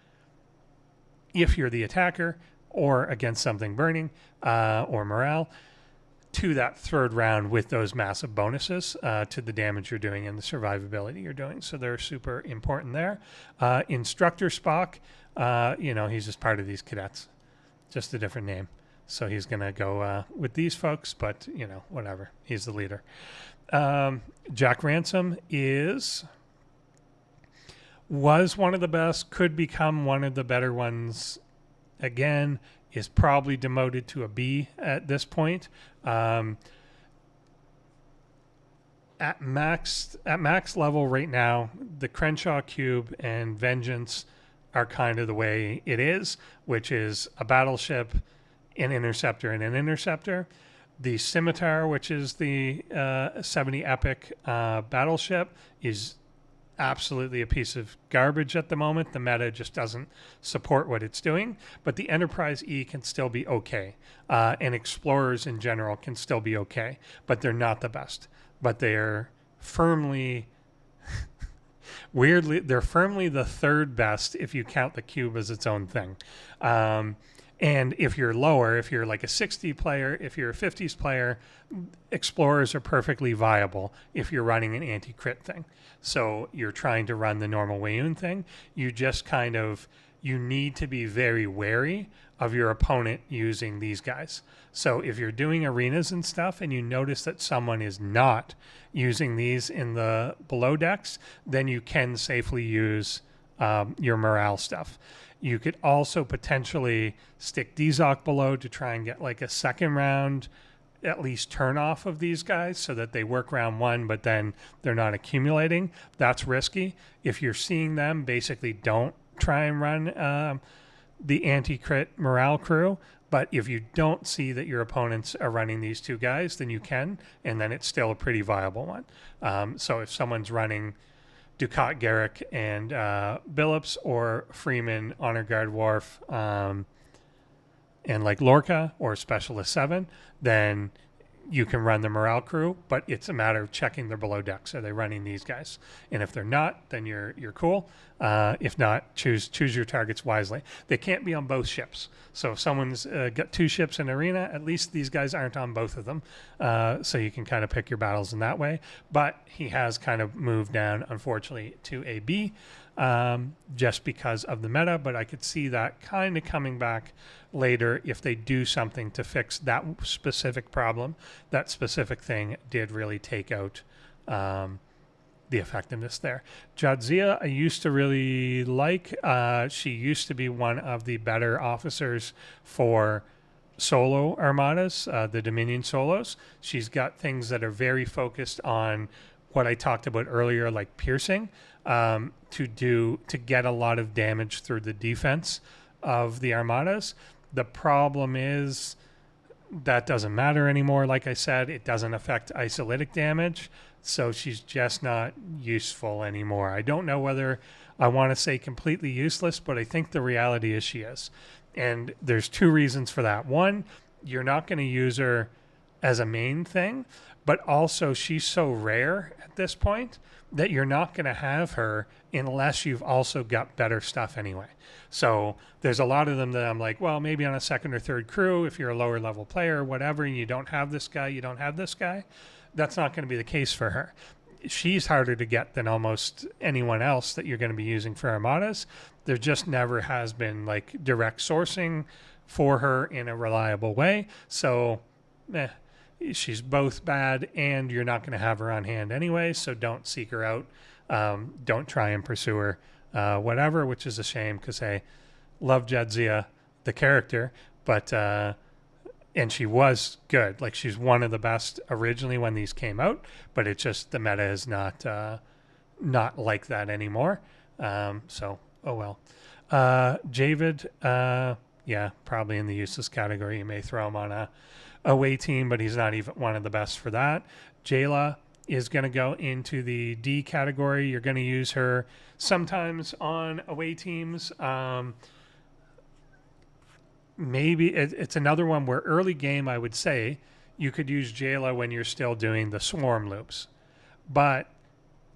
if you're the attacker or against something burning or morale, to that third round with those massive bonuses to the damage you're doing and the survivability you're doing. So they're super important there. Instructor Spock, he's just part of these cadets. Just a different name. So he's going to go with these folks, but, whatever. He's the leader. Jack Ransom was one of the best, could become one of the better ones again, is probably demoted to a B at this point. At max level right now, the Crenshaw Cube and Vengeance are kind of the way it is, which is a battleship, an interceptor, and an interceptor. The Scimitar, which is the 70 Epic battleship, is absolutely a piece of garbage at the moment. The meta just doesn't support what it's doing, but the Enterprise E can still be okay, and Explorers in general can still be okay, but they're not the best. But they're firmly... Weirdly, they're firmly the third best if you count the cube as its own thing. And if you're lower, if you're like a 60 player, if you're a 50s player, Explorers are perfectly viable if you're running an anti-crit thing. So you're trying to run the normal Wayun thing. You need to be very wary of your opponent using these guys. So if you're doing arenas and stuff and you notice that someone is not using these in the below decks, then you can safely use your morale stuff. You could also potentially stick Dzoc below to try and get like a second round at least turn off of these guys so that they work round 1, but then they're not accumulating. That's risky. If you're seeing them, basically don't try and run the anti-crit morale crew. But if you don't see that your opponents are running these two guys, then you can, and then it's still a pretty viable one. So if someone's running Ducat, Garrick, and Billups, or Freeman, Honor Guard, Worf, and like Lorca or Specialist 7, then you can run the morale crew, but it's a matter of checking their below decks. Are they running these guys? And if they're not, then you're cool. If not, choose your targets wisely. They can't be on both ships. So if someone's got 2 ships in arena, at least these guys aren't on both of them. So you can kind of pick your battles in that way. But he has kind of moved down, unfortunately, to a B just because of the meta. But I could see that kind of coming back later if they do something to fix that specific problem. That specific thing did really take out the effectiveness there. Jadzia, I used to really like. She used to be one of the better officers for solo armadas, the Dominion solos. She's got things that are very focused on what I talked about earlier, like piercing, to get a lot of damage through the defense of the armadas. The problem is that doesn't matter anymore. Like I said, it doesn't affect isolytic damage, so she's just not useful anymore. I don't know whether I want to say completely useless, but I think the reality is she is. And there's 2 reasons for that. One, you're not going to use her as a main thing, but also she's so rare at this point that you're not going to have her unless you've also got better stuff anyway. So there's a lot of them that I'm like, well, maybe on a second or third crew, if you're a lower level player or whatever, and you don't have this guy, that's not going to be the case for her. she's harder to get than almost anyone else that you're going to be using for armadas. There just never has been like direct sourcing for her in a reliable way. So, she's both bad, and you're not going to have her on hand anyway. So don't seek her out. Don't try and pursue her, whatever, which is a shame because I love Jadzia, the character, but and she was good. Like, she's one of the best originally when these came out, but it's just the meta is not like that anymore. So, oh well. Javid, yeah, probably in the useless category. You may throw him on a away team, but he's not even one of the best for that. Jayla is going to go into the D category. You're going to use her sometimes on away teams. Maybe it's another one where early game, I would say, you could use Jayla when you're still doing the swarm loops. But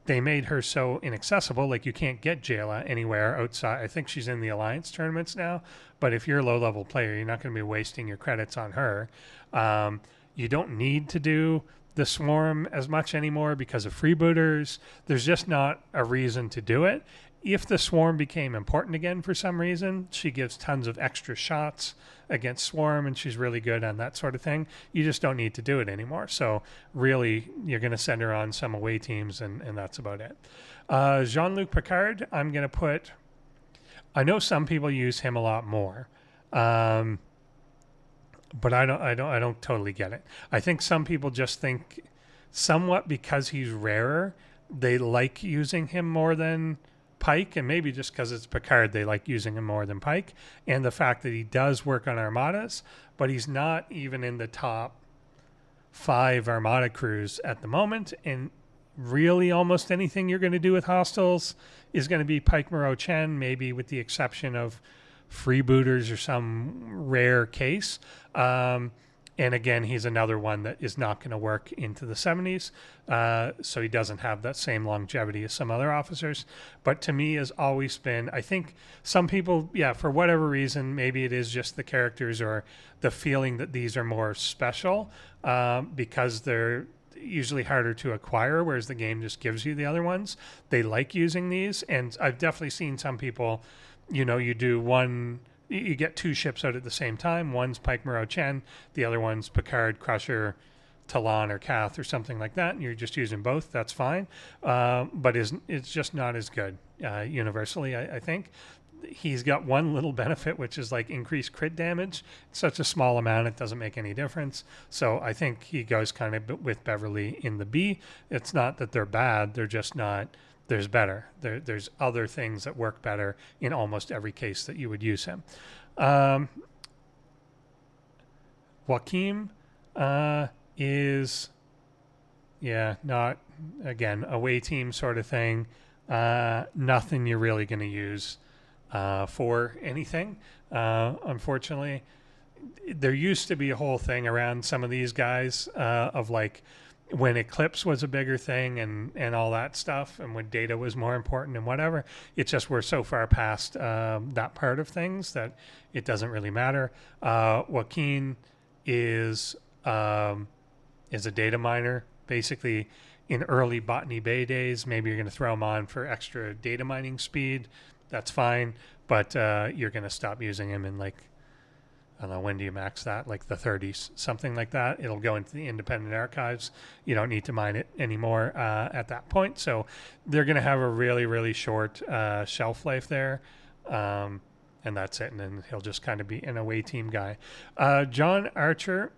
they made her so inaccessible, like you can't get Jayla anywhere outside. I think she's in the Alliance tournaments now, but if you're a low-level player, you're not going to be wasting your credits on her. You don't need to do the swarm as much anymore because of freebooters. There's just not a reason to do it. If the swarm became important again for some reason, she gives tons of extra shots against swarm, and she's really good on that sort of thing. You just don't need to do it anymore. So really, you're going to send her on some away teams, and that's about it. Jean-Luc Picard, I'm going to put... I know some people use him a lot more, but I don't totally get it. I think some people just think somewhat because he's rarer, they like using him more than Pike, and maybe just because it's Picard, they like using him more than Pike, and the fact that he does work on armadas, but he's not even in the top 5 armada crews at the moment, and really almost anything you're going to do with hostiles is going to be Pike Moreau Chen, maybe with the exception of freebooters or some rare case. And again, he's another one that is not going to work into the 70s. So he doesn't have that same longevity as some other officers. But to me has always been, I think some people, for whatever reason, maybe it is just the characters or the feeling that these are more special because they're usually harder to acquire, whereas the game just gives you the other ones. They like using these. And I've definitely seen some people, you do one... You get 2 ships out at the same time. One's Pike Moreau Chen, the other one's Picard, Crusher, Talon, or Kath, or something like that. And you're just using both. That's fine. But it's just not as good universally, I think. He's got one little benefit, which is like increased crit damage. It's such a small amount, it doesn't make any difference. So I think he goes kind of with Beverly in the B. It's not that they're bad. They're just not... There's better. There's other things that work better in almost every case that you would use him. Joaquim is, not, again, away team sort of thing. Nothing you're really going to use for anything, unfortunately. There used to be a whole thing around some of these guys of like, when Eclipse was a bigger thing and all that stuff, and when data was more important and whatever, it's just we're so far past that part of things that it doesn't really matter. Joaquin is a data miner. Basically, in early Botany Bay days, maybe you're going to throw him on for extra data mining speed. That's fine, but you're going to stop using him in like, I don't know, when do you max that? Like the 30s, something like that. It'll go into the independent archives. You don't need to mine it anymore at that point. So they're going to have a really, really short shelf life there. And that's it. And then he'll just kind of be an away team guy. John Archer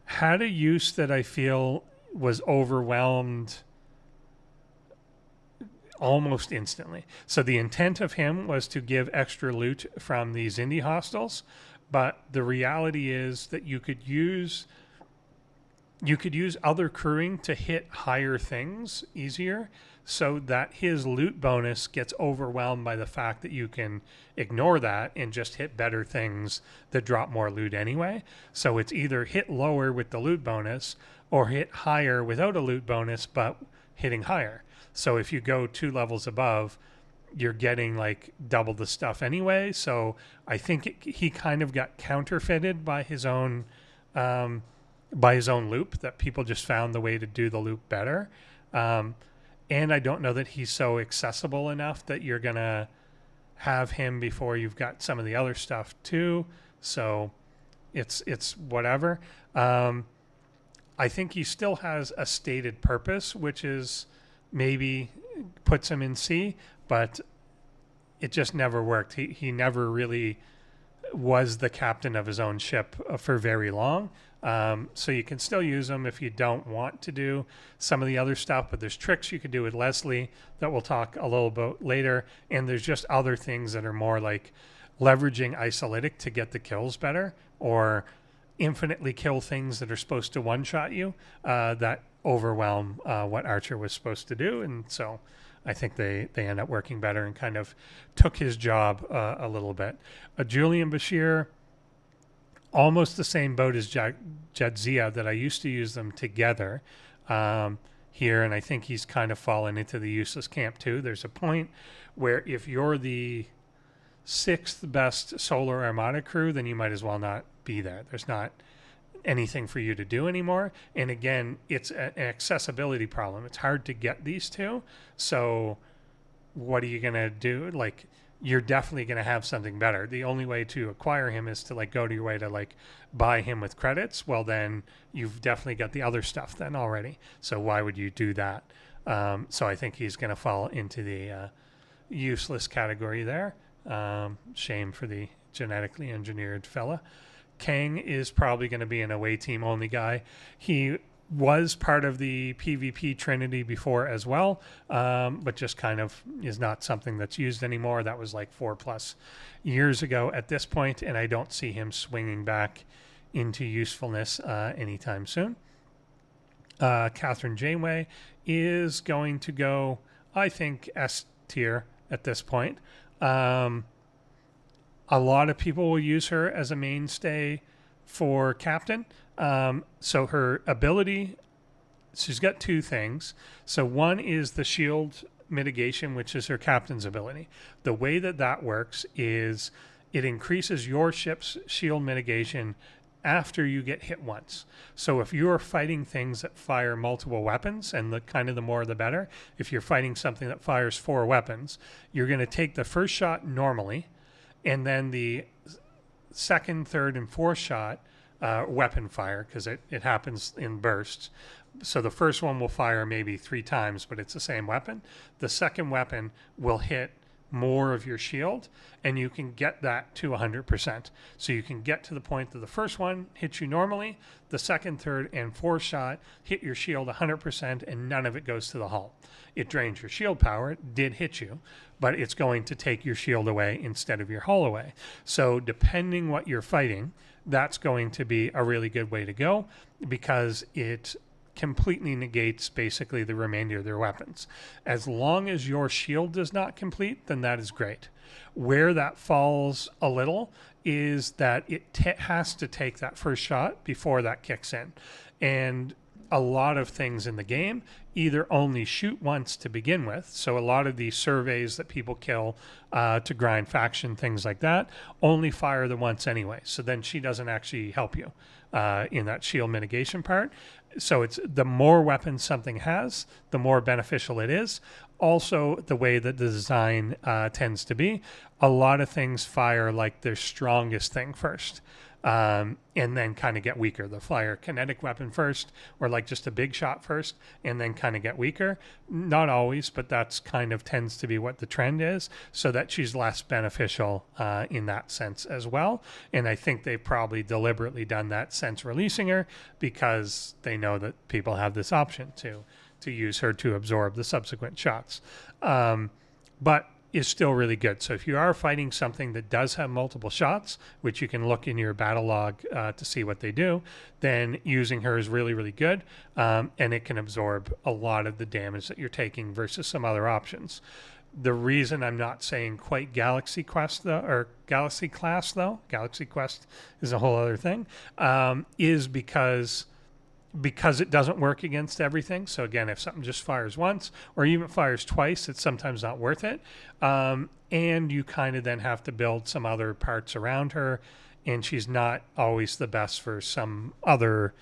had a use that I feel was overwhelmed almost instantly. So the intent of him was to give extra loot from these indie hostiles, but the reality is that you could use other crewing to hit higher things easier, so that his loot bonus gets overwhelmed by the fact that you can ignore that and just hit better things that drop more loot anyway. So it's either hit lower with the loot bonus or hit higher without a loot bonus but hitting higher. So if you go 2 levels above, you're getting like double the stuff anyway. So I think he kind of got counterfeited by his own by his own loop, that people just found the way to do the loop better. And I don't know that he's so accessible enough that you're going to have him before you've got some of the other stuff too. So it's whatever. I think he still has a stated purpose, which is maybe puts him in C, but it just never worked. He never really was the captain of his own ship for very long. So you can still use him if you don't want to do some of the other stuff, but there's tricks you could do with Leslie that we'll talk a little about later. And there's just other things that are more like leveraging Isolytic to get the kills better, or infinitely kill things that are supposed to one-shot you, that overwhelm what Archer was supposed to do. And so I think they end up working better and kind of took his job a little bit. Julian Bashir, almost the same boat as Jadzia, that I used to use them together here, and I think he's kind of fallen into the useless camp too. There's a point where if you're the 6th best Solar Armada crew, then you might as well not be there. There's not anything for you to do anymore. And again, it's an accessibility problem. It's hard to get these two. So what are you going to do? Like, you're definitely going to have something better. The only way to acquire him is to like go to your way to like buy him with credits. Well, then you've definitely got the other stuff then already. So why would you do that? So I think he's going to fall into the useless category there. Shame for the genetically engineered fella. Kang is probably going to be an away team only guy. He was part of the PvP Trinity before as well, but just kind of is not something that's used anymore. That was like 4+ years ago at this point, and I don't see him swinging back into usefulness anytime soon. Catherine Janeway is going to go, I think, S tier at this point. A lot of people will use her as a mainstay for captain. So her ability, she's got 2 things. So one is the shield mitigation, which is her captain's ability. The way that works is it increases your ship's shield mitigation after you get hit once. So if you're fighting things that fire multiple weapons, and the more the better, if you're fighting something that fires 4 weapons, you're going to take the first shot normally, and then the second, third, and fourth shot weapon fire, because it happens in bursts. So the first one will fire maybe 3 times, but it's the same weapon. The second weapon will hit more of your shield, and you can get that to 100%. So you can get to the point that the first one hits you normally, the second, third, and fourth shot hit your shield 100%, and none of it goes to the hull. It drains your shield power. It did hit you, but it's going to take your shield away instead of your hull away. So depending what you're fighting, that's going to be a really good way to go, because it completely negates basically the remainder of their weapons. As long as your shield does not complete, then that is great. Where that falls a little is that it has to take that first shot before that kicks in. And a lot of things in the game either only shoot once to begin with. So a lot of these surveys that people kill to grind faction, things like that, only fire the once anyway. So then she doesn't actually help you in that shield mitigation part. So it's the more weapons something has, the more beneficial it is. Also, the way that the design tends to be, a lot of things fire like their strongest thing first. And then kind of get weaker. They'll fire kinetic weapon first, or like just a big shot first, and then kind of get weaker. Not always, but that's kind of tends to be what the trend is, so that she's less beneficial in that sense as well. And I think they've probably deliberately done that since releasing her, because they know that people have this option to use her to absorb the subsequent shots. But is still really good. So if you are fighting something that does have multiple shots, which you can look in your battle log to see what they do, then using her is really, really good. And it can absorb a lot of the damage that you're taking versus some other options. The reason I'm not saying quite Galaxy Quest though, or Galaxy Class though, Galaxy Quest is a whole other thing, is because it doesn't work against everything. So again, if something just fires once or even fires twice, it's sometimes not worth it. And you kind of then have to build some other parts around her, and she's not always the best for some other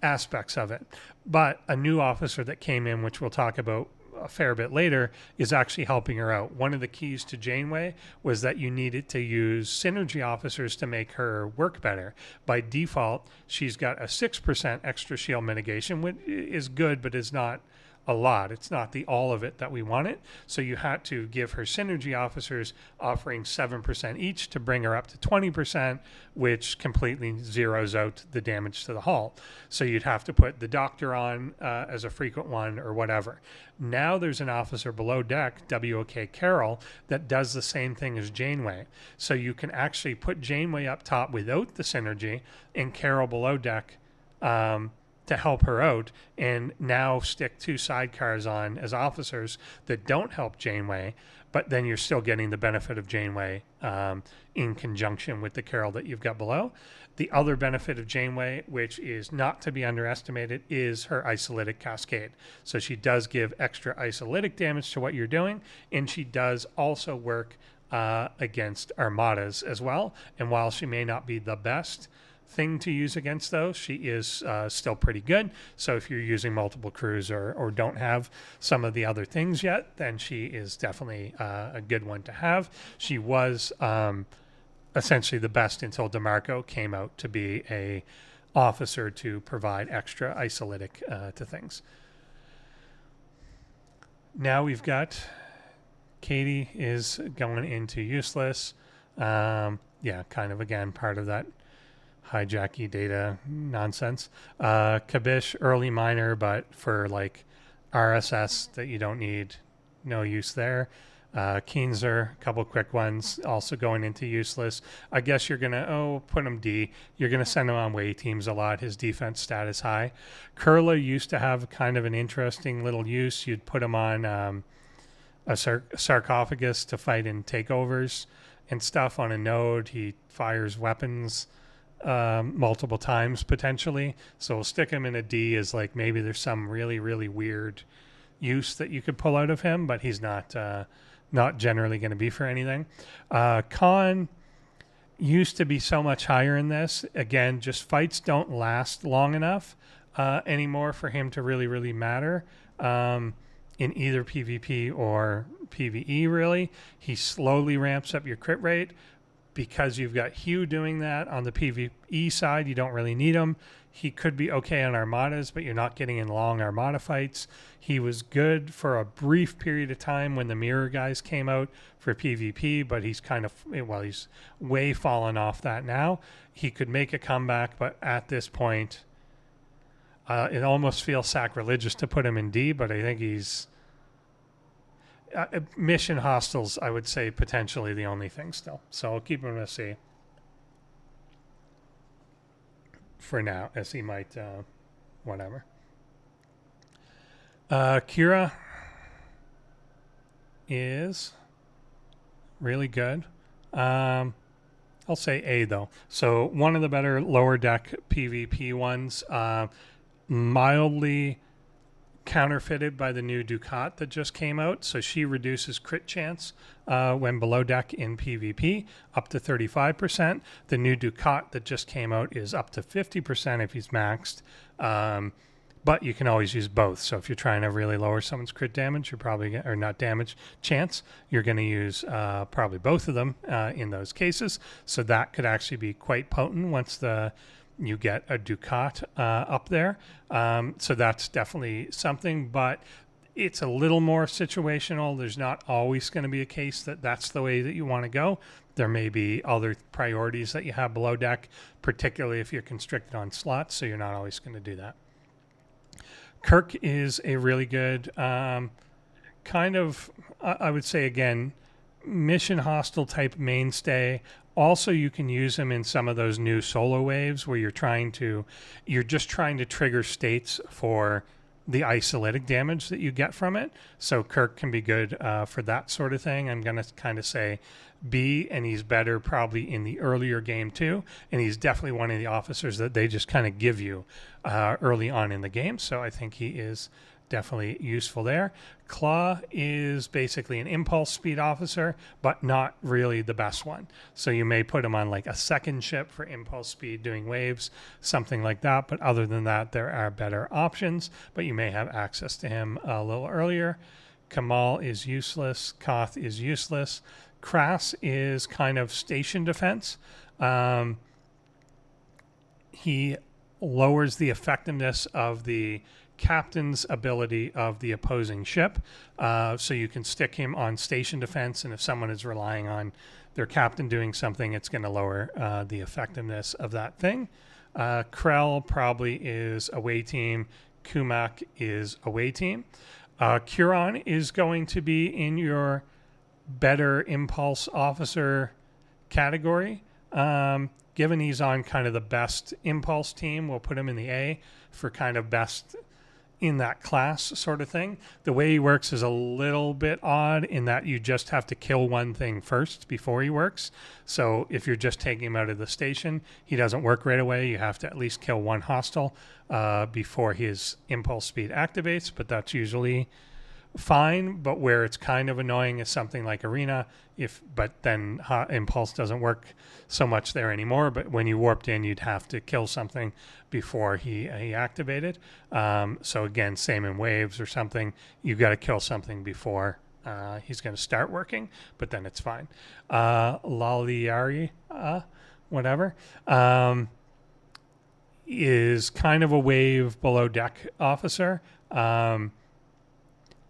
aspects of it. But a new officer that came in, which we'll talk about a fair bit later, is actually helping her out. One of the keys to Janeway was that you needed to use synergy officers to make her work better. By default, she's got a 6% extra shield mitigation, which is good, but is not a lot. It's not the all of it that we wanted. So you had to give her synergy officers offering 7% each to bring her up to 20%, which completely zeroes out the damage to the hull. So you'd have to put the doctor on as a frequent one or whatever. Now there's an officer below deck, WOK Carol, that does the same thing as Janeway. So you can actually put Janeway up top without the synergy and Carol below deck to help her out, and now stick 2 sidecars on as officers that don't help Janeway, but then you're still getting the benefit of Janeway in conjunction with the Carol that you've got below. The other benefit of Janeway, which is not to be underestimated, is her Isolytic cascade. So she does give extra Isolytic damage to what you're doing, and she does also work against Armadas as well. And while she may not be the best thing to use against those, she is still pretty good. So if you're using multiple crews or don't have some of the other things yet, then she is definitely a good one to have. She was essentially the best until DeMarco came out to be a officer to provide extra Isolytic to things. Now we've got Katie is going into useless. Yeah, kind of again part of that hijacky data nonsense. Kabish, early minor, but for like RSS that you don't need, no use there. Keenzer, a couple quick ones, also going into useless. I guess you're going to, put him D. You're going to send him on way teams a lot. His defense stat is high. Kurla used to have kind of an interesting little use. You'd put him on a sarcophagus to fight in takeovers and stuff on a node. He fires weapons multiple times potentially, so we'll stick him in a D as like maybe there's some really really weird use that you could pull out of him, but he's not generally going to be for anything. Khan used to be so much higher in this. Again, just fights don't last long enough anymore for him to really matter in either PvP or PvE. Really, he slowly ramps up your crit rate. Because you've got Hugh doing that on the PvE side, you don't really need him. He could be okay on Armadas, but you're not getting in long Armada fights. He was good for a brief period of time when the Mirror guys came out for PvP, but he's he's way fallen off that now. He could make a comeback, but at this point, it almost feels sacrilegious to put him in D, but I think he's... mission hostiles, I would say, potentially the only thing still. So I'll keep him in a C for now, as he might, whatever. Kira is really good. I'll say A, though. So one of the better lower deck PvP ones, mildly counterfeited by the new Ducat that just came out. So she reduces crit chance when below deck in PvP up to 35%. The new Ducat that just came out is up to 50% if he's maxed. But you can always use both. So if you're trying to really lower someone's crit damage, you're probably, or not damage, chance, you're going to use probably both of them in those cases. So that could actually be quite potent once you get a Ducat up there. So that's definitely something, but it's a little more situational. There's not always going to be a case that that's the way that you want to go. There may be other priorities that you have below deck, particularly if you're constricted on slots, so you're not always going to do that. Kirk is a really good kind of, I would say again, mission hostile type mainstay. Also, you can use him in some of those new solo waves where you're just trying to trigger states for the Isolytic damage that you get from it. So Kirk can be good for that sort of thing. I'm going to kind of say B, and he's better probably in the earlier game too. And he's definitely one of the officers that they just kind of give you early on in the game. So I think he is definitely useful there. Claw is basically an impulse speed officer, but not really the best one. So you may put him on like a second ship for impulse speed doing waves, something like that. But other than that, there are better options, but you may have access to him a little earlier. Kamal is useless. Koth is useless. Krass is kind of station defense. He lowers the effectiveness of the captain's ability of the opposing ship. So you can stick him on station defense, and if someone is relying on their captain doing something, it's going to lower the effectiveness of that thing. Krell probably is away team. Kumak is away team. Curon is going to be in your better impulse officer category. Given he's on kind of the best impulse team, we'll put him in the A for kind of best in that class sort of thing. The way he works is a little bit odd in that you just have to kill one thing first before he works. So if you're just taking him out of the station, he doesn't work right away. You have to at least kill one hostile before his impulse speed activates, but that's usually fine. But where it's kind of annoying is something like Arena, but then impulse doesn't work so much there anymore. But when you warped in, you'd have to kill something before he activated. So again, same in waves or something, you got to kill something before he's going to start working, but then it's fine. Laliari, whatever, is kind of a wave below deck officer.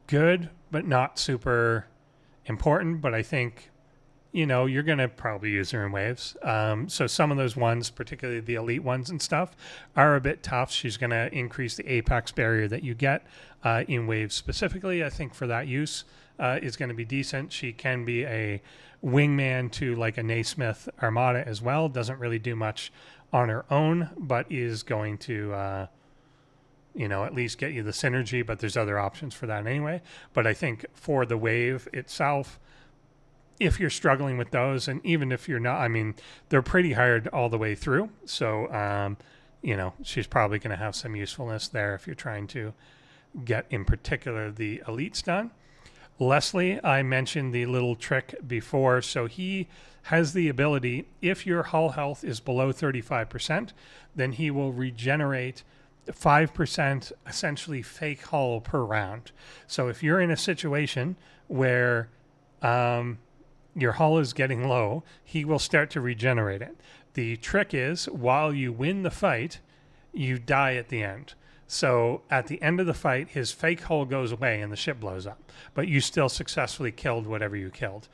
Good, but not super important. But I think, you're going to probably use her in waves. So some of those ones, particularly the elite ones and stuff, are a bit tough. She's going to increase the apex barrier that you get in waves specifically. I think for that use is going to be decent. She can be a wingman to like a Naismith Armada as well. Doesn't really do much on her own, but is going to at least get you the synergy, but there's other options for that anyway. But I think for the wave itself, if you're struggling with those, and even if you're not, they're pretty hard all the way through. So, she's probably going to have some usefulness there if you're trying to get, in particular, the elites done. Leslie, I mentioned the little trick before. So he has the ability, if your hull health is below 35%, then he will regenerate 5% essentially fake hull per round. So if you're in a situation where your hull is getting low, he will start to regenerate it. The trick is, while you win the fight, you die at the end. So at the end of the fight, his fake hull goes away and the ship blows up, but you still successfully killed whatever you killed.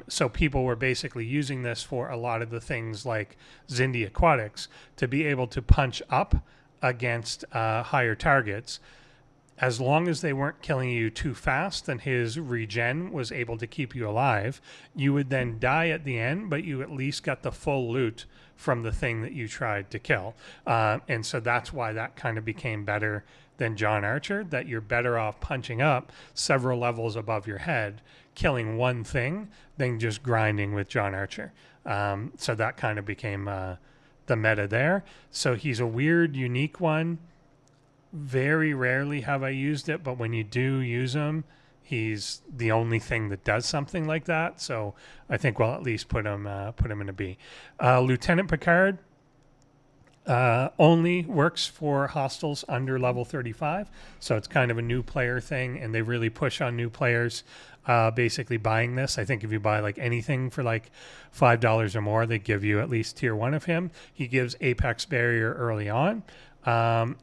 So people were basically using this for a lot of the things like Xindi Aquatics to be able to punch up against higher targets. As long as they weren't killing you too fast and his regen was able to keep you alive, you would then die at the end, but you at least got the full loot from the thing that you tried to kill. And so that's why that kind of became better than John Archer, that you're better off punching up several levels above your head, killing one thing, than just grinding with John Archer. So that kind of became the meta there. So he's a weird, unique one. Very rarely have I used it, but when you do use him, he's the only thing that does something like that. So I think we'll at least put him in a B. Lieutenant Picard only works for hostiles under level 35. So it's kind of a new player thing, and they really push on new players basically buying this. I think if you buy like anything for like $5 or more, they give you at least tier 1 of him. He gives apex barrier early on,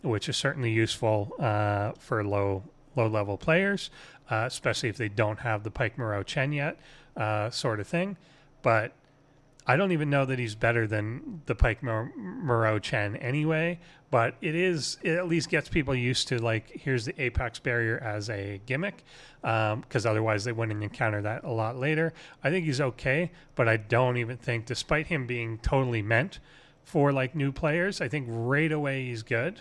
which is certainly useful for low level players, especially if they don't have the Pike Moreau Chen yet, sort of thing. But I don't even know that he's better than the Pike Moreau Chen anyway, but it at least gets people used to, like, here's the apex barrier as a gimmick, because otherwise they wouldn't encounter that a lot later. I think he's okay, but I don't even think, despite him being totally meant for like new players, I think right away he's good.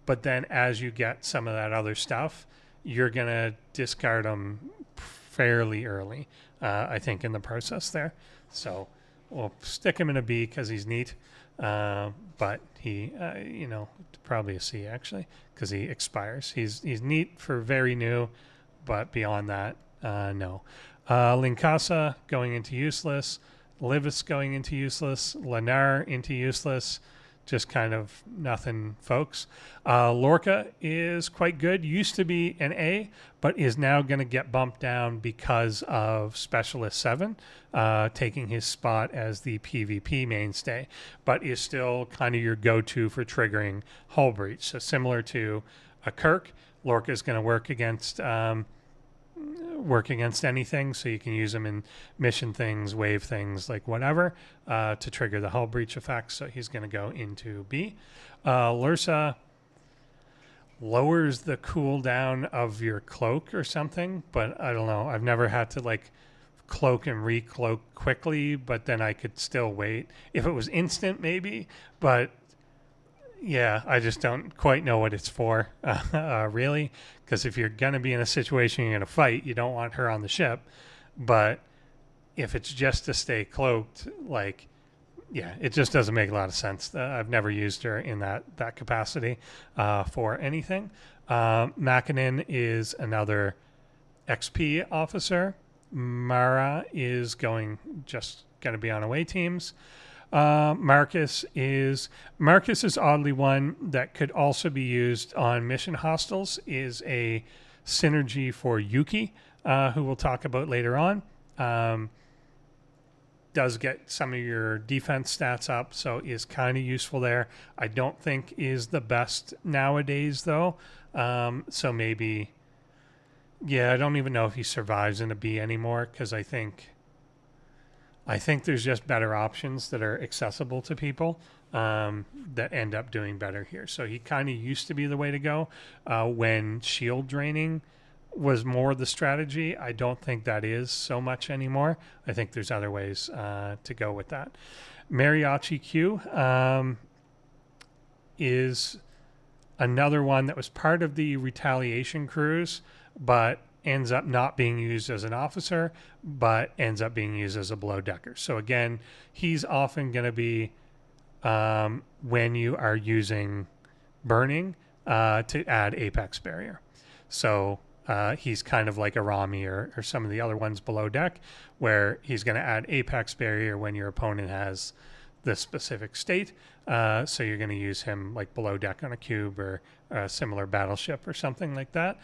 But then as you get some of that other stuff, you're going to discard him fairly early, I think, in the process there. So we'll stick him in a B because he's neat. But he, probably a C actually, because he expires. He's neat for very new, but beyond that, no. Linkasa going into useless. Livis going into useless. Lennar into useless. Just kind of nothing, folks. Lorca is quite good. Used to be an A, but is now going to get bumped down because of Specialist 7, taking his spot as the PvP mainstay, but is still kind of your go-to for triggering hull breach. So similar to a Kirk, Lorca is going to work against anything, so you can use them in mission things, wave things, like whatever, to trigger the hull breach effect. So he's going to go into B. Lursa lowers the cooldown of your cloak or something, but I don't know. I've never had to like cloak and recloak quickly, but then I could still wait. If it was instant, maybe, but yeah, I just don't quite know what it's for, really, because if you're going to be in a situation you're going to fight, you don't want her on the ship. But if it's just to stay cloaked, like, yeah, it just doesn't make a lot of sense. I've never used her in that capacity for anything. Mackinnon is another XP officer. Mara is just going to be on away teams. Marcus is oddly one that could also be used on mission hostiles, is a synergy for Yuki, who we'll talk about later on. Does get some of your defense stats up, so is kind of useful there. I don't think is the best nowadays though. So maybe, yeah, I don't even know if he survives in a B anymore, because I think there's just better options that are accessible to people that end up doing better here. So he kind of used to be the way to go when shield draining was more the strategy. I don't think that is so much anymore. I think there's other ways to go with that. Mariachi Q is another one that was part of the retaliation cruise, but ends up not being used as an officer, but ends up being used as a below decker. So again, he's often going to be when you are using burning to add apex barrier. So he's kind of like a Rami or some of the other ones below deck, where he's going to add apex barrier when your opponent has the specific state. So you're going to use him like below deck on a cube or a similar battleship or something like that.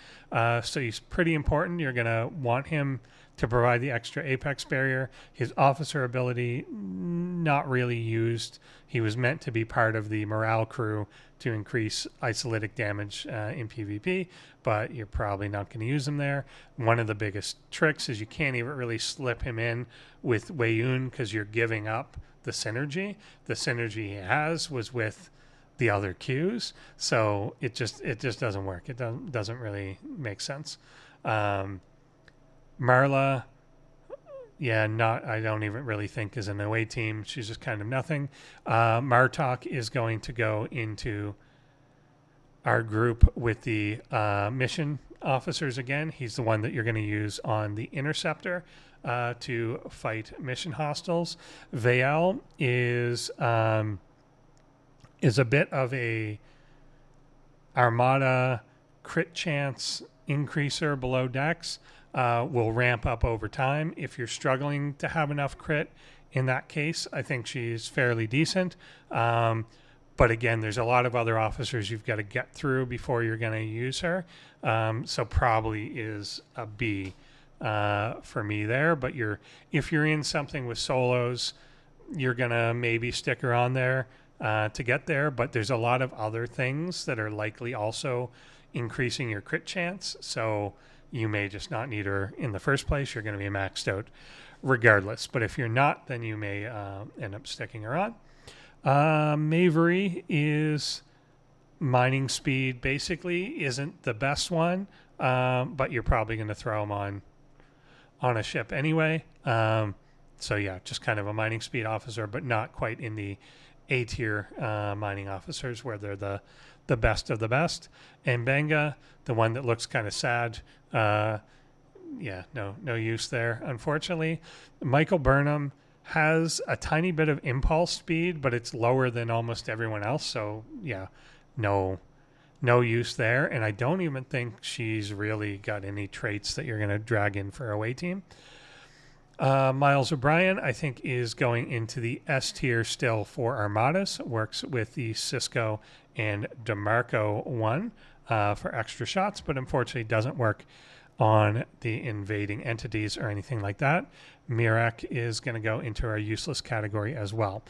So he's pretty important. You're going to want him to provide the extra apex barrier. His officer ability, not really used. He was meant to be part of the morale crew to increase isolytic damage in PvP, but you're probably not going to use him there. One of the biggest tricks is you can't even really slip him in with Weyoun, because you're giving up the synergy. The synergy he has was with the other Qs, so it just doesn't work. It doesn't really make sense. Marla, yeah, I don't even really think is an away team. She's just kind of nothing. Martok is going to go into our group with the mission officers again. He's the one that you're going to use on the Interceptor to fight mission hostiles. Vael is a bit of a Armada crit chance increaser below decks. Will ramp up over time. If you're struggling to have enough crit, in that case, I think she's fairly decent. But again, there's a lot of other officers you've got to get through before you're going to use her. So probably is a B for me there. But if you're in something with solos, you're going to maybe stick her on there to get there. But there's a lot of other things that are likely also increasing your crit chance. So you may just not need her in the first place. You're going to be maxed out regardless. But if you're not, then you may end up sticking her on. Mavery is mining speed, basically isn't the best one, but you're probably going to throw them on a ship anyway. So yeah, just kind of a mining speed officer, but not quite in the A tier mining officers where they're the best of the best. And Benga, the one that looks kind of sad, no use there, unfortunately. Michael Burnham, has a tiny bit of impulse speed, but it's lower than almost everyone else. So yeah, no use there. And I don't even think she's really got any traits that you're going to drag in for away team. Miles O'Brien, I think, is going into the S tier still for Armadas. Works with the Cisco and DeMarco one for extra shots, but unfortunately doesn't work on the invading entities or anything like that. Mirak is going to go into our useless category as well.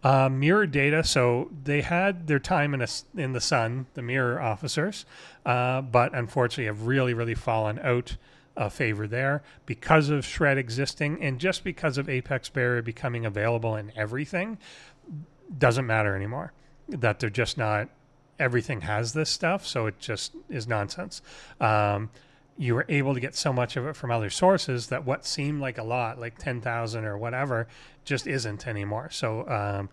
Mirror data, so they had their time in the sun, the mirror officers, but unfortunately have really fallen out of favor there because of Shred existing and just because of Apex Barrier becoming available in everything. Doesn't matter anymore. That they're just not, everything has this stuff, so it just is nonsense. You were able to get so much of it from other sources that what seemed like a lot, like 10,000 or whatever, just isn't anymore. So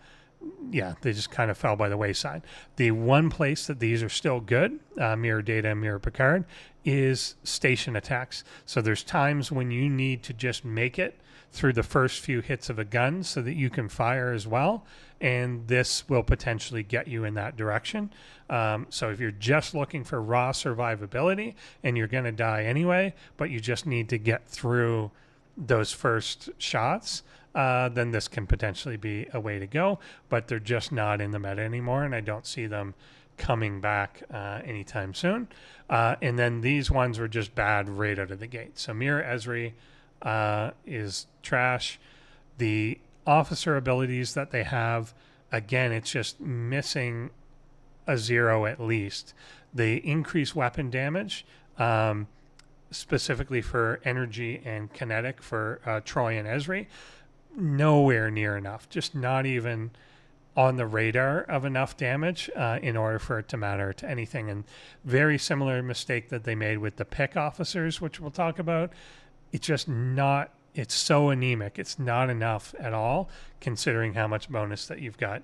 yeah, they just kind of fell by the wayside. The one place that these are still good, Mirror Data and Mirror Picard, is station attacks. So there's times when you need to just make it through the first few hits of a gun so that you can fire as well. And this will potentially get you in that direction. So if you're just looking for raw survivability and you're going to die anyway, but you just need to get through those first shots, then this can potentially be a way to go. But they're just not in the meta anymore, and I don't see them coming back anytime soon. And then these ones were just bad right out of the gate. So Mirror Esri is trash. The officer abilities that they have, again, it's just missing a 0 at least. They increase weapon damage, specifically for energy and kinetic for Troy and Esri. Nowhere near enough, just not even on the radar of enough damage in order for it to matter to anything. And very similar mistake that they made with the pick officers, which we'll talk about. It's just not, it's so anemic. It's not enough at all, considering how much bonus that you've got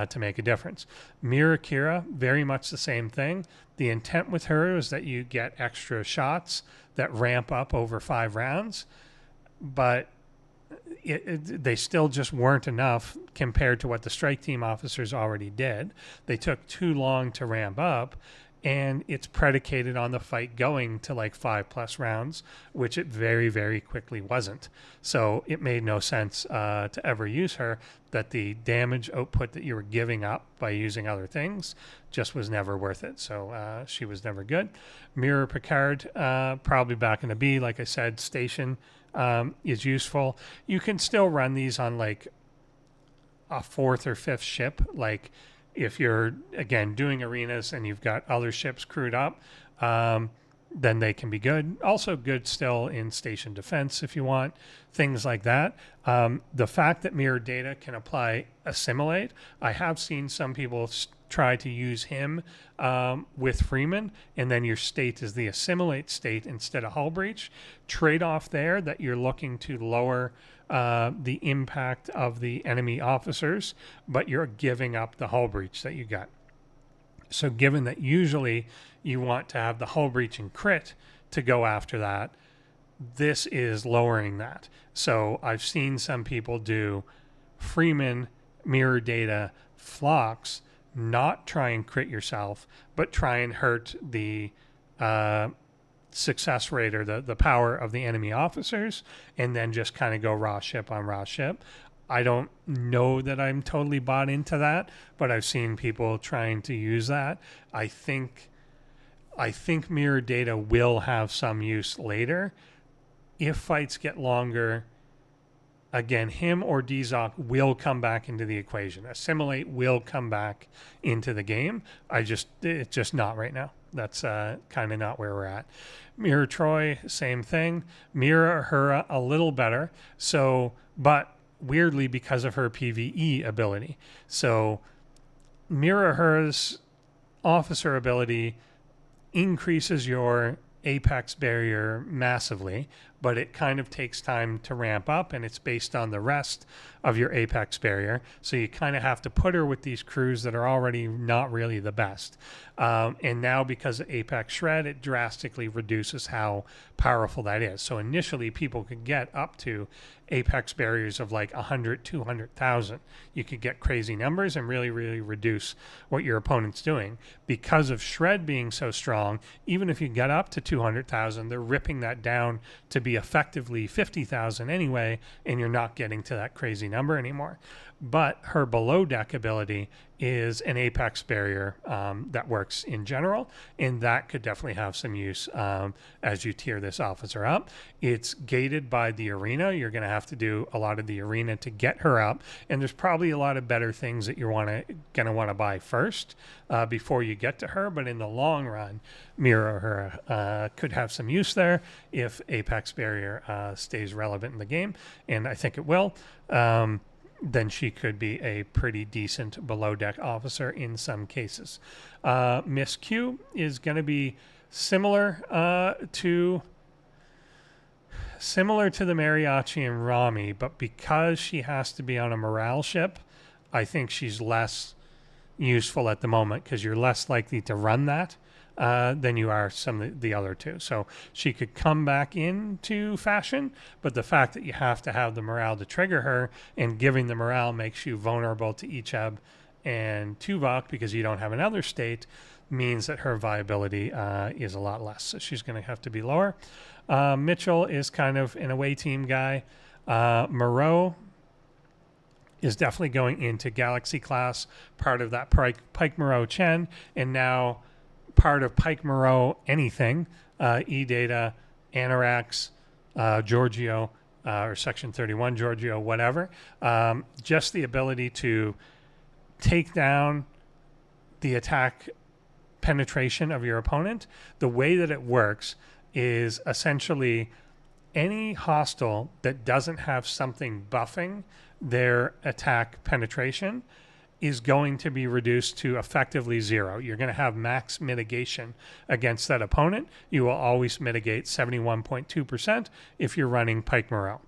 to make a difference. Mirror Kira, very much the same thing. The intent with her is that you get extra shots that ramp up over 5 rounds, but they still just weren't enough compared to what the strike team officers already did. They took too long to ramp up, and it's predicated on the fight going to like 5+ rounds, which it very quickly wasn't. So it made no sense to ever use her, that the damage output that you were giving up by using other things just was never worth it. So she was never good. Mirror Picard, probably back in the B. Like I said, station is useful. You can still run these on like a 4th or 5th ship, like if you're, again, doing arenas and you've got other ships crewed up, then they can be good. Also good still in station defense if you want, things like that. The fact that Mirror Data can apply Assimilate, I have seen some people try to use him with Freeman, and then your state is the Assimilate state instead of Hull Breach. Trade-off there that you're looking to lower the impact of the enemy officers, but you're giving up the Hull Breach that you got. So given that usually you want to have the Hull Breach and crit to go after that, this is lowering that. So I've seen some people do Freeman, Mirror Data, Phlox, not try and crit yourself, but try and hurt the success rate or the power of the enemy officers, and then just kind of go raw ship on raw ship. I don't know that I'm totally bought into that, but I've seen people trying to use that. I think Mirror Data will have some use later. If fights get longer, again, him or Dzok will come back into the equation. Assimilate will come back into the game. It's just not right now. That's kind of not where we're at. Mirror Troy, same thing. Mirror Uhura, a little better. So, but weirdly because of her PvE ability. So Mirror Uhura's officer ability increases your apex barrier massively, but it kind of takes time to ramp up, and it's based on the rest of your apex barrier. So you kind of have to put her with these crews that are already not really the best. And now because of apex shred, it drastically reduces how powerful that is. So initially people could get up to apex barriers of like 100, 200,000. You could get crazy numbers and really, really reduce what your opponent's doing. Because of shred being so strong, even if you get up to 200,000, they're ripping that down to be effectively 50,000 anyway, and you're not getting to that crazy number anymore. But her below deck ability is an apex barrier that works in general, and that could definitely have some use as you tier this officer up. It's gated by the arena. You're going to have to do a lot of the arena to get her up, and there's probably a lot of better things that you're going to want to buy first before you get to her. But in the long run, Mirror her could have some use there if apex barrier stays relevant in the game, and I think it will. Then she could be a pretty decent below deck officer in some cases. Miss Q is going to be similar to the Mariachi and Rami, but because she has to be on a morale ship, I think she's less useful at the moment because you're less likely to run that than you are some of the other two. So she could come back into fashion, but the fact that you have to have the morale to trigger her, and giving the morale makes you vulnerable to Icheb and Tuvok because you don't have another state, means that her viability is a lot less. So she's going to have to be lower. Mitchell is kind of an away team guy. Moreau is definitely going into Galaxy class, part of that Pike Moreau Chen, and now part of Pike Moreau anything, E-Data, Anorax, Giorgio, or Section 31 Giorgio, whatever. Just the ability to take down the attack penetration of your opponent. The way that it works is essentially any hostile that doesn't have something buffing their attack penetration is going to be reduced to effectively 0. You're going to have max mitigation against that opponent. You will always mitigate 71.2% if you're running Pike Moreau,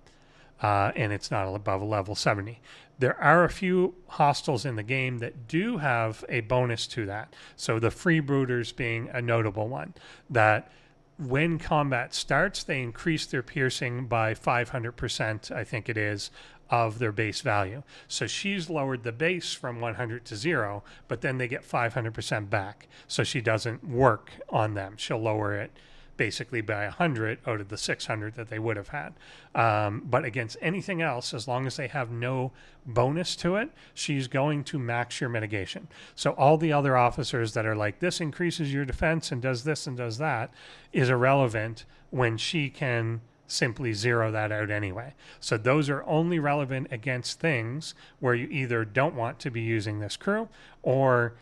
and it's not above a level 70. There are a few hostiles in the game that do have a bonus to that. So the Freebooters being a notable one, that when combat starts, they increase their piercing by 500%, I think it is, of their base value. So she's lowered the base from 100 to 0, but then they get 500% back. So she doesn't work on them. She'll lower it basically by 100 out of the 600 that they would have had. But against anything else, as long as they have no bonus to it, she's going to max your mitigation. So all the other officers that are like, this increases your defense and does this and does that, is irrelevant when she can simply zero that out anyway. So those are only relevant against things where you either don't want to be using this crew, or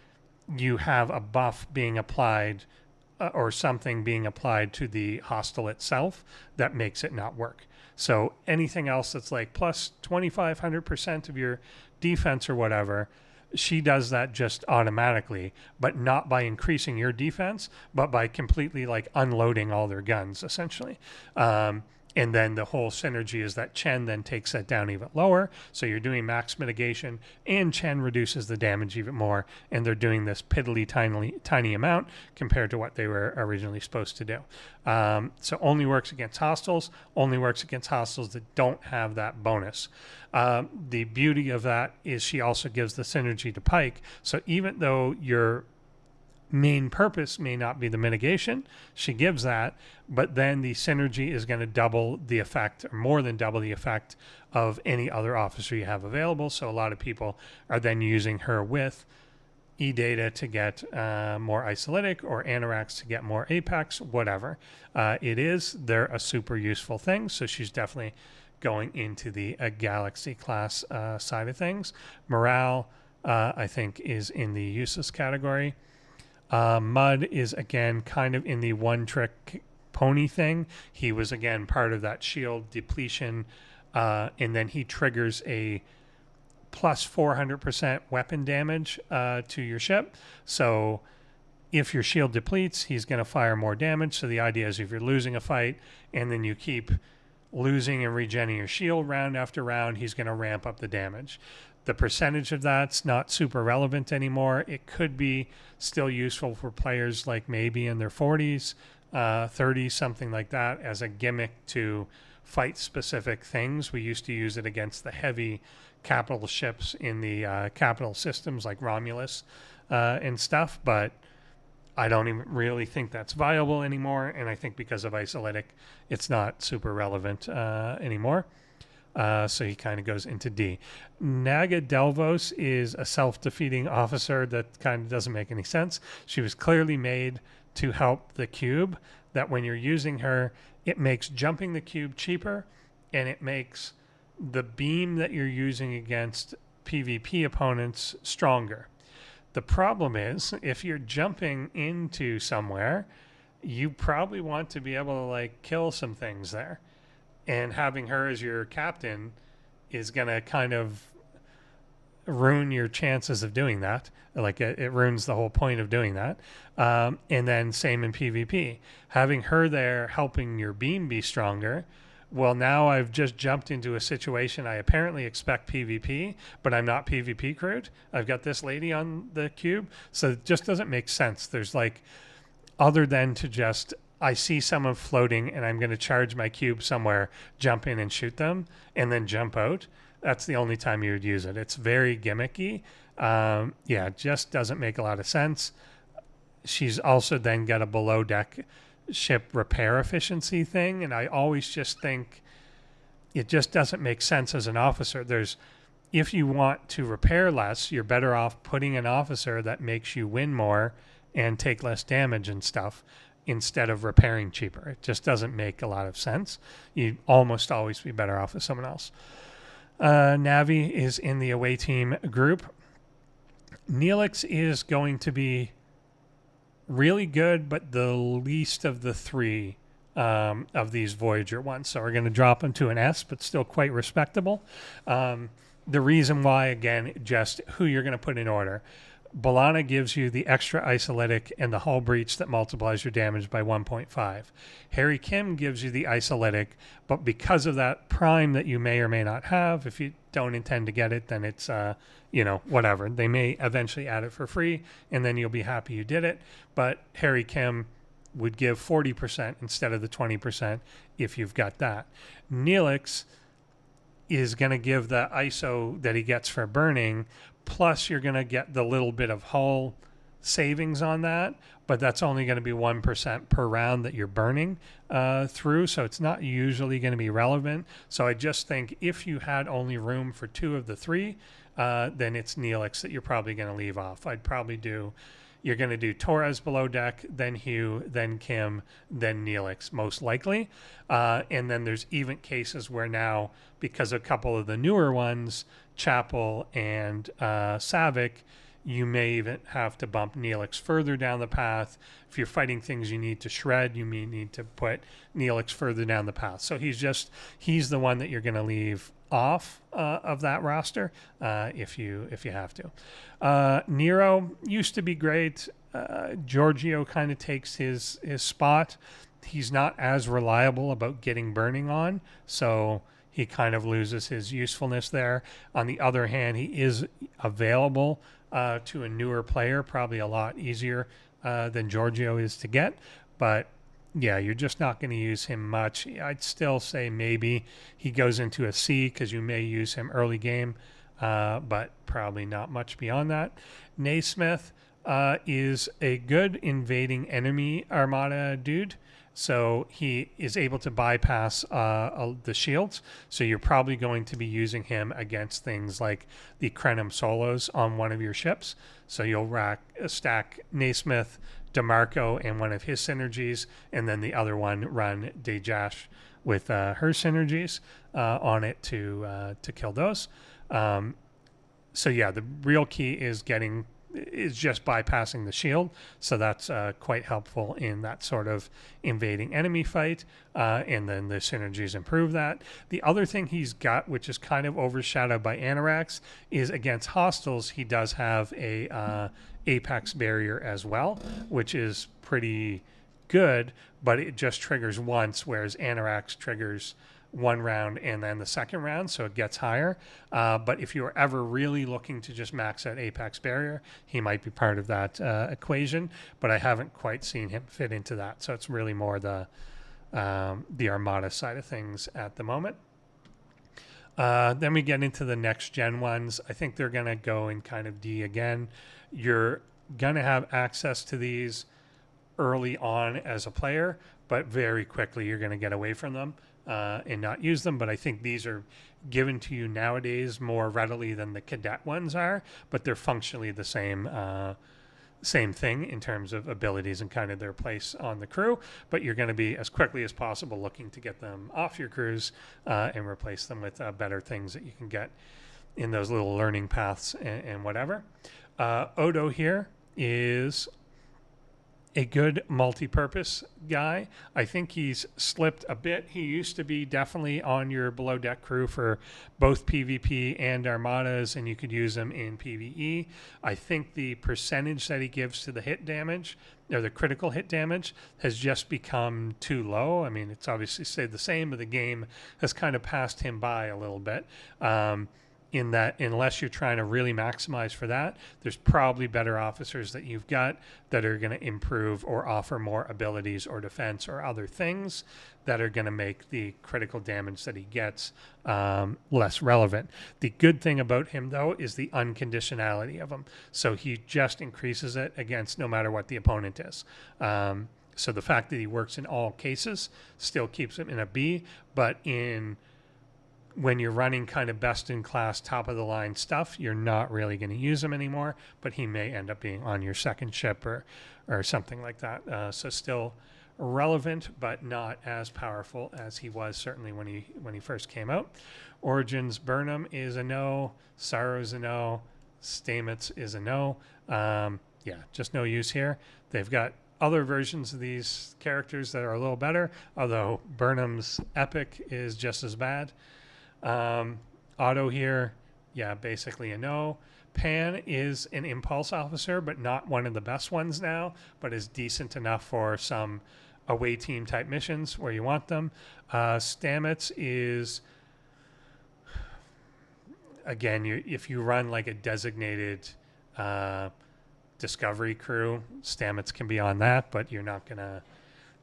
you have a buff being applied or something being applied to the hostile itself that makes it not work. So anything else that's like plus 2,500% of your defense or whatever, she does that just automatically, but not by increasing your defense, but by completely like unloading all their guns essentially. And then the whole synergy is that Chen then takes that down even lower. So you're doing max mitigation, and Chen reduces the damage even more. And they're doing this piddly tiny amount compared to what they were originally supposed to do. So only works against hostiles, only works against hostiles that don't have that bonus. The beauty of that is she also gives the synergy to Pike. So even though your main purpose may not be the mitigation, she gives that, but then the synergy is going to double the effect, or more than double the effect of any other officer you have available. So a lot of people are then using her with E-Data to get more Isolytic, or Anorax to get more Apex, whatever. They're a super useful thing, so she's definitely going into the Galaxy class side of things. Morale, I think, is in the useless category. Mud is, again, kind of in the one-trick pony thing. He was, again, part of that shield depletion, and then he triggers a plus 400% weapon damage to your ship. So if your shield depletes, he's going to fire more damage. So the idea is if you're losing a fight and then you keep losing and regenerating your shield round after round, he's going to ramp up the damage. The percentage of that's not super relevant anymore. It could be still useful for players like maybe in their 40s, 30s, something like that, as a gimmick to fight specific things. We used to use it against the heavy capital ships in the capital systems like Romulus and stuff, but I don't even really think that's viable anymore. And I think because of Isolytic, it's not super relevant anymore. So he kind of goes into D. Naga Delvos is a self-defeating officer that kind of doesn't make any sense. She was clearly made to help the cube, that when you're using her, it makes jumping the cube cheaper, and it makes the beam that you're using against PvP opponents stronger. The problem is, if you're jumping into somewhere, you probably want to be able to like kill some things there. And having her as your captain is going to kind of ruin your chances of doing that. Like it ruins the whole point of doing that. And then same in PvP. Having her there helping your beam be stronger. Well, now I've just jumped into a situation. I apparently expect PvP, but I'm not PvP crewed. I've got this lady on the cube. So it just doesn't make sense. There's like, other than to just, I see someone floating and I'm going to charge my cube somewhere, jump in and shoot them, and then jump out. That's the only time you would use it. It's very gimmicky. Yeah, it just doesn't make a lot of sense. She's also then got a below deck ship repair efficiency thing, and I always just think it just doesn't make sense as an officer. If you want to repair less, you're better off putting an officer that makes you win more and take less damage and stuff, instead of repairing cheaper. It just doesn't make a lot of sense. You'd almost always be better off with someone else. Navi is in the away team group. Neelix is going to be really good, but the least of the three of these Voyager ones. So we're going to drop him to an S, but still quite respectable. The reason why, again, just who you're going to put in order. B'Elanna gives you the extra Isolytic and the hull breach that multiplies your damage by 1.5. Harry Kim gives you the Isolytic, but because of that prime that you may or may not have, if you don't intend to get it, then it's, whatever. They may eventually add it for free, and then you'll be happy you did it. But Harry Kim would give 40% instead of the 20% if you've got that. Neelix is going to give the ISO that he gets for burning, plus you're going to get the little bit of hull savings on that, but that's only going to be 1% per round that you're burning through, so it's not usually going to be relevant. So I just think if you had only room for two of the three, then it's Neelix that you're probably going to leave off. You're going to do Torres below deck, then Hugh, then Kim, then Neelix, most likely. And then there's even cases where now, because a couple of the newer ones, Chapel and Savick, you may even have to bump Neelix further down the path. If you're fighting things you need to shred, you may need to put Neelix further down the path. So he's the one that you're going to leave off of that roster if you have to. Nero used to be great. Giorgio kind of takes his spot. He's not as reliable about getting burning on, so he kind of loses his usefulness there. On the other hand, he is available to a newer player, probably a lot easier than Giorgio is to get. But yeah, you're just not going to use him much. I'd still say maybe he goes into a C because you may use him early game, but probably not much beyond that. Naismith is a good invading enemy Armada dude. So he is able to bypass the shields. So you're probably going to be using him against things like the Krenim solos on one of your ships. So you'll stack Naismith, DeMarco, and one of his synergies, and then the other one run Dejash with her synergies on it to kill those. So yeah, the real key is just bypassing the shield, so that's quite helpful in that sort of invading enemy fight, and then the synergies improve that. The other thing he's got, which is kind of overshadowed by Anorax, is against hostiles he does have a Apex barrier as well, which is pretty good, but it just triggers once, whereas Anorax triggers one round and then the second round, so it gets higher. But if you're ever really looking to just max out Apex Barrier, he might be part of that equation, but I haven't quite seen him fit into that. So it's really more the Armada side of things at the moment. Then we get into the next gen ones. I think they're going to go in kind of D again. You're going to have access to these early on as a player, but very quickly you're going to get away from them and not use them. But I think these are given to you nowadays more readily than the Cadet ones are, but they're functionally the same thing in terms of abilities and kind of their place on the crew. But you're going to be as quickly as possible looking to get them off your crews and replace them with better things that you can get in those little learning paths and whatever. Odo here is a good multi-purpose guy. I think he's slipped a bit. He used to be definitely on your below deck crew for both PvP and Armadas, and you could use him in PvE. I think the percentage that he gives to the hit damage, or the critical hit damage, has just become too low. I mean, it's obviously stayed the same, but the game has kind of passed him by a little bit. In that, unless you're trying to really maximize for that, there's probably better officers that you've got that are going to improve or offer more abilities or defense or other things that are going to make the critical damage that he gets less relevant. The good thing about him, though, is the unconditionality of him. So he just increases it against no matter what the opponent is. So the fact that he works in all cases still keeps him in a B, but when you're running kind of best in class, top of the line stuff, you're not really going to use him anymore, but he may end up being on your second ship or something like that. So still relevant, but not as powerful as he was certainly when he first came out. Origins Burnham is a no. Sorrow's a no. Stamets is a no. Yeah, just no use here. They've got other versions of these characters that are a little better, although Burnham's epic is just as bad. Otto here, yeah, basically a no. Pan is an impulse officer, but not one of the best ones now, but is decent enough for some away team type missions where you want them. Stamets is, again, if you run like a designated discovery crew, Stamets can be on that, but you're not gonna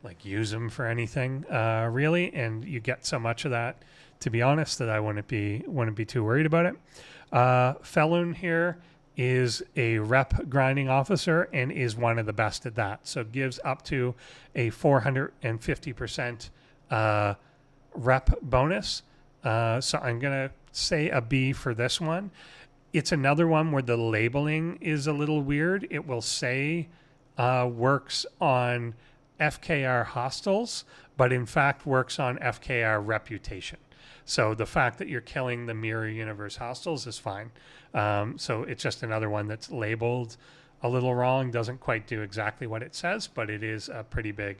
like use them for anything really, and you get so much of that, to be honest, that I wouldn't be too worried about it. Felon here is a rep grinding officer and is one of the best at that. So gives up to a 450% rep bonus. So I'm going to say a B for this one. It's another one where the labeling is a little weird. It will say works on FKR hostiles, but in fact works on FKR reputation. So the fact that you're killing the mirror universe hostiles is fine. So it's just another one that's labeled a little wrong, doesn't quite do exactly what it says, but it is a pretty big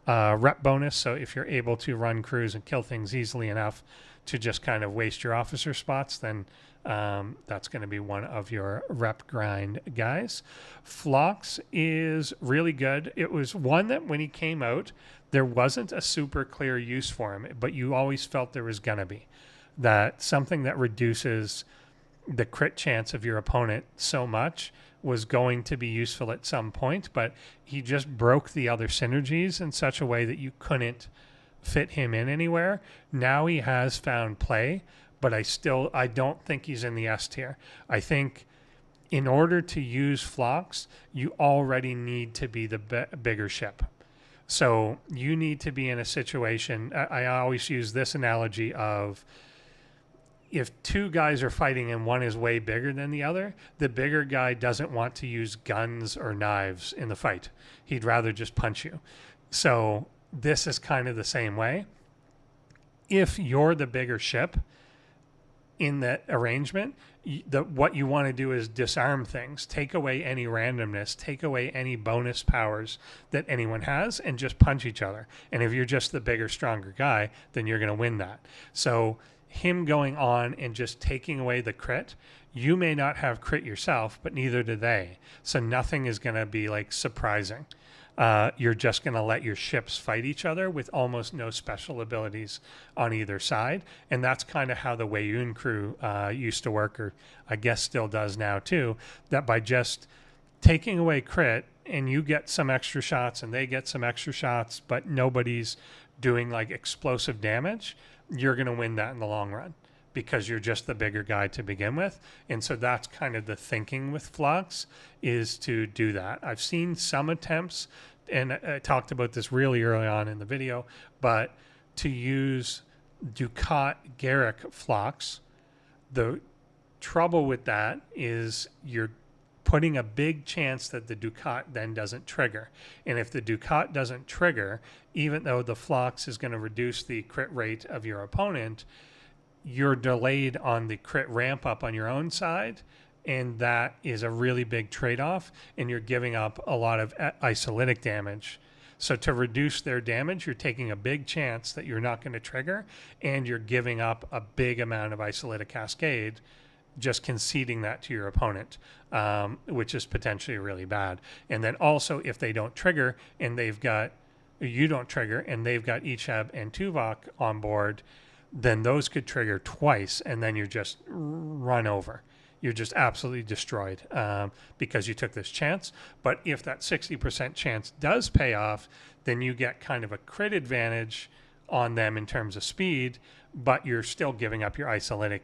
rep bonus. So if you're able to run crews and kill things easily enough to just kind of waste your officer spots, then that's going to be one of your rep grind guys. Phlox is really good. It was one that when he came out, there wasn't a super clear use for him, but you always felt there was going to be that something that reduces the crit chance of your opponent so much was going to be useful at some point, but he just broke the other synergies in such a way that you couldn't fit him in anywhere. Now he has found play, but I don't think he's in the S tier. I think in order to use Phlox, you already need to be the bigger ship. So you need to be in a situation, I always use this analogy of if two guys are fighting and one is way bigger than the other, the bigger guy doesn't want to use guns or knives in the fight. He'd rather just punch you. So this is kind of the same way. If you're the bigger ship in that arrangement, what you want to do is disarm things, take away any randomness, take away any bonus powers that anyone has, and just punch each other. And if you're just the bigger, stronger guy, then you're going to win that. So him going on and just taking away the crit, you may not have crit yourself, but neither do they. So nothing is going to be like surprising. you're just going to let your ships fight each other with almost no special abilities on either side. And that's kind of how the Weiyun crew used to work, or I guess still does now too, that by just taking away crit and you get some extra shots and they get some extra shots, but nobody's doing like explosive damage, you're going to win that in the long run because you're just the bigger guy to begin with. And so that's kind of the thinking with Flux, is to do that. I've seen some attempts, and I talked about this really early on in the video, but to use Ducat Garrick Flux, the trouble with that is you're putting a big chance that the Ducat then doesn't trigger. And if the Ducat doesn't trigger, even though the Flux is going to reduce the crit rate of your opponent, you're delayed on the crit ramp up on your own side. And that is a really big trade-off. And you're giving up a lot of isolytic damage. So to reduce their damage, you're taking a big chance that you're not going to trigger. And you're giving up a big amount of isolytic cascade, just conceding that to your opponent, which is potentially really bad. And then also, if they don't trigger and you don't trigger and they've got Ichab and Tuvok on board, then those could trigger twice, and then you're just run over. You're just absolutely destroyed because you took this chance. But if that 60% chance does pay off, then you get kind of a crit advantage on them in terms of speed, but you're still giving up your isolytic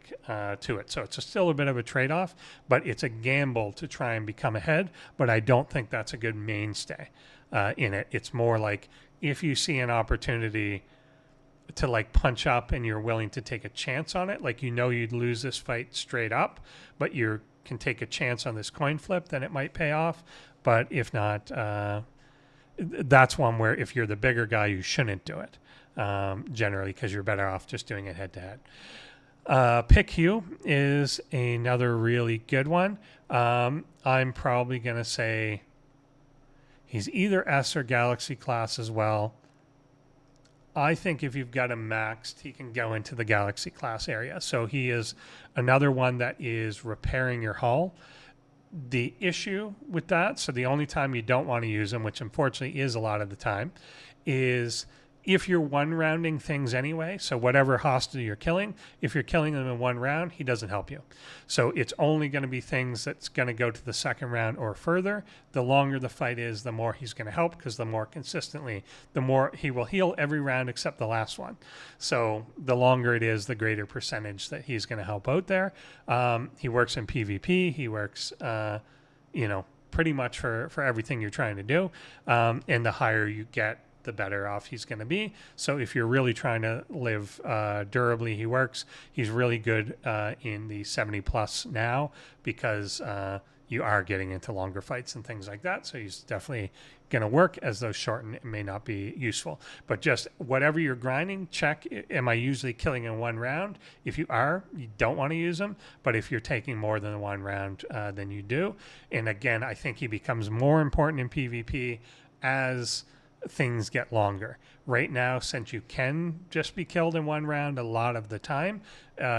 to it. So it's still a bit of a trade-off, but it's a gamble to try and become ahead. But I don't think that's a good mainstay in it. It's more like if you see an opportunity to like punch up and you're willing to take a chance on it, like you'd lose this fight straight up, but you can take a chance on this coin flip, then it might pay off. But if not, that's one where if you're the bigger guy, you shouldn't do it. Generally, because you're better off just doing it head to head. Pick Hugh is another really good one. I'm probably going to say he's either S or Galaxy class as well. I think if you've got him maxed, he can go into the Galaxy class area. So he is another one that is repairing your hull. The issue with that, so the only time you don't want to use him, which unfortunately is a lot of the time, is if you're one rounding things anyway. So whatever hostile you're killing, if you're killing them in one round, he doesn't help you. So it's only going to be things that's going to go to the second round or further. The longer the fight is, the more he's going to help, because the more consistently, the more he will heal every round except the last one. So the longer it is, the greater percentage that he's going to help out there. He works in PvP. He works, pretty much for everything you're trying to do. And the higher you get, the better off he's going to be. So if you're really trying to live durably, he works. He's really good in the 70 plus now, because you are getting into longer fights and things like that. So he's definitely going to work. As those shorten, it may not be useful. But just whatever you're grinding, check, am I usually killing in one round? If you are, you don't want to use him. But if you're taking more than one round, then you do. And again, I think he becomes more important in PvP as things get longer. Right now, since you can just be killed in one round a lot of the time,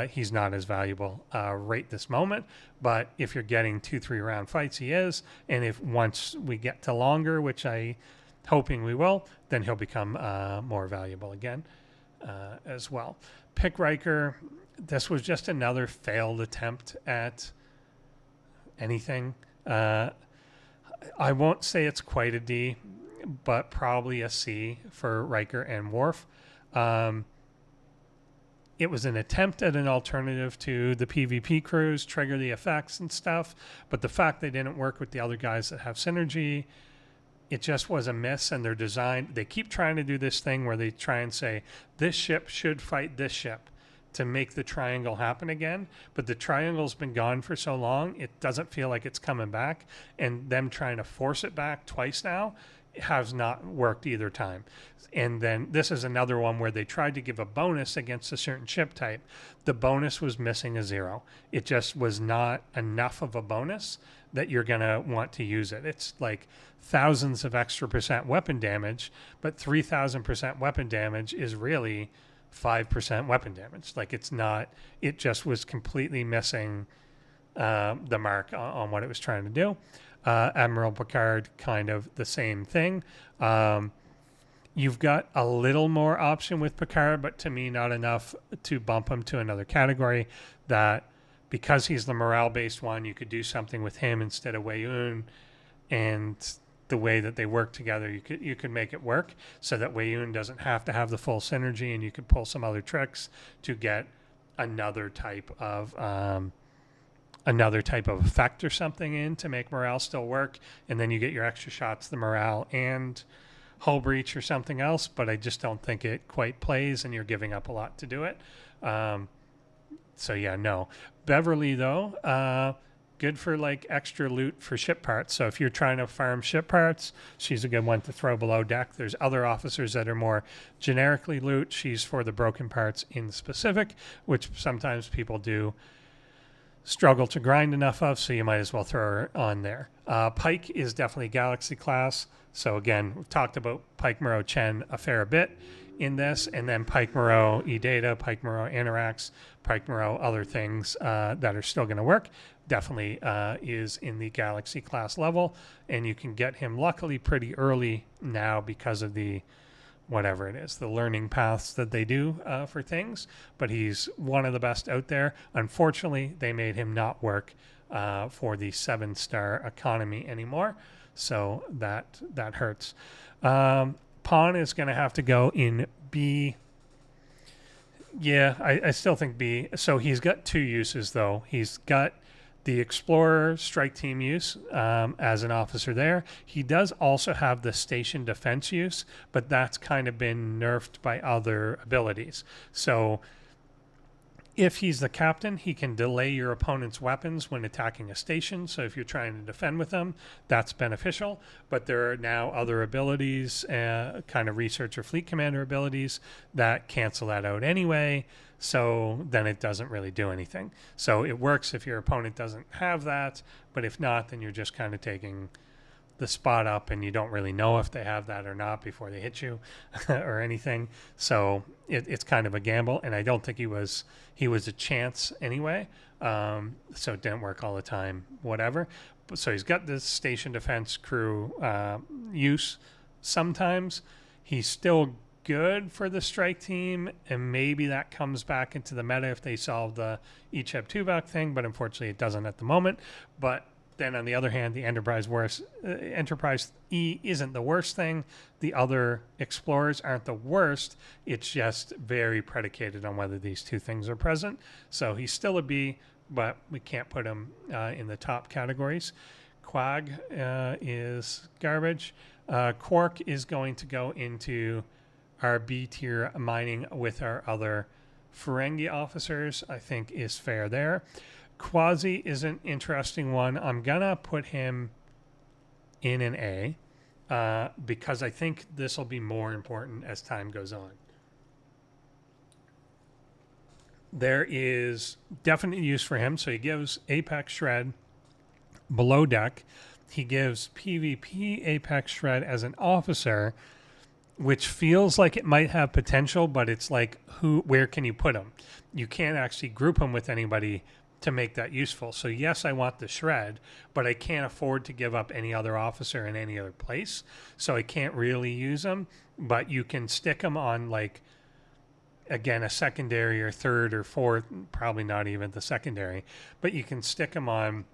he's not as valuable right this moment. But if you're getting 2-3 round fights, he is. And if once we get to longer, which I hoping we will, then he'll become more valuable again as well. Pick Riker. This was just another failed attempt at anything. I won't say it's quite a D, but probably a C for Riker and Worf. It was an attempt at an alternative to the PvP crews, trigger the effects and stuff, but the fact they didn't work with the other guys that have synergy, it just was a miss. And their design, they keep trying to do this thing where they try and say, this ship should fight this ship to make the triangle happen again. But the triangle's been gone for so long, it doesn't feel like it's coming back. And them trying to force it back twice now has not worked either time. And then this is another one where they tried to give a bonus against a certain ship type. The bonus was missing a 0. It just was not enough of a bonus that you're going to want to use it. It's like thousands of extra % weapon damage, but 3,000% weapon damage is really 5% weapon damage. Like, it's not, it just was completely missing the mark on what it was trying to do. Admiral Picard, kind of the same thing. You've got a little more option with Picard, but to me, not enough to bump him to another category. That because he's the morale-based one, you could do something with him instead of Weyoun, and the way that they work together, you could make it work so that Weyoun doesn't have to have the full synergy, and you could pull some other tricks to get another type of effect or something in to make morale still work, and then you get your extra shots, the morale and hull breach or something else. But I just don't think it quite plays, and you're giving up a lot to do it. So yeah, no. Beverly though, good for like extra loot for ship parts. So if you're trying to farm ship parts, she's a good one to throw below deck. There's other officers that are more generically loot. She's for the broken parts in specific, which sometimes people do struggle to grind enough of, so you might as well throw her on there. Pike is definitely Galaxy class. So again, we've talked about Pike Moreau Chen a fair bit in this, and then Pike Moreau E-Data, Pike Moreau Anorax, Pike Moreau other things that are still going to work. Definitely is in the Galaxy class level, and you can get him luckily pretty early now because of the whatever it is, the learning paths that they do for things. But he's one of the best out there. Unfortunately, they made him not work for the 7-star economy anymore, so that hurts. Pawn is going to have to go in B. Yeah, I still think B. So he's got two uses, though. He's got the Explorer strike team use as an officer there. He does also have the station defense use, but that's kind of been nerfed by other abilities. So if he's the captain, he can delay your opponent's weapons when attacking a station. So if you're trying to defend with them, that's beneficial. But there are now other abilities, kind of research or fleet commander abilities, that cancel that out anyway. So then it doesn't really do anything. So it works if your opponent doesn't have that, but if not, then you're just kind of taking the spot up, and you don't really know if they have that or not before they hit you or anything. So it's kind of a gamble, and I don't think he was a chance anyway. So it didn't work all the time, whatever. So he's got this station defense crew use sometimes. He's still good for the strike team, and maybe that comes back into the meta if they solve the Icheb Tuvok thing, but unfortunately it doesn't at the moment. But then on the other hand, the Enterprise E isn't the worst thing. The other Explorers aren't the worst. It's just very predicated on whether these two things are present. So he's still a B, but we can't put him in the top categories. Quag is garbage. Quark is going to go into our B tier mining with our other Ferengi officers, I think is fair there. Quasi is an interesting one. I'm going to put him in an A because I think this will be more important as time goes on. There is definite use for him. So he gives Apex Shred below deck. He gives PvP Apex Shred as an officer, which feels like it might have potential, but it's like, where can you put him? You can't actually group him with anybody to make that useful. So yes, I want the shred, but I can't afford to give up any other officer in any other place. So I can't really use them, but you can stick them on, like, again, a secondary or third or fourth, probably not even the secondary, but you can stick them on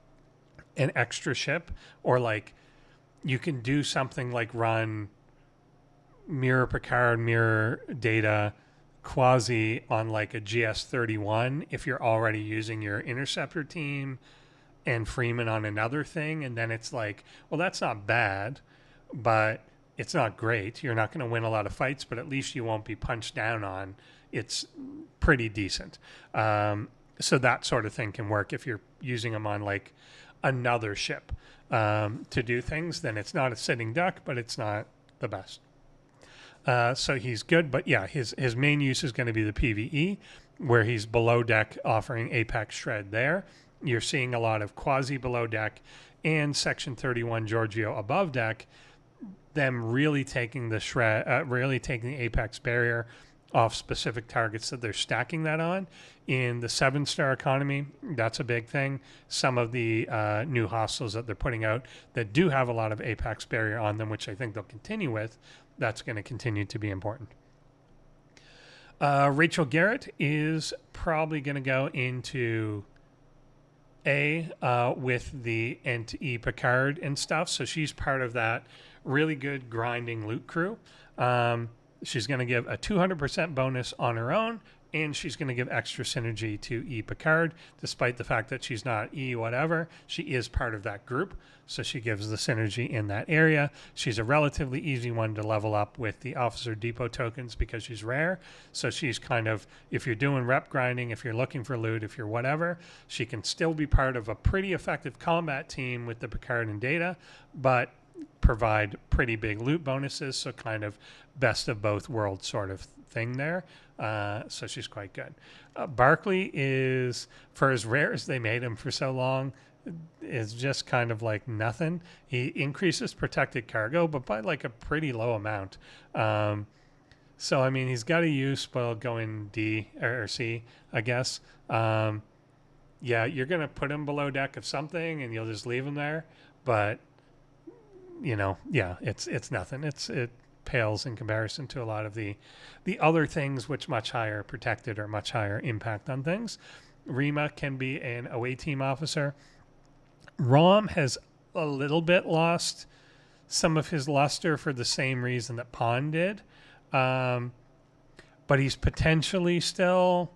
an extra ship, or like you can do something like run Mirror Picard, Mirror Data, Quasi on like a GS-31 if you're already using your interceptor team, and Freeman on another thing. And then it's like, well, that's not bad, but it's not great. You're not going to win a lot of fights, but at least you won't be punched down on. It's pretty decent. So that sort of thing can work if you're using them on like another ship to do things. Then it's not a sitting duck, but it's not the best. So he's good, but yeah, his main use is going to be the PvE, where he's below deck offering Apex Shred there. You're seeing a lot of Quasi below deck and Section 31 Giorgio above deck, them really taking the shred, really taking the Apex barrier off specific targets that they're stacking that on. In the 7-star economy, that's a big thing. Some of the new hostiles that they're putting out that do have a lot of apex barrier on them, which I think they'll continue with, that's going to continue to be important. Rachel Garrett is probably going to go into A with the NTE Picard and stuff. So she's part of that really good grinding loot crew. She's going to give a 200% bonus on her own, and she's going to give extra synergy to E Picard, despite the fact that she's not E whatever. She is part of that group, so she gives the synergy in that area. She's a relatively easy one to level up with the Officer Depot tokens because she's rare. So she's kind of, if you're doing rep grinding, if you're looking for loot, if you're whatever, she can still be part of a pretty effective combat team with the Picard and Data, but provide pretty big loot bonuses, so kind of best of both worlds sort of thing there. So she's quite good. Barclay is, for as rare as they made him for so long, is just kind of like nothing. He increases protected cargo, but by like a pretty low amount. So, I mean, he's got a use, but I'll go in D or C, I guess. Yeah, you're going to put him below deck of something and you'll just leave him there. But, you know, yeah, it's nothing. It pales in comparison to a lot of the other things which much higher protected or much higher impact on things. Rima can be an away team officer. Rom has a little bit lost some of his luster for the same reason that Pond did. But he's potentially still...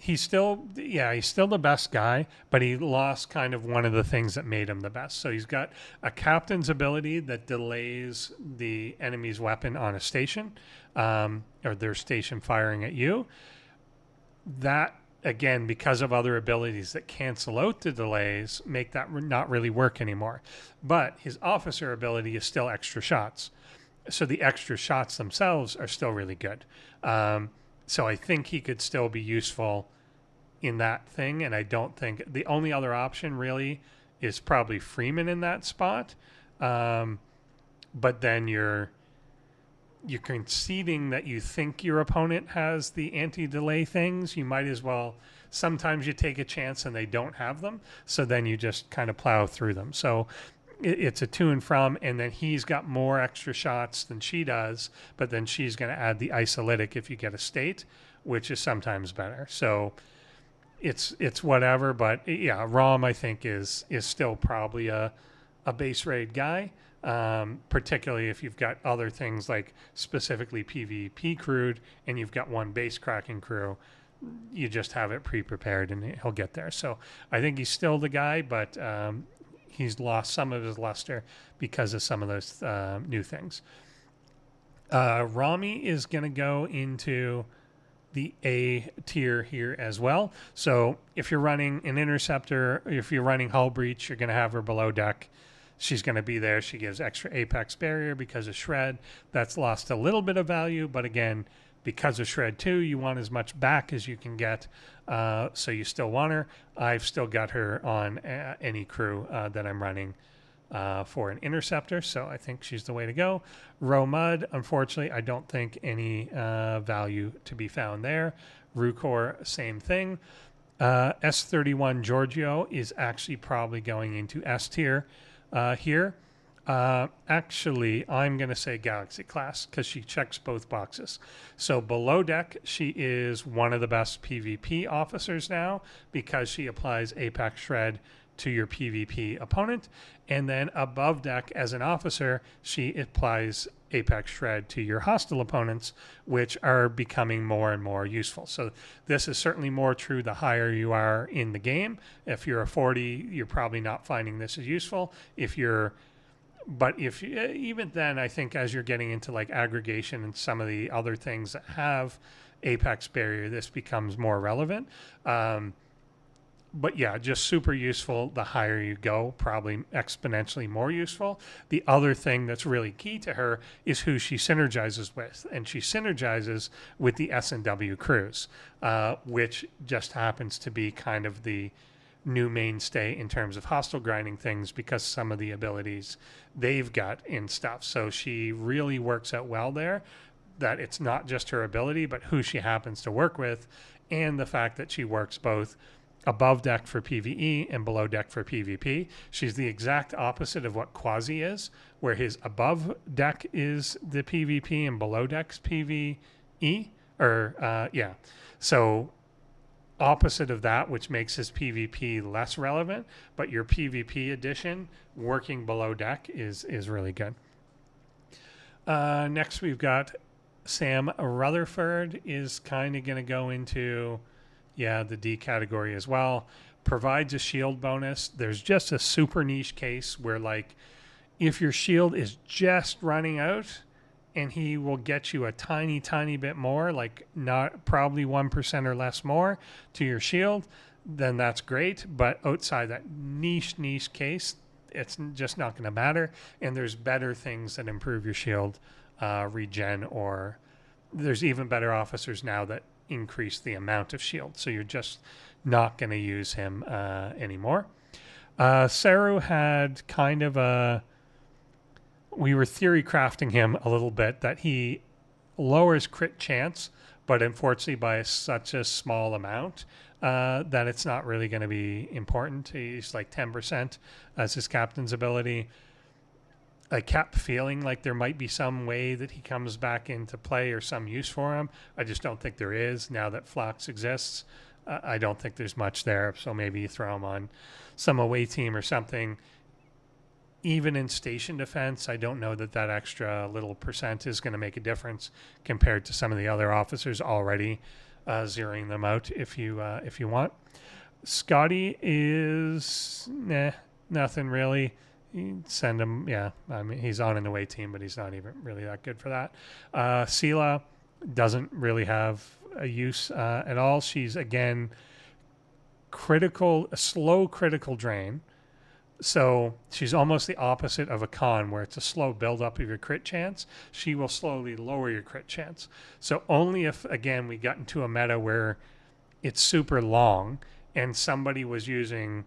He's still the best guy, but he lost kind of one of the things that made him the best. So he's got a captain's ability that delays the enemy's weapon on a station, or their station firing at you. That, again, because of other abilities that cancel out the delays, make that not really work anymore. But his officer ability is still extra shots. So the extra shots themselves are still really good. So I think he could still be useful in that thing, and I don't think the only other option really is probably Freeman in that spot. But then you're conceding that you think your opponent has the anti-delay things. You might as well. Sometimes you take a chance and they don't have them, so then you just kind of plow through them. So it's a to and from, and then he's got more extra shots than she does, but then she's going to add the Isolytic if you get a state, which is sometimes better. So it's whatever, but yeah, Rom I think is still probably a base raid guy, particularly if you've got other things like specifically PvP crewed and you've got one base cracking crew. You just have it pre-prepared and he'll get there. So I think he's still the guy, but he's lost some of his luster because of some of those new things. Rami is going to go into the A tier here as well. So if you're running an interceptor, if you're running hull breach, you're going to have her below deck. She's going to be there. She gives extra apex barrier because of shred. That's lost a little bit of value, but again, because of shred 2, you want as much back as you can get, so you still want her. I've still got her on any crew that I'm running for an interceptor, so I think she's the way to go. Romud, unfortunately, I don't think any value to be found there. Rucor, same thing. S31 Giorgio is actually probably going into S tier here. Actually, I'm going to say Galaxy class because she checks both boxes. So below deck, she is one of the best PvP officers now because she applies Apex Shred to your PvP opponent. And then above deck as an officer, she applies Apex Shred to your hostile opponents, which are becoming more and more useful. So this is certainly more true the higher you are in the game. If you're a 40, you're probably not finding this as useful. But if even then, I think as you're getting into like aggregation and some of the other things that have apex barrier, this becomes more relevant. But yeah, just super useful. The higher you go, probably exponentially more useful. The other thing that's really key to her is who she synergizes with. And she synergizes with the S&W crews, which just happens to be kind of the new mainstay in terms of hostile grinding things because some of the abilities they've got in stuff. So she really works out well there. that it's not just her ability, but who she happens to work with, and the fact that she works both above deck for PvE and below deck for PvP. She's the exact opposite of what Quasi is, where his above deck is the PvP and below deck's PvE. So opposite of that, which makes his PvP less relevant, but your PvP addition working below deck is really good. Next, we've got Sam Rutherford is kind of going to go into, the D category as well. Provides a shield bonus. There's just a super niche case where, like, if your shield is just running out and he will get you a tiny, tiny bit more, like not probably 1% or less more to your shield, then that's great. But outside that niche case, it's just not going to matter. And there's better things that improve your shield regen, or there's even better officers now that increase the amount of shield. So you're just not going to use him anymore. Saru had kind of we were theory crafting him a little bit that he lowers crit chance, but unfortunately by such a small amount that it's not really going to be important. He's like 10% as his captain's ability. I kept feeling like there might be some way that he comes back into play or some use for him. I just don't think there is now that Flux exists. I don't think there's much there. So maybe you throw him on some away team or something. Even in station defense, I don't know that extra little percent is going to make a difference compared to some of the other officers already zeroing them out if you want. Scotty is nothing really. You send him, I mean, he's on an away team, but he's not even really that good for that. Sela doesn't really have a use at all. She's, again, a slow critical drain. So she's almost the opposite of a con, where it's a slow buildup of your crit chance. She will slowly lower your crit chance. So only if, again, we got into a meta where it's super long and somebody was using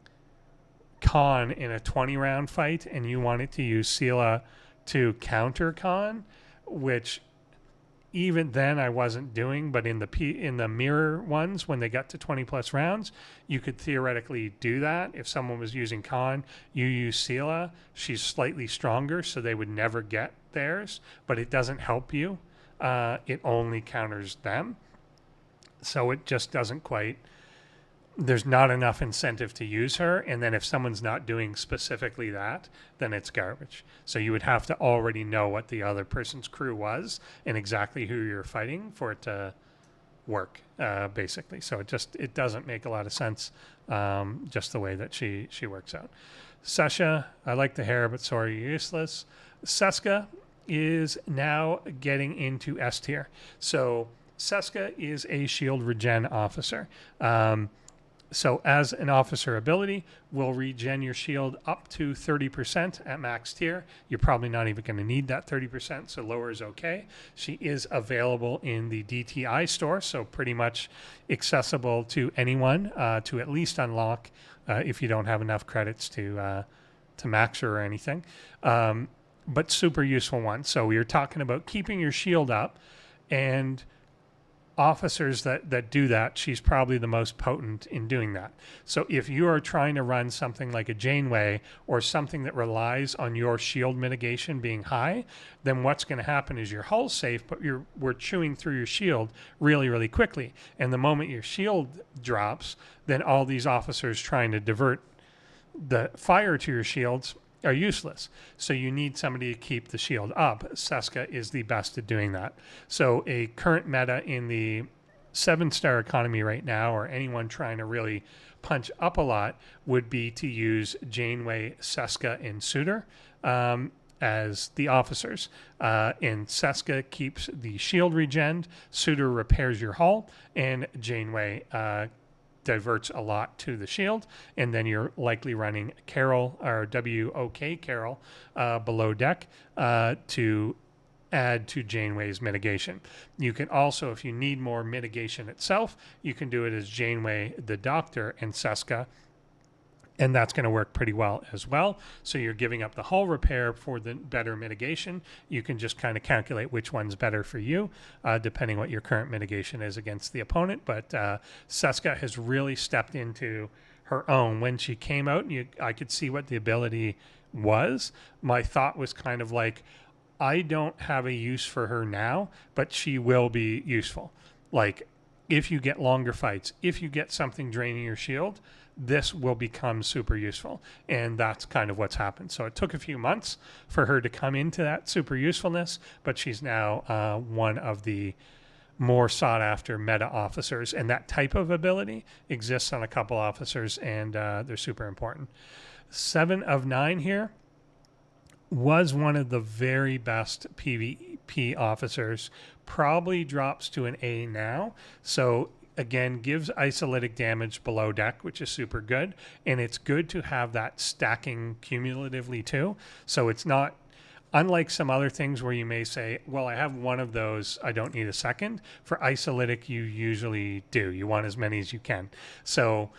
con in a 20-round fight and you wanted to use Sela to counter con, which even then I wasn't doing, but in the mirror ones, when they got to 20 plus rounds, you could theoretically do that. If someone was using con, you use Sela. She's slightly stronger, so they would never get theirs, but it doesn't help you. It only counters them. So it just doesn't quite, there's not enough incentive to use her. And then if someone's not doing specifically that, then it's garbage. So you would have to already know what the other person's crew was and exactly who you're fighting for it to work, basically. So it doesn't make a lot of sense, just the way that she works out. Sasha, I like the hair, but sorry, useless. Seska is now getting into S tier. So Seska is a shield regen officer. So as an officer ability, will regen your shield up to 30% at max tier. You're probably not even going to need that 30%, so lower is okay. She is available in the DTI store, so pretty much accessible to anyone to at least unlock if you don't have enough credits to max her or anything. But super useful one. So we are talking about keeping your shield up, and officers that do that, she's probably the most potent in doing that. So if you are trying to run something like a Janeway or something that relies on your shield mitigation being high, then what's going to happen is your hull's safe, but we're chewing through your shield really, really quickly. And the moment your shield drops, then all these officers trying to divert the fire to your shields are useless. So you need somebody to keep the shield up. Seska is the best at doing that. So a current meta in the 7-star economy right now, or anyone trying to really punch up a lot, would be to use Janeway, Seska, and Suitor as the officers. And Seska keeps the shield regen, Suitor repairs your hull, and Janeway diverts a lot to the shield, and then you're likely running Carol or WOK Carol below deck to add to Janeway's mitigation. You can also, if you need more mitigation itself, you can do it as Janeway the Doctor and Seska And that's going to work pretty well as well. So you're giving up the hull repair for the better mitigation. You can just kind of calculate which one's better for you, depending what your current mitigation is against the opponent. But Seska has really stepped into her own. When she came out, I could see what the ability was. My thought was kind of like, I don't have a use for her now, but she will be useful. Like, if you get longer fights, if you get something draining your shield, this will become super useful. And that's kind of what's happened. So it took a few months for her to come into that super usefulness, but she's now one of the more sought after meta officers. And that type of ability exists on a couple officers, and they're super important. 7 of 9 here was one of the very best PvP officers. Probably drops to an A now. So again, gives isolytic damage below deck, which is super good. And it's good to have that stacking cumulatively too. So it's not, unlike some other things where you may say, well, I have one of those, I don't need a second. For isolytic, you usually do. You want as many as you can. So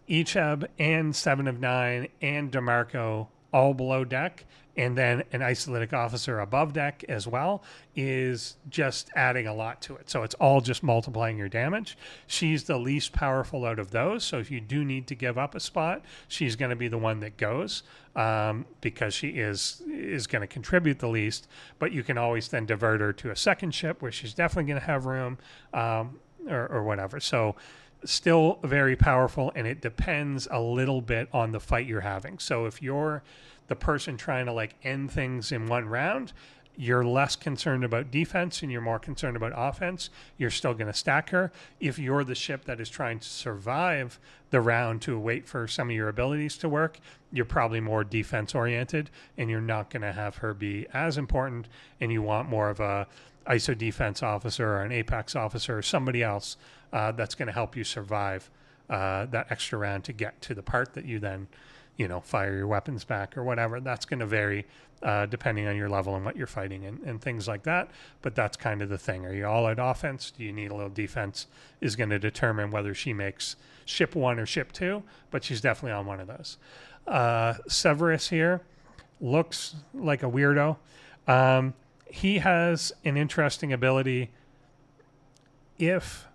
Echeb and 7 of 9 and DeMarco all below deck, and then an isolytic officer above deck as well, is just adding a lot to it. So it's all just multiplying your damage. She's the least powerful out of those. So if you do need to give up a spot, she's going to be the one that goes, because she is going to contribute the least. But you can always then divert her to a second ship where she's definitely going to have room, or whatever. So still very powerful, and it depends a little bit on the fight you're having. So if you're the person trying to like end things in one round, you're less concerned about defense and you're more concerned about offense, you're still going to stack her. If you're the ship that is trying to survive the round to wait for some of your abilities to work, you're probably more defense oriented, and you're not going to have her be as important, and you want more of a ISO defense officer or an Apex officer or somebody else that's going to help you survive that extra round to get to the part that you then, fire your weapons back or whatever. That's going to vary depending on your level and what you're fighting and things like that. But that's kind of the thing. Are you all out offense? Do you need a little defense? Is going to determine whether she makes ship 1 or ship 2, but she's definitely on one of those. Severus here looks like a weirdo. He has an interesting ability. If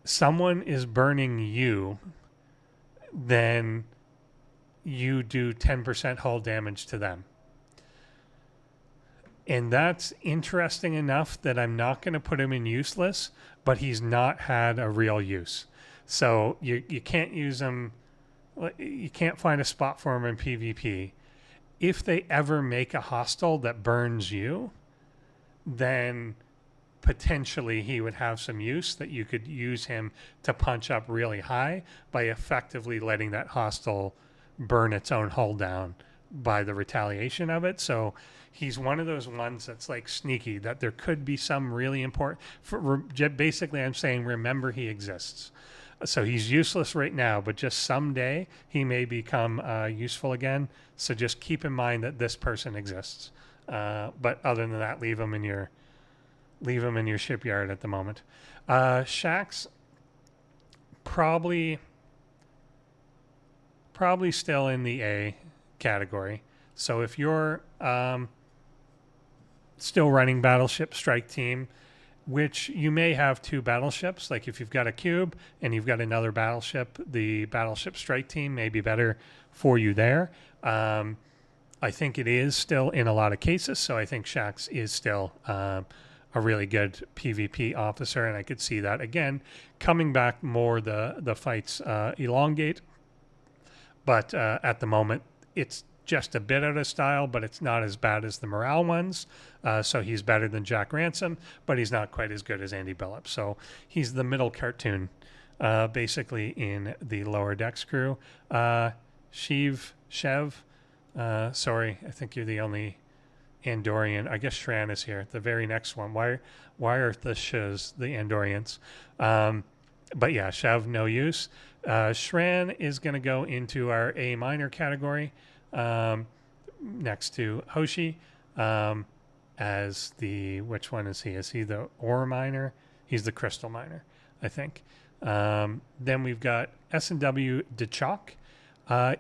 someone is burning you, then you do 10% hull damage to them. And that's interesting enough that I'm not going to put him in useless, but he's not had a real use. So you can't use him. You can't find a spot for him in PvP. If they ever make a hostile that burns you, then potentially he would have some use, that you could use him to punch up really high by effectively letting that hostile burn its own hull down by the retaliation of it. So he's one of those ones that's like sneaky, that there could be some really important, basically I'm saying remember he exists. So he's useless right now, but just someday he may become useful again. So just keep in mind that this person exists. But other than that, leave him in your shipyard at the moment. Shaxx probably still in the A category. So if you're still running Battleship Strike Team, which you may have 2 battleships, like if you've got a cube and you've got another battleship, the Battleship Strike Team may be better for you there. I think it is still in a lot of cases, so I think Shaxx is still a really good PvP officer, and I could see that again coming back more the fights elongate. But at the moment, it's just a bit out of style, but it's not as bad as the morale ones. So he's better than Jack Ransom, but he's not quite as good as Andy Billups. So he's the middle cartoon, basically, in the lower decks crew. Shev, sorry, I think you're the only Andorian. I guess Shran is here. The very next one. Why are the Shs the Andorians? But yeah, Shev, no use. Shran is going to go into our A minor category, next to Hoshi, as the, which one is he? Is he the ore miner? He's the crystal miner, I think. Then we've got S&W DeChalk.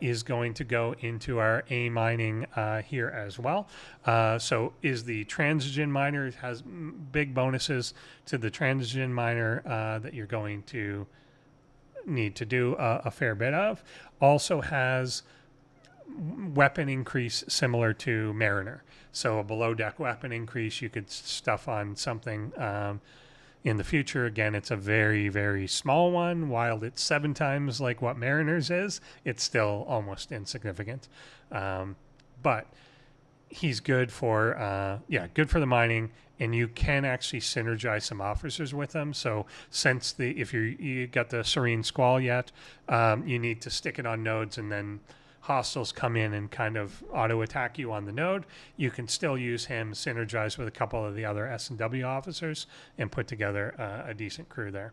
is going to go into our A mining here as well. So is the transigen miner. It has big bonuses to the transigen miner that you're going to need to do a fair bit of. Also has weapon increase similar to Mariner. So a below deck weapon increase you could stuff on something in the future. Again, it's a very, very small one. While it's 7 times like what Mariner's is, it's still almost insignificant. But he's good for, good for the mining, and you can actually synergize some officers with them. So since if you got the Serene Squall yet, you need to stick it on nodes, and then hostiles come in and kind of auto attack you on the node. You can still use him, synergize with a couple of the other S&W officers, and put together a decent crew there.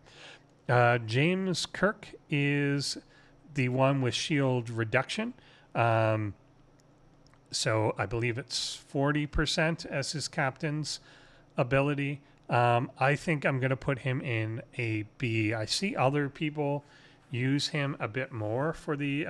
James Kirk is the one with shield reduction. So I believe it's 40% as his captain's ability. I think I'm going to put him in a B. I see other people use him a bit more for the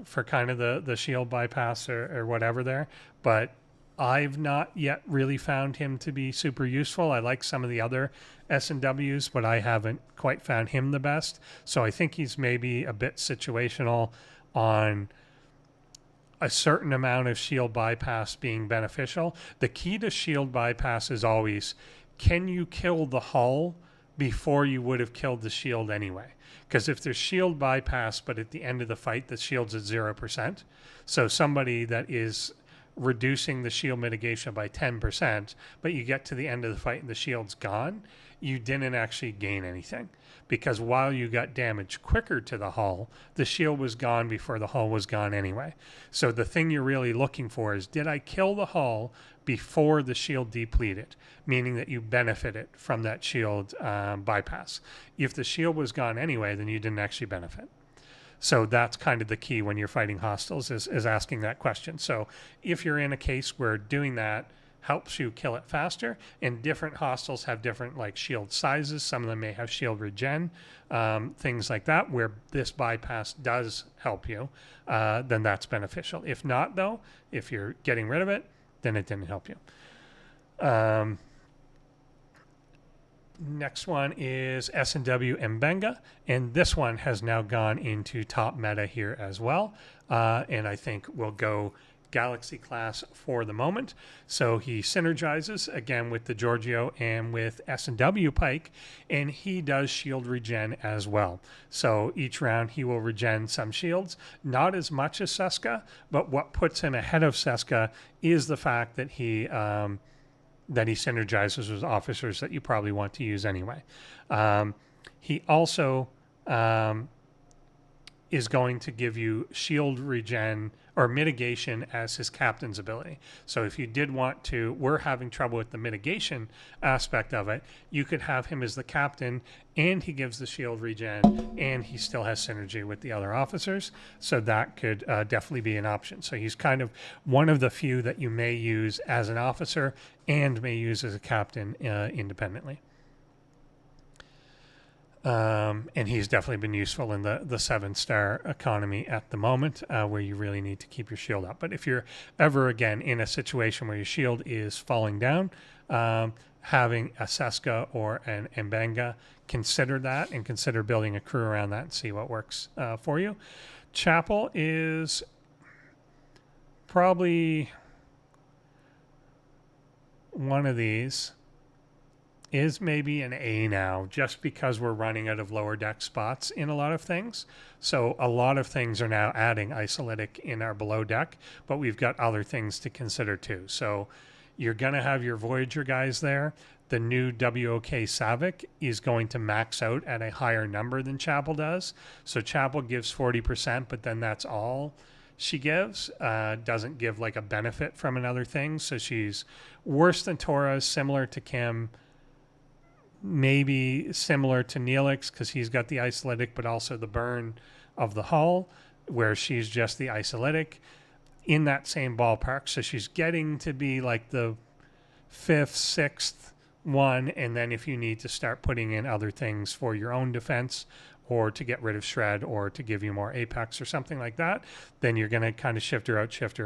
for kind of the shield bypass or whatever there, but I've not yet really found him to be super useful. I like some of the other S&Ws, but I haven't quite found him the best. So I think he's maybe a bit situational on a certain amount of shield bypass being beneficial. The key to shield bypass is always, can you kill the hull before you would have killed the shield anyway? Because if there's shield bypass, but at the end of the fight, the shield's at 0%. So somebody that is reducing the shield mitigation by 10%, but you get to the end of the fight and the shield's gone, you didn't actually gain anything. Because while you got damage quicker to the hull, the shield was gone before the hull was gone anyway. So the thing you're really looking for is, did I kill the hull before the shield depleted? Meaning that you benefited from that shield bypass. If the shield was gone anyway, then you didn't actually benefit. So that's kind of the key when you're fighting hostiles, is asking that question. So if you're in a case where doing that helps you kill it faster, and different hostiles have different like shield sizes, some of them may have shield regen, things like that, where this bypass does help you, then that's beneficial. If not, though, if you're getting rid of it, then it didn't help you. Next one is S&W Mbenga, and this one has now gone into top meta here as well, and I think we'll go Galaxy class for the moment. So he synergizes again with the Giorgio and with S&W Pike, and he does shield regen as well. So each round he will regen some shields, not as much as Seska, but what puts him ahead of Seska is the fact that he synergizes with officers that you probably want to use anyway. He also is going to give you shield regen or mitigation as his captain's ability. So if you did want to, we're having trouble with the mitigation aspect of it, you could have him as the captain, and he gives the shield regen, and he still has synergy with the other officers. So that could definitely be an option. So he's kind of one of the few that you may use as an officer and may use as a captain independently. And he's definitely been useful in the 7-star economy at the moment, where you really need to keep your shield up. But if you're ever again in a situation where your shield is falling down, having a Seska or an Mbenga, consider that and consider building a crew around that and see what works for you. Chapel is probably one of these. Is maybe an A now, just because we're running out of lower deck spots in a lot of things. So a lot of things are now adding Isolytic in our below deck, but we've got other things to consider too. So you're going to have your Voyager guys there. The new WOK Savick is going to max out at a higher number than Chapel does. So Chapel gives 40%, but then that's all she gives. Doesn't give like a benefit from another thing. So she's worse than Torres, similar to Kim, maybe similar to Neelix because he's got the Isolytic but also the burn of the hull, where she's just the Isolytic, in that same ballpark. So she's getting to be like the 5th, 6th one, and then if you need to start putting in other things for your own defense or to get rid of shred or to give you more apex or something like that, then you're going to kind of shift her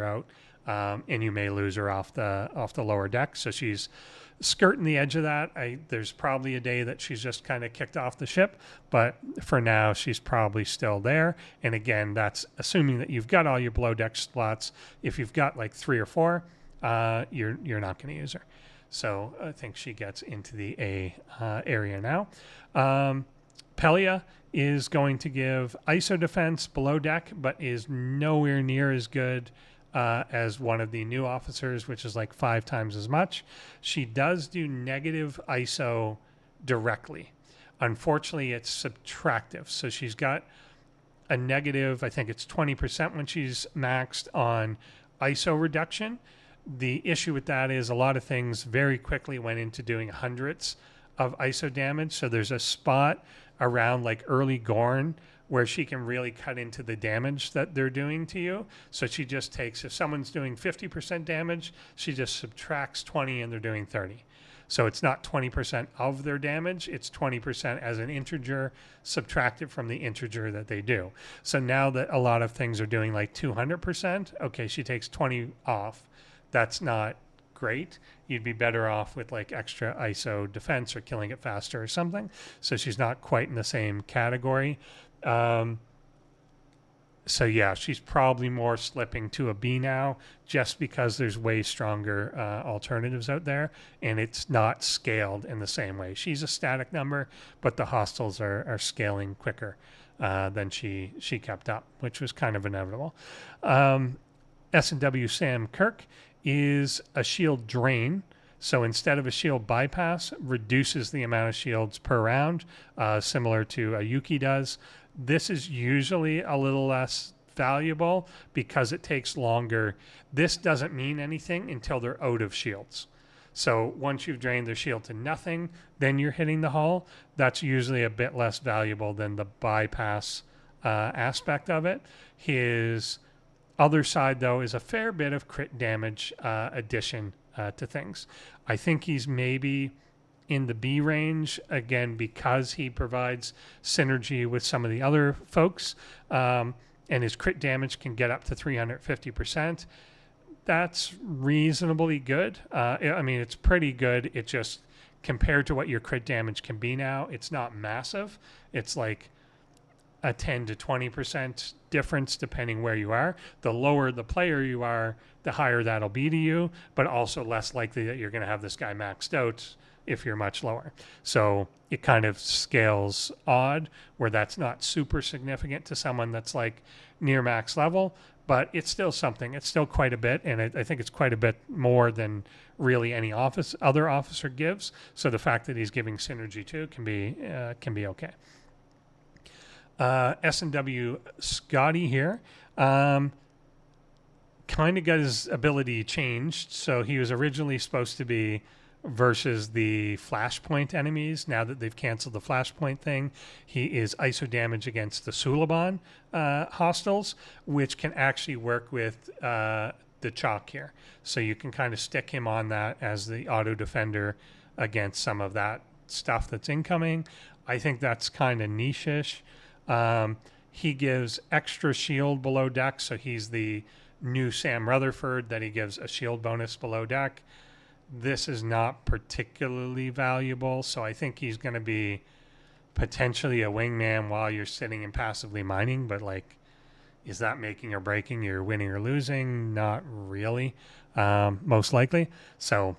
out, and you may lose her off the lower deck. So she's skirting the edge of that. There's probably a day that she's just kind of kicked off the ship, but for now she's probably still there. And again, that's assuming that you've got all your below deck slots. If you've got like 3 or 4, you're not going to use her. So I think she gets into the A area now. Pelia is going to give ISO defense below deck, but is nowhere near as good as one of the new officers, which is like 5 times as much. She does do negative ISO directly. Unfortunately, it's subtractive. So she's got a negative, I think it's 20% when she's maxed on ISO reduction. The issue with that is a lot of things very quickly went into doing hundreds of ISO damage. So there's a spot around like early Gorn where she can really cut into the damage that they're doing to you. So she just takes, if someone's doing 50% damage, she just subtracts 20 and they're doing 30. So it's not 20% of their damage, it's 20% as an integer subtracted from the integer that they do. So now that a lot of things are doing like 200%, okay, she takes 20 off. That's not great. You'd be better off with like extra ISO defense or killing it faster or something. So she's not quite in the same category. So yeah, she's probably more slipping to a B now, just because there's way stronger alternatives out there, and it's not scaled in the same way. She's a static number, but the hostiles are scaling quicker than she kept up, which was kind of inevitable. S&W Sam Kirk is a shield drain. So instead of a shield bypass, reduces the amount of shields per round, similar to a Yuki does. This is usually a little less valuable because it takes longer. This doesn't mean anything until they're out of shields. So once you've drained their shield to nothing, then you're hitting the hull. That's usually a bit less valuable than the bypass aspect of it. His other side, though, is a fair bit of crit damage addition to things. I think he's maybe in the B range, again, because he provides synergy with some of the other folks, and his crit damage can get up to 350%. That's reasonably good. I mean, it's pretty good. It just, compared to what your crit damage can be now, it's not massive. It's like a 10 to 20% difference depending where you are. The lower the player you are, the higher that'll be to you, but also less likely that you're going to have this guy maxed out if you're much lower. So it kind of scales odd, where that's not super significant to someone that's like near max level, but it's still something. It's still quite a bit, and I think it's quite a bit more than really any other officer gives. So the fact that he's giving synergy too can be okay. S&W Scotty here kind of got his ability changed. So he was originally supposed to be versus the flashpoint enemies. Now that they've canceled the flashpoint thing, he is ISO damage against the Suliban hostiles, which can actually work with the chalk here. So you can kind of stick him on that as the auto defender against some of that stuff that's incoming. I think that's kind of niche-ish. He gives extra shield below deck, so he's the new Sam Rutherford that he gives a shield bonus below deck. This is not particularly valuable, so I think he's going to be potentially a wingman while you're sitting and passively mining, but like, is that making or breaking your winning or losing? Not really, most likely. So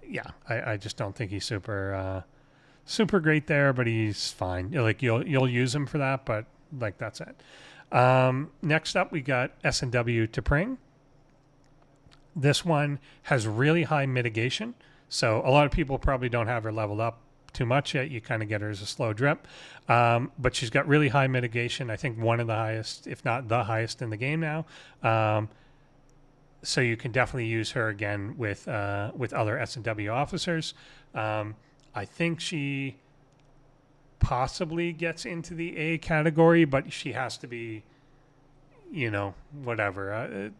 yeah, I just don't think he's super great there, but he's fine. Like you'll use him for that, but like that's it. Next up, we got S&W T'Pring. This one has really high mitigation. So a lot of people probably don't have her leveled up too much yet. You kind of get her as a slow drip. But she's got really high mitigation. I think one of the highest, if not the highest in the game now. So you can definitely use her again with other S&W officers. I think she possibly gets into the A category, but she has to be, whatever.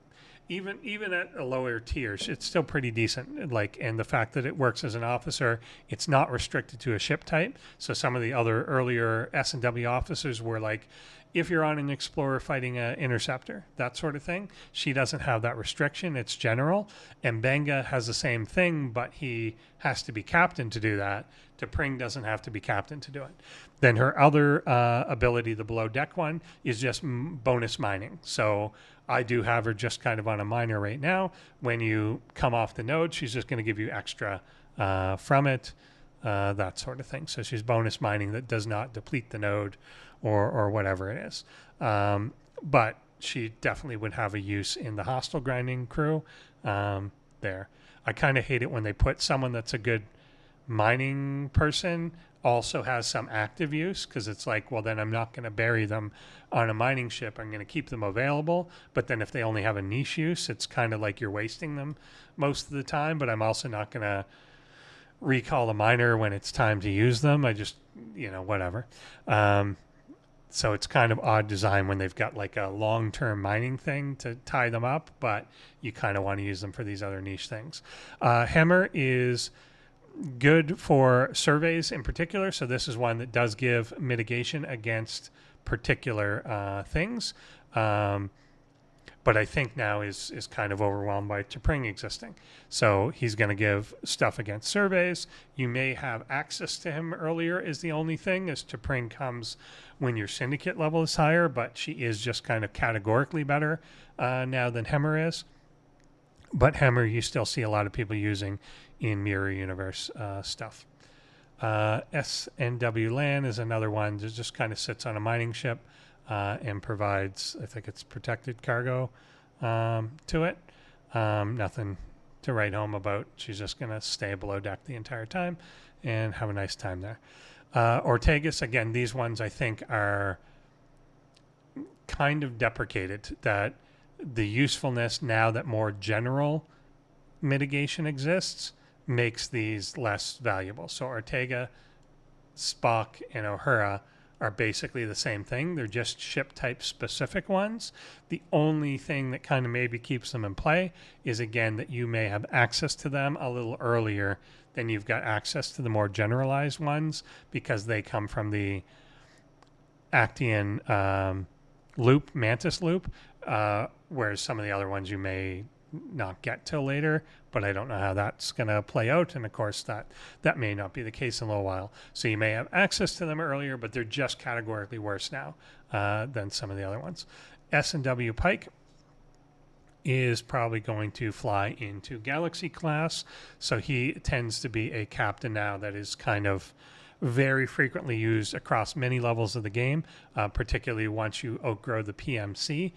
even at a lower tier, it's still pretty decent. Like, and the fact that it works as an officer, it's not restricted to a ship type. So some of the other earlier S&W officers were like, if you're on an explorer fighting an interceptor, that sort of thing. She doesn't have that restriction. It's general. And Benga has the same thing, but he has to be captain to do that. T'Pring doesn't have to be captain to do it. Then her other ability, the below deck one, is just bonus mining. So I do have her just kind of on a miner right now. When you come off the node, she's just going to give you extra from it, that sort of thing. So she's bonus mining that does not deplete the node or whatever it is. But she definitely would have a use in the hostile grinding crew there. I kind of hate it when they put someone that's a good mining person also has some active use, because it's like, well, then I'm not going to bury them on a mining ship. I'm going to keep them available. But then if they only have a niche use, it's kind of like you're wasting them most of the time. But I'm also not going to recall a miner when it's time to use them. I just, whatever. So it's kind of odd design when they've got like a long-term mining thing to tie them up, but you kind of want to use them for these other niche things. Hammer is good for surveys in particular. So this is one that does give mitigation against particular things. But I think now is kind of overwhelmed by T'Pring existing. So he's going to give stuff against surveys. You may have access to him earlier is the only thing, as T'Pring comes when your syndicate level is higher, but she is just kind of categorically better now than Hemmer is. But Hemmer you still see a lot of people using in Mirror Universe stuff. SNW LAN is another one that just kind of sits on a mining ship and provides, I think it's protected cargo to it. Nothing to write home about. She's just going to stay below deck the entire time and have a nice time there. Ortegas, again, these ones I think are kind of deprecated, that the usefulness now that more general mitigation exists makes these less valuable. So Ortega, Spock, and O'Hara are basically the same thing. They're just ship type specific ones. The only thing that kind of maybe keeps them in play is, again, that you may have access to them a little earlier than you've got access to the more generalized ones, because they come from the Actian loop, Mantis loop, whereas some of the other ones you may not get till later, but I don't know how that's going to play out. And of course that may not be the case in a little while. So you may have access to them earlier, but they're just categorically worse now than some of the other ones. S&W Pike is probably going to fly into Galaxy class. So he tends to be a captain now that is kind of very frequently used across many levels of the game, particularly once you outgrow the PMC.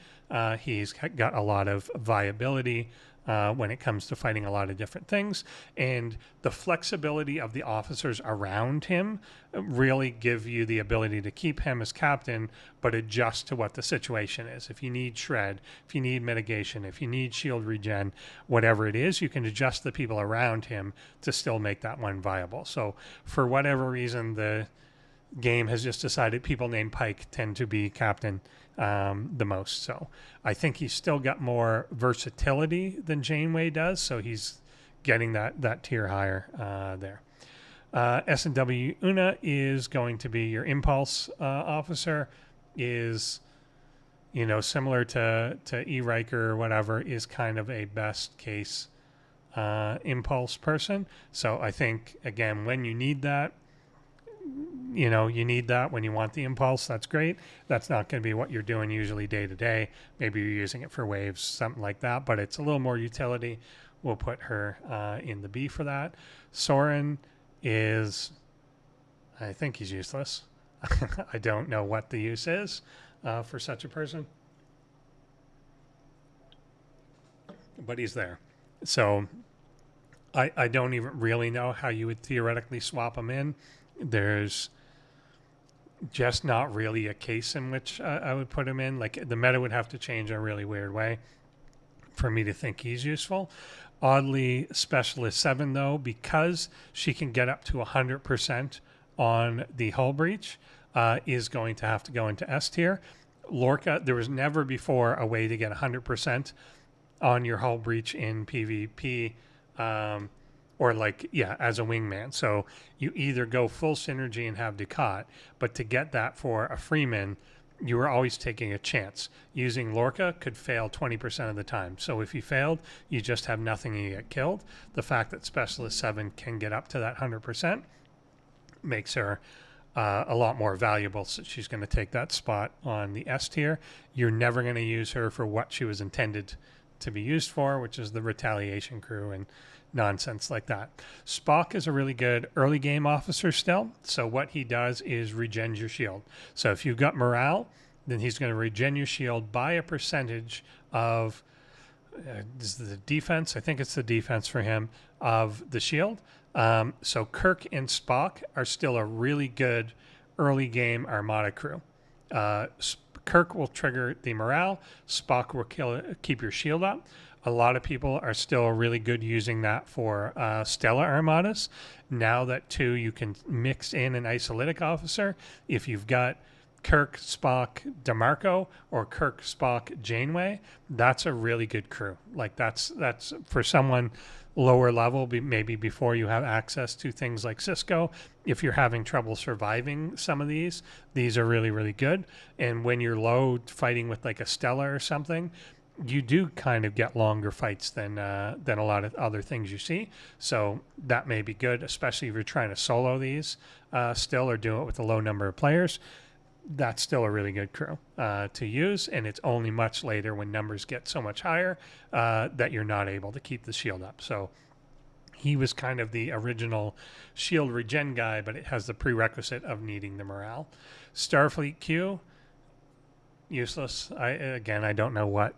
He's got a lot of viability when it comes to fighting a lot of different things, and the flexibility of the officers around him really give you the ability to keep him as captain, but adjust to what the situation is. If you need shred, if you need mitigation, if you need shield regen, whatever it is, you can adjust the people around him to still make that one viable. So for whatever reason, the game has just decided people named Pike tend to be captain the most. So I think he's still got more versatility than Janeway does. So he's getting that tier higher there. S&W Una is going to be your impulse officer, is, similar to E. Riker or whatever, is kind of a best case impulse person. So I think, again, when you need that, you need that when you want the impulse. That's great. That's not going to be what you're doing usually day to day. Maybe you're using it for waves, something like that, but it's a little more utility. We'll put her in the B for that. Soren is, I think he's useless. I don't know what the use is for such a person, but he's there. So I don't even really know how you would theoretically swap him in. There's just not really a case in which I would put him in. Like, the meta would have to change in a really weird way for me to think he's useful. Oddly, Specialist 7, though, because she can get up to 100% on the hull breach, is going to have to go into S tier. Lorca, there was never before a way to get 100% on your hull breach in PvP, or like, yeah, as a wingman. So you either go full synergy and have Ducat, but to get that for a Freeman, you were always taking a chance. Using Lorca could fail 20% of the time. So if you failed, you just have nothing and you get killed. The fact that Specialist 7 can get up to that 100% makes her a lot more valuable. So she's going to take that spot on the S tier. You're never going to use her for what she was intended to be used for, which is the retaliation crew and nonsense like that. Spock is a really good early game officer still. So what he does is regen your shield. So if you've got morale, then he's going to regen your shield by a percentage of is the defense. I think it's the defense for him of the shield. So Kirk and Spock are still a really good early game Armada crew. Kirk will trigger the morale. Spock will keep your shield up. A lot of people are still really good using that for Stella Armadas. Now that too, you can mix in an Isolytic officer. If you've got Kirk, Spock, DeMarco, or Kirk, Spock, Janeway, that's a really good crew. Like that's for someone lower level, maybe before you have access to things like Cisco. If you're having trouble surviving some of these are really, really good. And when you're low fighting with like a Stella or something, you do kind of get longer fights than a lot of other things you see. So that may be good, especially if you're trying to solo these still, or do it with a low number of players. That's still a really good crew to use, and it's only much later when numbers get so much higher that you're not able to keep the shield up. So he was kind of the original shield regen guy, but it has the prerequisite of needing the morale. Starfleet Q, useless. I don't know what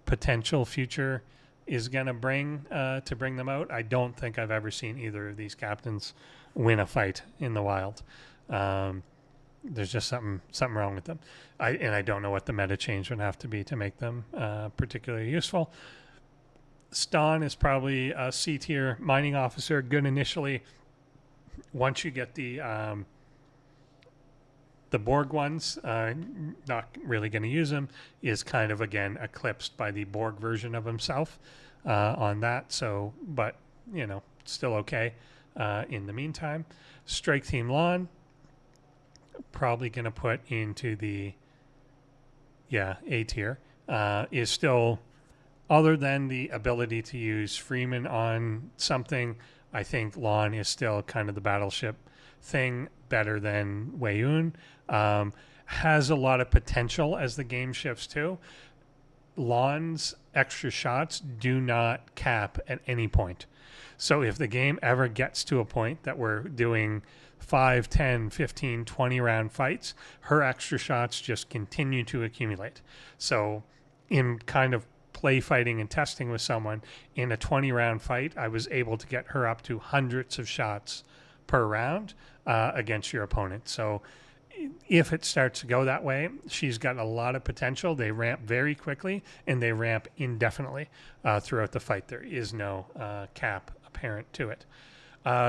potential future is going to bring them out. I don't think I've ever seen either of these captains win a fight in the wild. There's just something wrong with them. I don't know what the meta change would have to be to make them particularly useful. Ston is probably a C tier mining officer, good initially. Once you get the Borg ones, not really going to use him, is kind of again eclipsed by the Borg version of himself on that. So, but still okay in the meantime. Strike Team Lon, probably going to put into the A tier. Is still, other than the ability to use Freeman on something, I think Lon is still kind of the battleship thing, better than Weyoun. Has a lot of potential as the game shifts too. Lon's extra shots do not cap at any point. So if the game ever gets to a point that we're doing 5, 10, 15, 20 round fights, her extra shots just continue to accumulate. So in kind of play fighting and testing with someone in a 20 round fight, I was able to get her up to hundreds of shots per round against your opponent. So if it starts to go that way, she's got a lot of potential. They ramp very quickly and they ramp indefinitely throughout the fight. There is no cap apparent to it.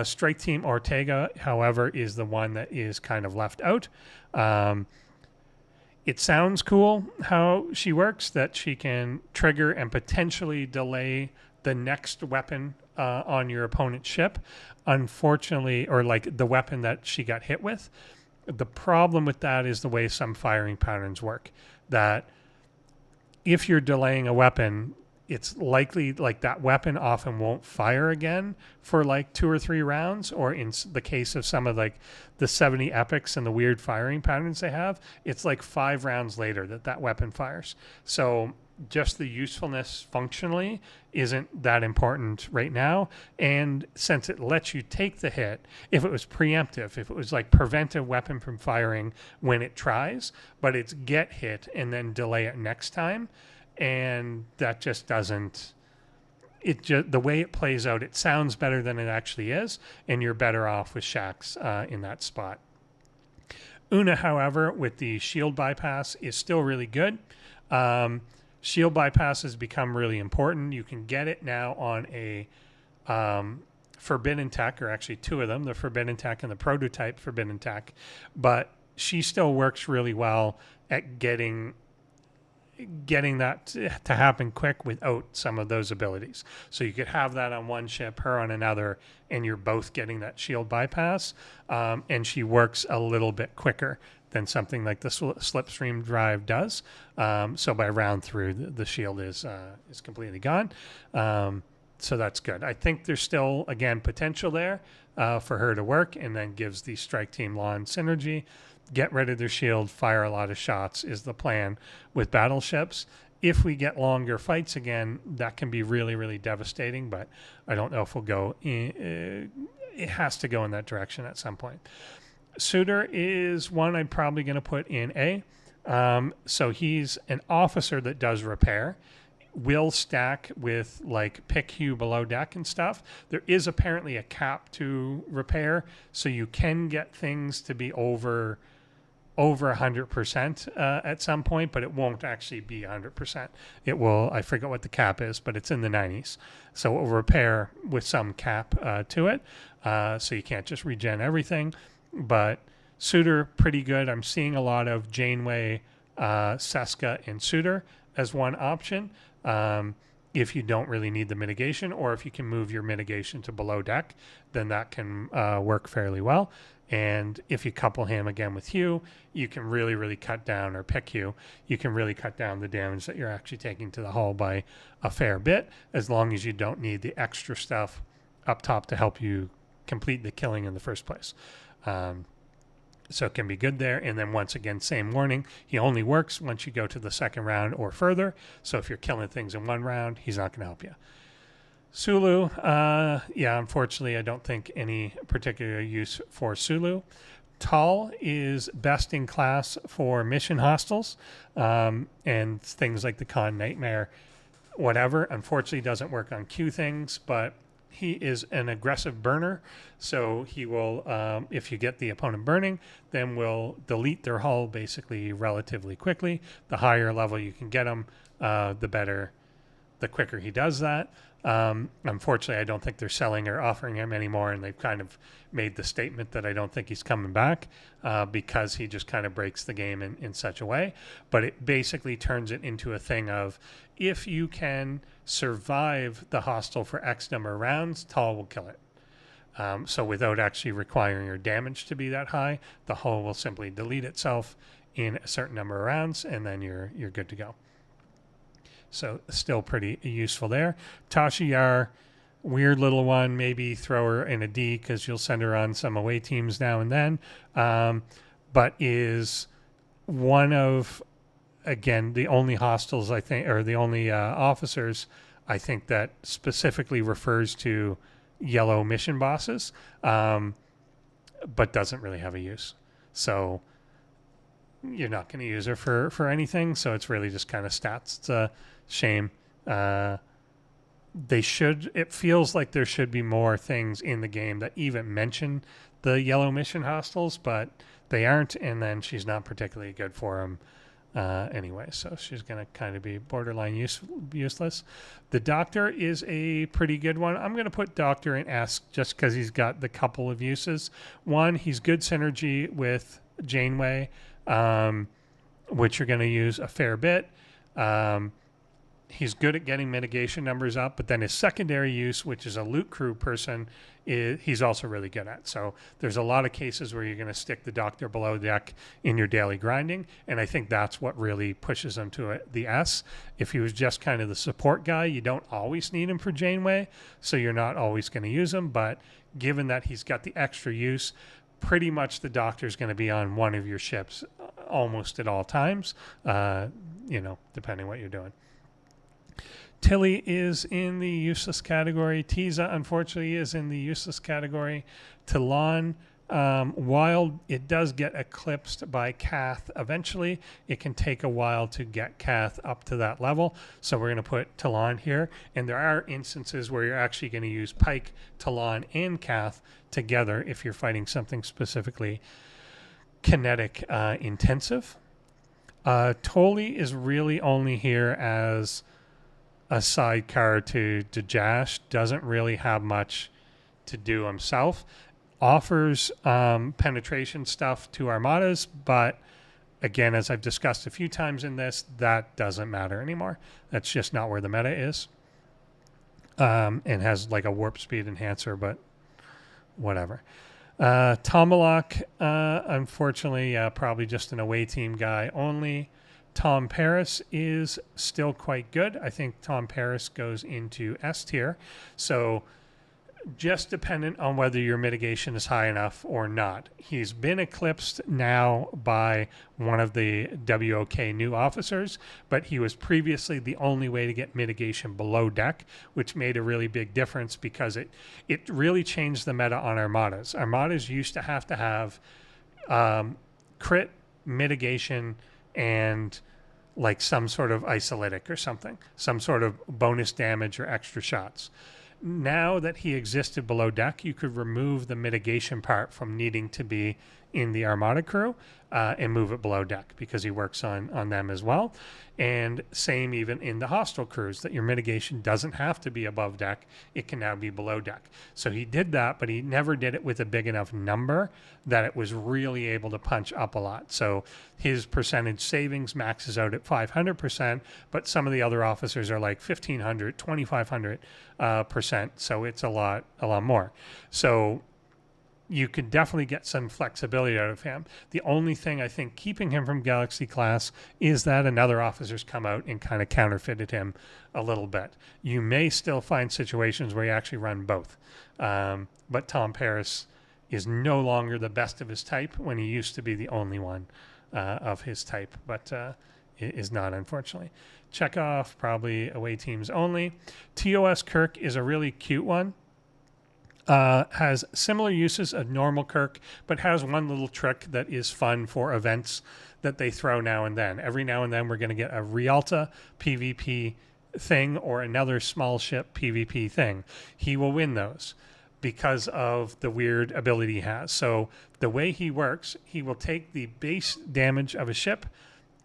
Strike Team Ortega, however, is the one that is kind of left out. It sounds cool how she works, that she can trigger and potentially delay the next weapon on your opponent's ship. Unfortunately, or like the weapon that she got hit with. The problem with that is the way some firing patterns work. That if you're delaying a weapon, it's likely like that weapon often won't fire again for like 2 or 3 rounds, or in the case of some of like the 70 epics and the weird firing patterns they have, it's like 5 rounds later that weapon fires. So just the usefulness functionally isn't that important right now. And since it lets you take the hit, if it was preemptive, if it was like prevent a weapon from firing when it tries, but it's get hit and then delay it next time, and that just doesn't, the way it plays out, it sounds better than it actually is, and you're better off with Shax in that spot. Una, however, with the shield bypass is still really good. Shield bypass has become really important. You can get it now on a Forbidden Tech, or actually 2 of them, the Forbidden Tech and the Prototype Forbidden Tech, but she still works really well at getting getting that to happen quick without some of those abilities. So you could have that on one ship, her on another, and you're both getting that shield bypass. And she works a little bit quicker than something like the slipstream drive does. So by round through, the shield is completely gone. So that's good. I think there's still, again, potential there for her to work, and then gives the strike team Lon synergy. Get rid of their shield, fire a lot of shots is the plan with battleships. If we get longer fights again, that can be really, really devastating, but I don't know if we'll go in. It has to go in that direction at some point. Suitor is one I'm probably going to put in A. So he's an officer that does repair. Will stack with like pick hue below deck and stuff. There is apparently a cap to repair, so you can get things to be over 100% at some point, but it won't actually be 100%. It will, I forget what the cap is, but it's in the 90s. So it will repair with some cap to it. So you can't just regen everything. But Suitor, pretty good. I'm seeing a lot of Janeway, Seska, and Suitor as one option. If you don't really need the mitigation, or if you can move your mitigation to below deck, then that can work fairly well. And if you couple him again with Hugh, you can really, really cut down, or pick Hugh, you can really cut down the damage that you're actually taking to the hull by a fair bit, as long as you don't need the extra stuff up top to help you complete the killing in the first place. So it can be good there. And then once again, same warning, he only works once you go to the second round or further. So if you're killing things in one round, he's not going to help you. Sulu, unfortunately, I don't think any particular use for Sulu. Tal is best in class for mission hostiles and things like the Con Nightmare, whatever. Unfortunately, doesn't work on Q things, but he is an aggressive burner. So he will, if you get the opponent burning, then will delete their hull basically relatively quickly. The higher level you can get him, the quicker he does that. Unfortunately, I don't think they're selling or offering him anymore, and they've kind of made the statement that I don't think he's coming back because he just kind of breaks the game in such a way. But it basically turns it into a thing of, if you can survive the hostile for X number of rounds, Tal will kill it. So without actually requiring your damage to be that high, the hull will simply delete itself in a certain number of rounds, and then you're good to go. So still pretty useful there. Tasha Yar, weird little one. Maybe throw her in a D because you'll send her on some away teams now and then. But is one of, again, the only hostiles, I think, or the only officers, I think, that specifically refers to yellow mission bosses, but doesn't really have a use. So you're not going to use her for anything. So it's really just kind of stats. It's a shame. It feels like there should be more things in the game that even mention the yellow mission hostiles, but they aren't. And then she's not particularly good for them anyway. So she's going to kind of be borderline useless. The Doctor is a pretty good one. I'm going to put Doctor in S just because he's got the couple of uses. One, he's good synergy with Janeway, which you're going to use a fair bit. He's good at getting mitigation numbers up, but then his secondary use, which is a loot crew person, he's also really good at. So there's a lot of cases where you're going to stick the Doctor below deck in your daily grinding, and I think that's what really pushes him to the S. If he was just kind of the support guy, you don't always need him for Janeway, so you're not always going to use him, but given that he's got the extra use, pretty much the Doctor's going to be on one of your ships almost at all times, depending what you're doing. Tilly is in the useless category. Tiza, unfortunately, is in the useless category. Talon, while it does get eclipsed by Kath eventually, it can take a while to get Kath up to that level. So we're going to put Talon here. And there are instances where you're actually going to use Pike, Talon, and Kath together if you're fighting something specifically kinetic intensive. Toli is really only here as a sidecar to Jash, doesn't really have much to do himself. Offers penetration stuff to Armadas, but again, as I've discussed a few times in this, that doesn't matter anymore. That's just not where the meta is. And has like a warp speed enhancer, but whatever. Tomalak, unfortunately, probably just an away team guy only. Tom Paris is still quite good. I think Tom Paris goes into S tier. So just dependent on whether your mitigation is high enough or not. He's been eclipsed now by one of the WOK new officers, but he was previously the only way to get mitigation below deck, which made a really big difference because it really changed the meta on Armadas. Armadas used to have crit, mitigation, and like some sort of isolytic or something, some sort of bonus damage or extra shots. Now that he existed below deck, you could remove the mitigation part from needing to be in the Armada crew and move it below deck because he works on them as well. And same even in the hostile crews, that your mitigation doesn't have to be above deck. It can now be below deck. So he did that, but he never did it with a big enough number that it was really able to punch up a lot. So his percentage savings maxes out at 500%, but some of the other officers are like 1,500, 2,500%. So it's a lot more. So you could definitely get some flexibility out of him. The only thing I think keeping him from Galaxy class is that another officer's come out and kind of counterfeited him a little bit. You may still find situations where you actually run both. But Tom Paris is no longer the best of his type when he used to be the only one of his type, but is not, unfortunately. Chekhov, probably away teams only. TOS Kirk is a really cute one. Has similar uses of normal Kirk, but has one little trick that is fun for events that they throw now and then. Every now and then we're going to get a Rialta PvP thing or another small ship PvP thing. He will win those because of the weird ability he has. So the way he works, he will take the base damage of a ship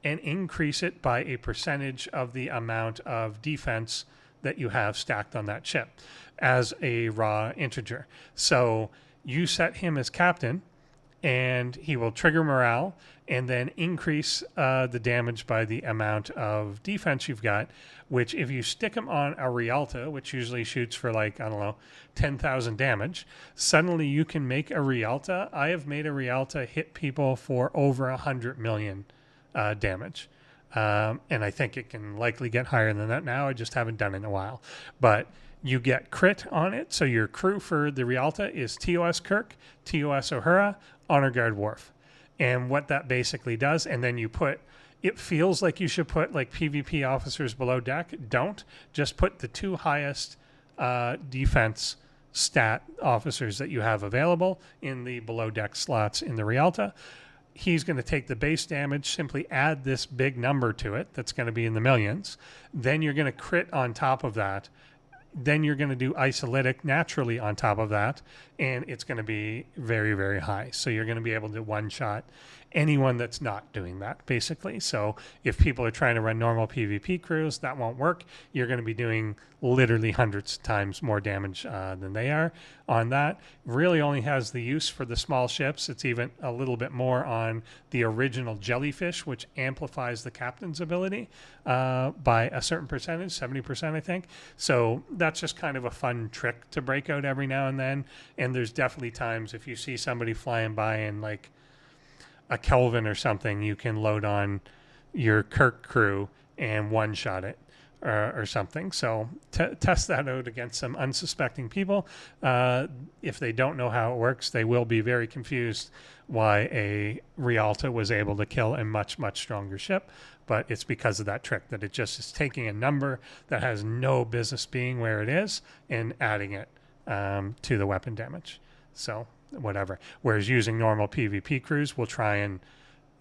and increase it by a percentage of the amount of defense that you have stacked on that ship as a raw integer. So you set him as captain and he will trigger morale and then increase the damage by the amount of defense you've got, which if you stick him on a Rialta, which usually shoots for like, 10,000 damage, suddenly you can make a Rialta. I have made a Rialta hit people for over 100 million damage. And I think it can likely get higher than that now. I just haven't done it in a while. But you get crit on it. So your crew for the Rialta is TOS Kirk, TOS O'Hara, Honor Guard Worf. And what that basically does, and then you put, it feels like you should put like PvP officers below deck. Don't. Just put the two highest defense stat officers that you have available in the below deck slots in the Rialta. He's going to take the base damage, simply add this big number to it that's going to be in the millions. Then you're going to crit on top of that. Then you're going to do Isolytic naturally on top of that, and it's going to be very, very high. So you're going to be able to one-shot anyone that's not doing that, basically. So if people are trying to run normal PvP crews, that won't work. You're going to be doing literally hundreds of times more damage than they are on that. Really only has the use for the small ships. It's even a little bit more on the original Jellyfish, which amplifies the captain's ability by a certain percentage, 70%, I think. So that's just kind of a fun trick to break out every now and then. And there's definitely times if you see somebody flying by in like a Kelvin or something, you can load on your Kirk crew and one-shot it or something. So test that out against some unsuspecting people. If they don't know how it works, they will be very confused why a Rialta was able to kill a much, much stronger ship. But it's because of that trick, that it just is taking a number that has no business being where it is and adding it to the weapon damage. So whatever. Whereas using normal PvP crews will try and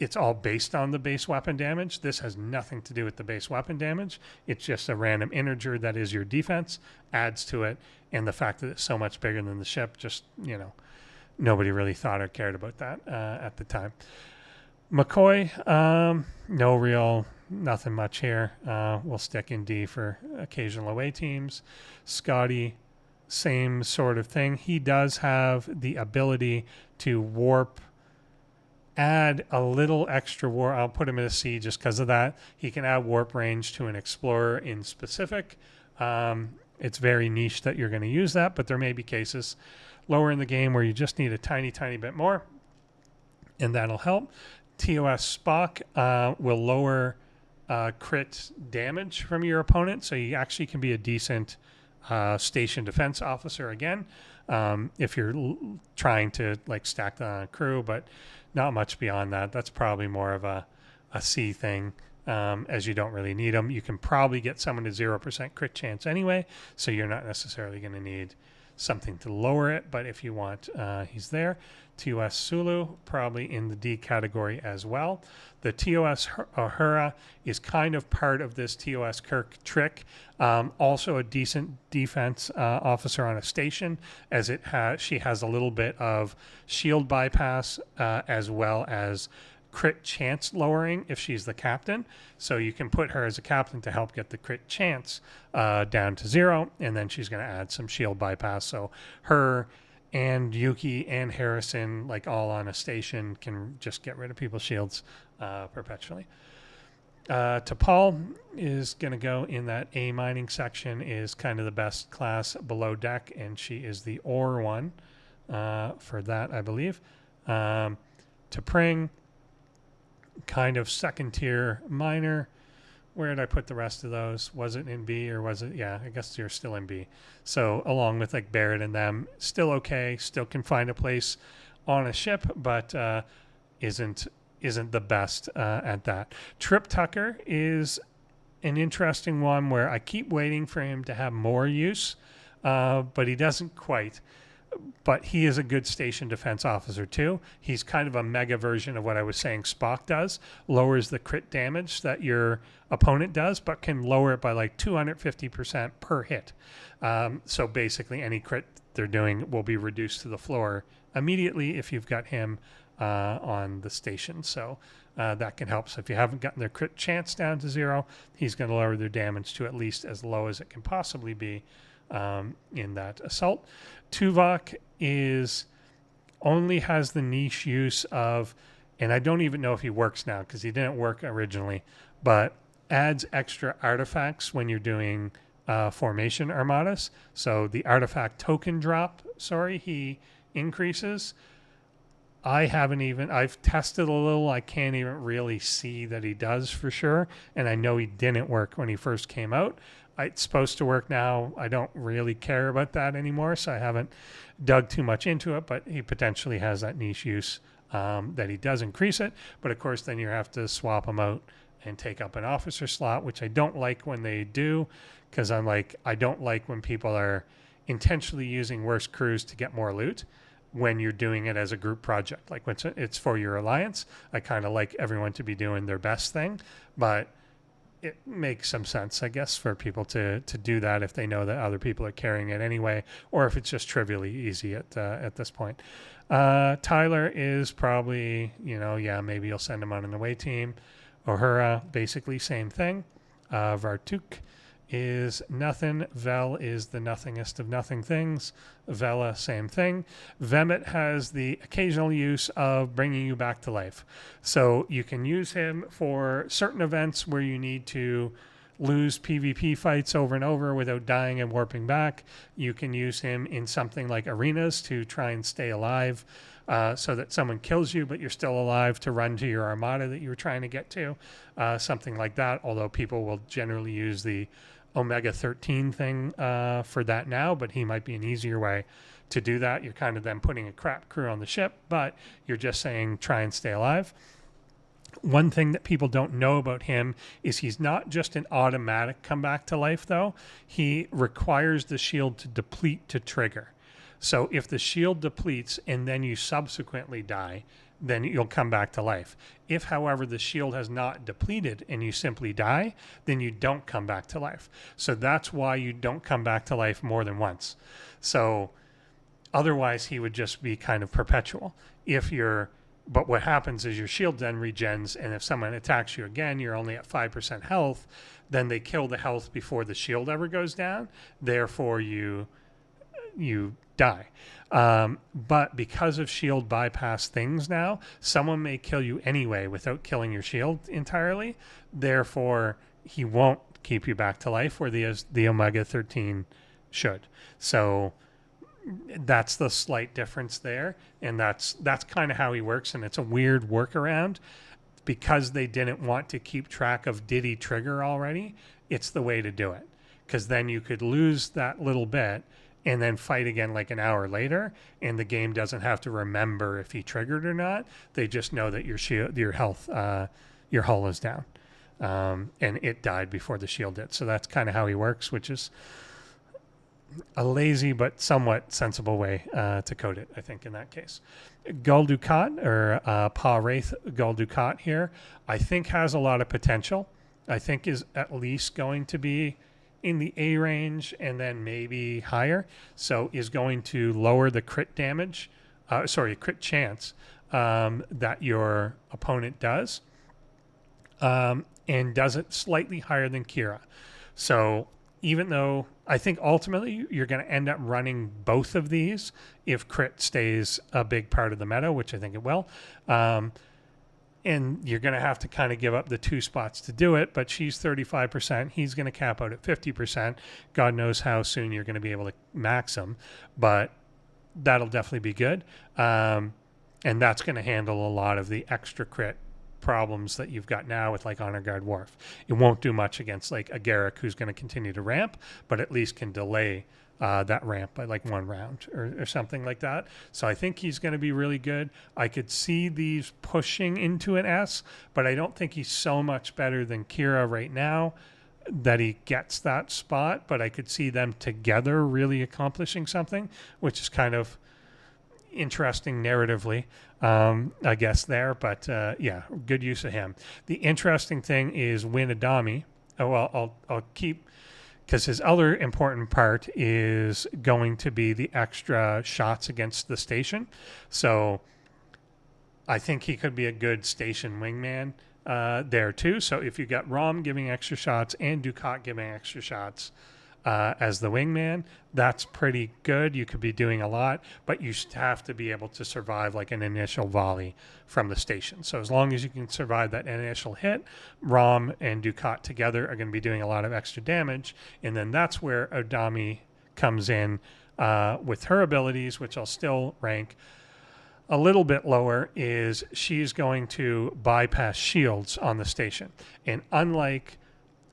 it's all based on the base weapon damage. This has nothing to do with the base weapon damage. It's just a random integer that is your defense, adds to it, and the fact that it's so much bigger than the ship, just, nobody really thought or cared about that at the time. McCoy, nothing much here. We'll stick in D for occasional away teams. Scotty, same sort of thing. He does have the ability to warp add a little extra warp. I'll put him in a C just because of that. He can add warp range to an explorer in specific. It's very niche that you're going to use that, but there may be cases lower in the game where you just need a tiny bit more, and that'll help. TOS Spock will lower crit damage from your opponent, so you actually can be a decent station defense officer again if you're trying to like stack that on a crew, but not much beyond that. That's probably more of a C thing, as you don't really need them. You can probably get someone to 0% crit chance anyway, so you're not necessarily going to need something to lower it, but if you want, he's there. TOS Sulu, probably in the D category as well. The TOS Uhura is kind of part of this TOS Kirk trick. Also a decent defense officer on a station, as she has a little bit of shield bypass as well as crit chance lowering if she's the captain. So you can put her as a captain to help get the crit chance down to 0, and then she's going to add some shield bypass. So her and Yuki and Harrison, like all on a station, can just get rid of people's shields perpetually. T'Pol is going to go in that A mining section, is kind of the best class below deck, and she is the ore one for that, I believe. T'Pring, kind of second tier miner. Where did I put the rest of those? Was it in B or was it? Yeah, I guess you're still in B. So along with like Barrett and them, still okay. Still can find a place on a ship, but isn't the best at that. Trip Tucker is an interesting one where I keep waiting for him to have more use, but he doesn't quite. But he is a good station defense officer too. He's kind of a mega version of what I was saying Spock does. Lowers the crit damage that your opponent does, but can lower it by like 250% per hit. So basically any crit they're doing will be reduced to the floor immediately if you've got him on the station. So that can help. So if you haven't gotten their crit chance down to 0, he's going to lower their damage to at least as low as it can possibly be in that assault. Tuvok only has the niche use of, and I don't even know if he works now because he didn't work originally, but adds extra artifacts when you're doing formation armadas. So the artifact token drop, he increases. I've tested a little. I can't even really see that he does for sure. And I know he didn't work when he first came out. It's supposed to work now. I don't really care about that anymore, so I haven't dug too much into it, but he potentially has that niche use that he does increase it. But of course, then you have to swap him out and take up an officer slot, which I don't like when they do, because I don't like when people are intentionally using worse crews to get more loot when you're doing it as a group project. Like when it's for your alliance, I kind of like everyone to be doing their best thing, but it makes some sense, I guess, for people to do that if they know that other people are carrying it anyway, or if it's just trivially easy at this point. Tyler is probably, maybe you'll send him on an away team. Uhura, basically same thing. Vartuk is nothing. Vel is the nothingest of nothing things. Vela, same thing. Vemet has the occasional use of bringing you back to life. So you can use him for certain events where you need to lose PvP fights over and over without dying and warping back. You can use him in something like arenas to try and stay alive, so that someone kills you but you're still alive to run to your armada that you were trying to get to. Something like that, although people will generally use the Omega 13 thing for that now, but he might be an easier way to do that. You're kind of then putting a crap crew on the ship, but you're just saying try and stay alive. One thing that people don't know about him is he's not just an automatic come back to life, though. He requires the shield to deplete to trigger. So if the shield depletes and then you subsequently die, then you'll come back to life. If, however, the shield has not depleted and you simply die, then you don't come back to life. So that's why you don't come back to life more than once. So otherwise he would just be kind of perpetual. But what happens is your shield then regens, and if someone attacks you again, you're only at 5% health, then they kill the health before the shield ever goes down. Therefore, you die. But because of shield bypass things now, someone may kill you anyway without killing your shield entirely. Therefore, he won't keep you back to life where the Omega 13 should. So that's the slight difference there, and that's kind of how he works, and it's a weird workaround because they didn't want to keep track of did he trigger already. It's the way to do it, because then you could lose that little bit and then fight again like an hour later, and the game doesn't have to remember if he triggered or not. They just know that your shield, your health, your hull is down, and it died before the shield did. So that's kind of how he works, which is a lazy but somewhat sensible way to code it, I think, in that case. Gul Dukat, or Pa Wraith Gul Dukat here, I think has a lot of potential. I think is at least going to be in the A range and then maybe higher. So is going to lower the crit damage, crit chance that your opponent does, and does it slightly higher than Kira. So even though I think ultimately you're going to end up running both of these if crit stays a big part of the meta, which I think it will. And you're going to have to kind of give up the 2 spots to do it, but she's 35%. He's going to cap out at 50%. God knows how soon you're going to be able to max him, but that'll definitely be good. And that's going to handle a lot of the extra crit problems that you've got now with like Honor Guard Worf. It won't do much against like a Garrick who's going to continue to ramp, but at least can delay that ramp by like 1 round or something like that. So I think he's going to be really good. I could see these pushing into an S, but I don't think he's so much better than Kira right now that he gets that spot, but I could see them together really accomplishing something, which is kind of interesting narratively, I guess there, but yeah, good use of him. The interesting thing is Win Adami. Oh, well, I'll keep, because his other important part is going to be the extra shots against the station. So I think he could be a good station wingman there too. So if you got Rom giving extra shots and Dukat giving extra shots as the wingman, that's pretty good. You could be doing a lot, but you have to be able to survive like an initial volley from the station. So as long as you can survive that initial hit, Rom and Dukat together are going to be doing a lot of extra damage. And then that's where Odami comes in with her abilities, which I'll still rank a little bit lower, is she's going to bypass shields on the station. And unlike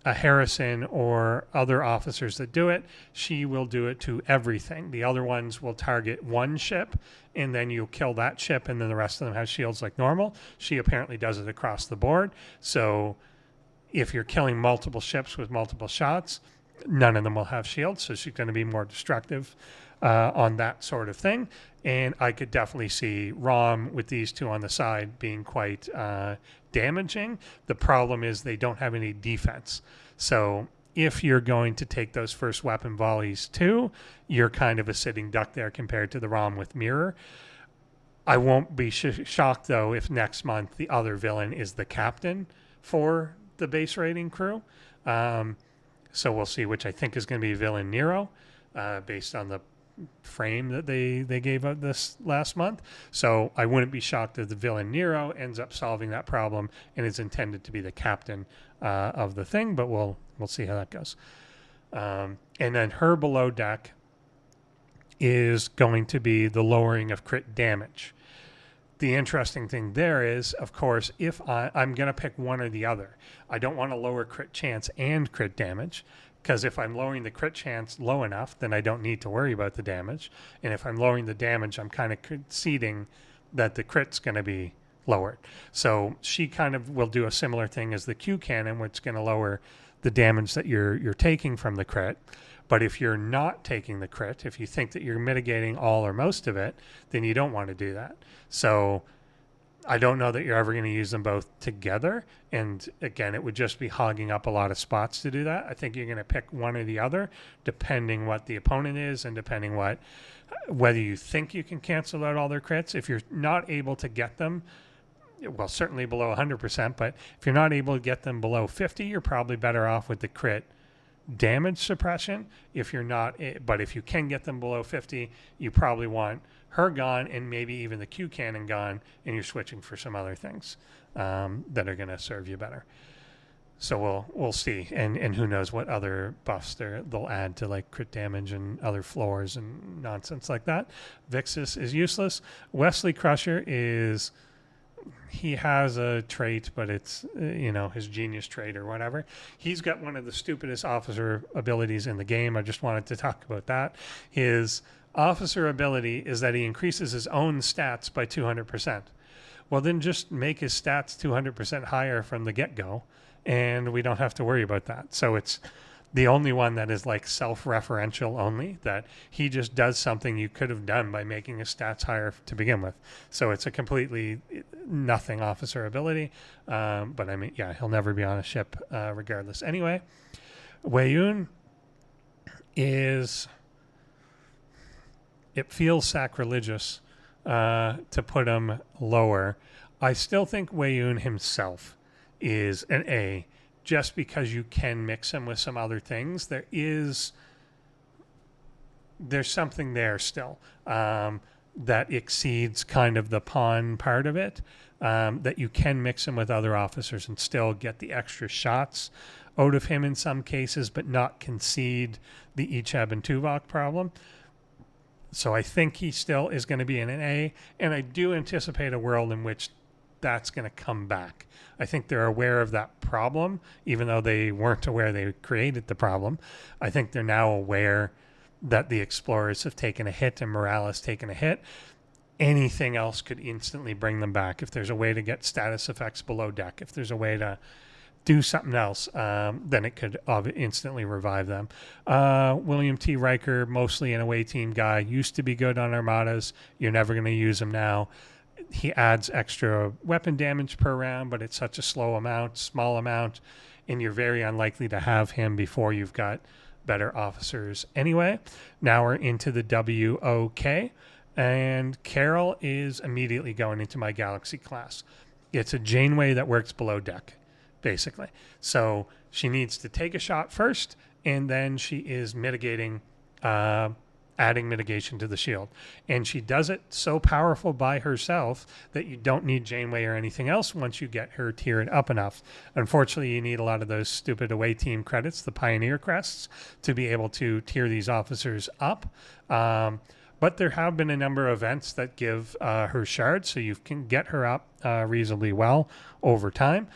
a Harrison or other officers that do it, she will do it to everything. The other ones will target one ship and then you kill that ship and then the rest of them have shields like normal. She apparently does it across the board. So if you're killing multiple ships with multiple shots, none of them will have shields. So she's going to be more destructive on that sort of thing. And I could definitely see Rom with these two on the side being quite damaging. The problem is they don't have any defense. So if you're going to take those first weapon volleys too, you're kind of a sitting duck there compared to the Rom with mirror. I won't be shocked though if next month the other villain is the captain for the base rating crew. So we'll see, which I think is going to be villain Nero, based on the frame that they gave out this last month. So I wouldn't be shocked if the villain Nero ends up solving that problem and is intended to be the captain of the thing, but we'll see how that goes. And then her below deck is going to be the lowering of crit damage. The interesting thing there is, of course, if I'm going to pick one or the other. I don't want to lower crit chance and crit damage, because if I'm lowering the crit chance low enough, then I don't need to worry about the damage. And if I'm lowering the damage, I'm kind of conceding that the crit's going to be lowered. So she kind of will do a similar thing as the Q cannon, which is going to lower the damage that you're taking from the crit. But if you're not taking the crit, if you think that you're mitigating all or most of it, then you don't want to do that. So I don't know that you're ever going to use them both together. And again, it would just be hogging up a lot of spots to do that. I think you're going to pick one or the other, depending what the opponent is and depending whether you think you can cancel out all their crits. If you're not able to get them, well, certainly below 100%, but if you're not able to get them below 50, you're probably better off with the crit damage suppression if you're not, but if you can get them below 50, you probably want her gone and maybe even the Q cannon gone, and you're switching for some other things that are going to serve you better. So we'll see, and who knows what other buffs they'll add to like crit damage and other floors and nonsense like that. Vixis is useless. Wesley Crusher he has a trait, but it's his genius trait or whatever. He's got one of the stupidest officer abilities in the game. I just wanted to talk about that. His officer ability is that he increases his own stats by 200%. Well, then just make his stats 200% higher from the get-go, and we don't have to worry about that. So it's the only one that is like self-referential only, that he just does something you could have done by making his stats higher to begin with. So it's a completely nothing officer ability. But I mean, yeah, he'll never be on a ship regardless. Anyway, Weyoun it feels sacrilegious to put him lower. I still think Weyoun himself is an A, just because you can mix him with some other things. There's something there still that exceeds kind of the pawn part of it, that you can mix him with other officers and still get the extra shots out of him in some cases, but not concede the Ichab and Tuvok problem. So I think he still is going to be in an A, and I do anticipate a world in which that's going to come back. I think they're aware of that problem, even though they weren't aware they created the problem. I think they're now aware that the explorers have taken a hit and morale has taken a hit. Anything else could instantly bring them back. If there's a way to get status effects below deck, if there's a way to do something else, then it could instantly revive them. William T. Riker, mostly an away team guy, used to be good on Armadas. You're never going to use him now. He adds extra weapon damage per round, but it's such a small amount, and you're very unlikely to have him before you've got better officers anyway. Now we're into the WOK, and Carol is immediately going into my Galaxy class. It's a Janeway that works below deck, basically. So she needs to take a shot first, and then she is mitigating, adding mitigation to the shield. And she does it so powerful by herself that you don't need Janeway or anything else once you get her tiered up enough. Unfortunately, you need a lot of those stupid away team credits, the Pioneer crests, to be able to tier these officers up. But there have been a number of events that give her shards, so you can get her up reasonably well over time.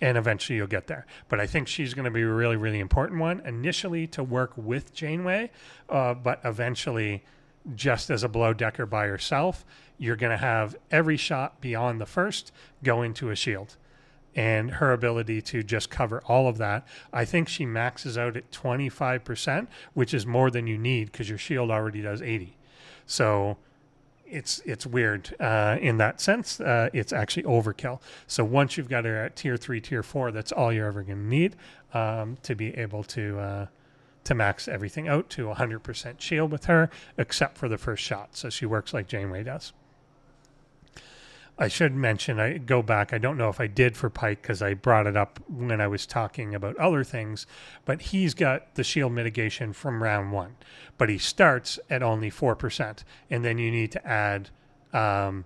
And eventually you'll get there. But I think she's going to be a really, really important one, initially to work with Janeway, but eventually just as a below decker by herself, you're going to have every shot beyond the first go into a shield. And her ability to just cover all of that, I think she maxes out at 25%, which is more than you need because your shield already does 80. So it's weird in that sense. It's actually overkill. So once you've got her at tier 3, tier 4, that's all you're ever going to need to be able to max everything out to 100% shield with her, except for the first shot. So she works like Janeway does. I should mention, I go back, I don't know if I did for Pike because I brought it up when I was talking about other things, but he's got the shield mitigation from round 1, but he starts at only 4%, and then you need to add the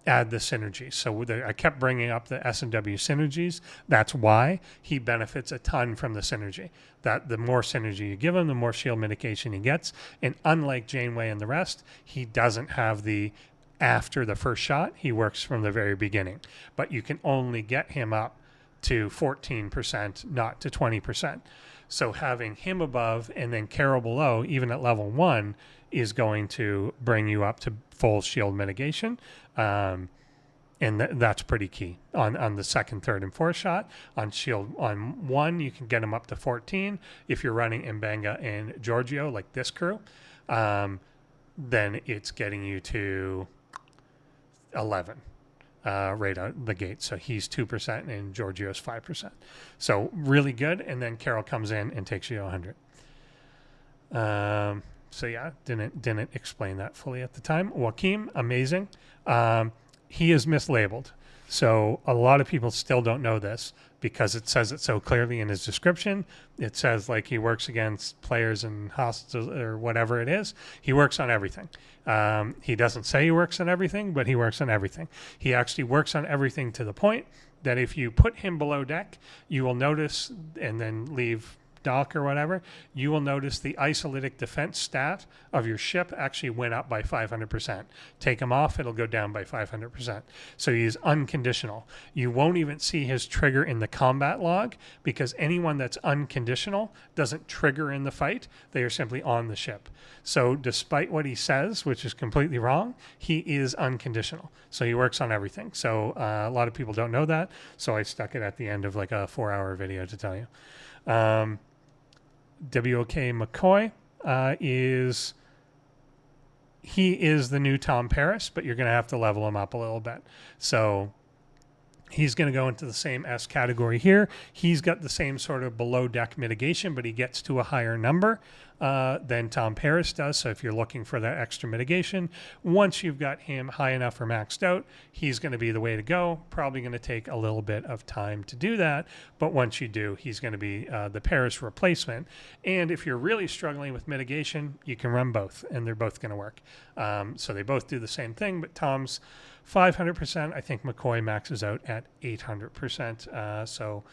synergy. So I kept bringing up the S&W synergies. That's why he benefits a ton from the synergy. That the more synergy you give him, the more shield mitigation he gets, and unlike Janeway and the rest, he doesn't have the after the first shot, he works from the very beginning. But you can only get him up to 14%, not to 20%. So having him above and then Carol below, even at level 1, is going to bring you up to full shield mitigation. And that's pretty key. On the second, third, and fourth shot, on shield on 1, you can get him up to 14. If you're running M'Benga and Giorgio, like this crew, then it's getting you to 11 right out the gate. So he's 2% and Giorgio's 5%. So really good. And then Carol comes in and takes you to 100. So yeah, didn't explain that fully at the time. Joaquim, amazing. He is mislabeled. So a lot of people still don't know this because it says it so clearly in his description. It says like he works against players and hostiles or whatever it is. He works on everything. He doesn't say he works on everything, but he works on everything. He actually works on everything to the point that if you put him below deck, you will notice, and then leave dock or whatever, you will notice the isolytic defense stat of your ship actually went up by 500%. Take him off, it'll go down by 500%. So he's unconditional. You won't even see his trigger in the combat log because anyone that's unconditional doesn't trigger in the fight. They are simply on the ship. So despite what he says, which is completely wrong, he is unconditional. So he works on everything. So a lot of people don't know that. So I stuck it at the end of like a 4-hour video to tell you. W.O.K. McCoy is the new Tom Paris, but you're going to have to level him up a little bit. So he's going to go into the same S category here. He's got the same sort of below deck mitigation, but he gets to a higher number than Tom Paris does. So if you're looking for that extra mitigation, once you've got him high enough or maxed out, he's going to be the way to go. Probably going to take a little bit of time to do that. But once you do, he's going to be the Paris replacement. And if you're really struggling with mitigation, you can run both and they're both going to work. So they both do the same thing, but Tom's 500%. I think McCoy maxes out at 800%. So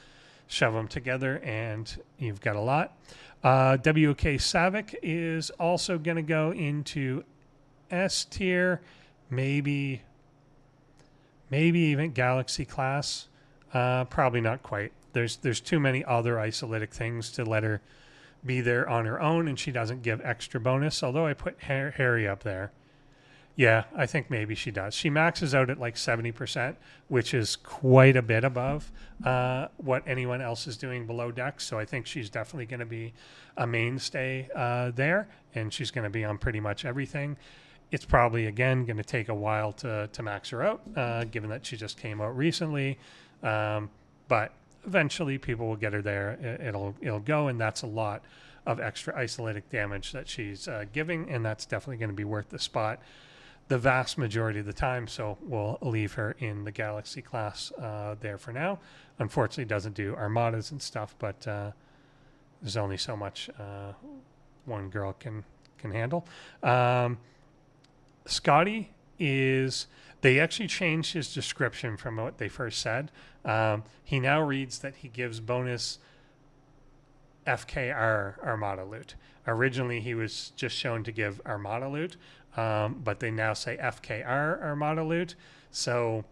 shove them together and you've got a lot. WK Savick is also going to go into S tier, maybe even Galaxy class. Probably not quite. There's too many other isolytic things to let her be there on her own, and she doesn't give extra bonus. Although I put Harry up there. Yeah, I think maybe she does. She maxes out at like 70%, which is quite a bit above what anyone else is doing below deck. So I think she's definitely going to be a mainstay there, and she's going to be on pretty much everything. It's probably, again, going to take a while to max her out, given that she just came out recently. But eventually people will get her there. It'll go, and that's a lot of extra isolytic damage that she's giving, and that's definitely going to be worth the spot the vast majority of the time, so we'll leave her in the Galaxy class there for now. Unfortunately, doesn't do armadas and stuff, but there's only so much one girl can handle. Scotty is... They actually changed his description from what they first said. He now reads that he gives bonus FKR Armada loot. Originally, he was just shown to give Armada loot, but they now say FKR Armada loot, so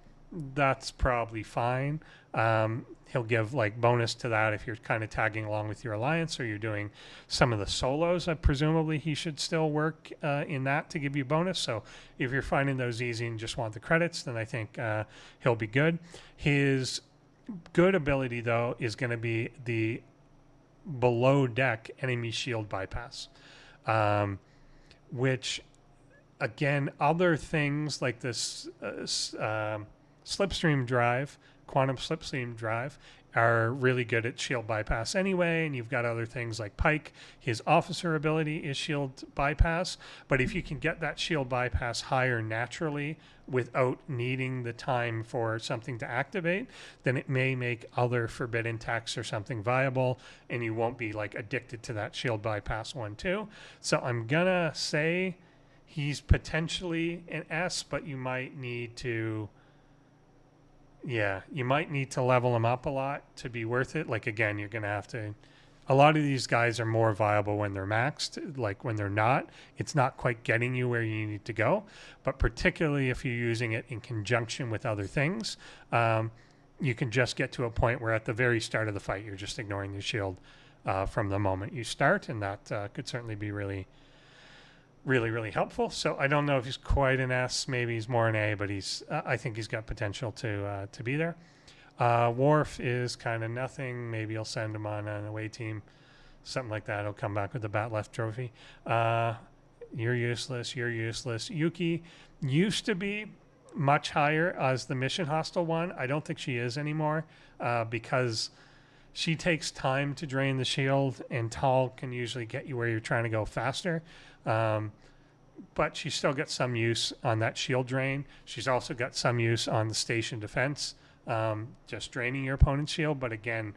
that's probably fine. He'll give like bonus to that if you're kind of tagging along with your alliance or you're doing some of the solos. Presumably he should still work in that to give you bonus. So if you're finding those easy and just want the credits, then I think he'll be good. His good ability, though, is going to be the below deck enemy shield bypass, which again, other things like this slipstream drive, quantum slipstream drive, are really good at shield bypass anyway, and you've got other things like Pike. His officer ability is shield bypass, but if you can get that shield bypass higher naturally without needing the time for something to activate, then it may make other forbidden techs or something viable, and you won't be like addicted to that shield bypass one too. So I'm gonna say he's potentially an S, but you might need to... Yeah, you might need to level him up a lot to be worth it. Like, again, you're going to have to... A lot of these guys are more viable when they're maxed. Like, when they're not, it's not quite getting you where you need to go. But particularly if you're using it in conjunction with other things, you can just get to a point where at the very start of the fight, you're just ignoring your shield from the moment you start. And that could certainly be really helpful. So I don't know if he's quite an S. Maybe he's more an A, but I think he's got potential to be there. Worf is kind of nothing. Maybe he'll send him on an away team, something like that. He'll come back with the Bat Left trophy. You're useless. Yuki used to be much higher as the mission hostile one. I don't think she is anymore because she takes time to drain the shield, and Tal can usually get you where you're trying to go faster. but she's still got some use on that shield drain. She's also got some use on the station defense, just draining your opponent's shield. But again,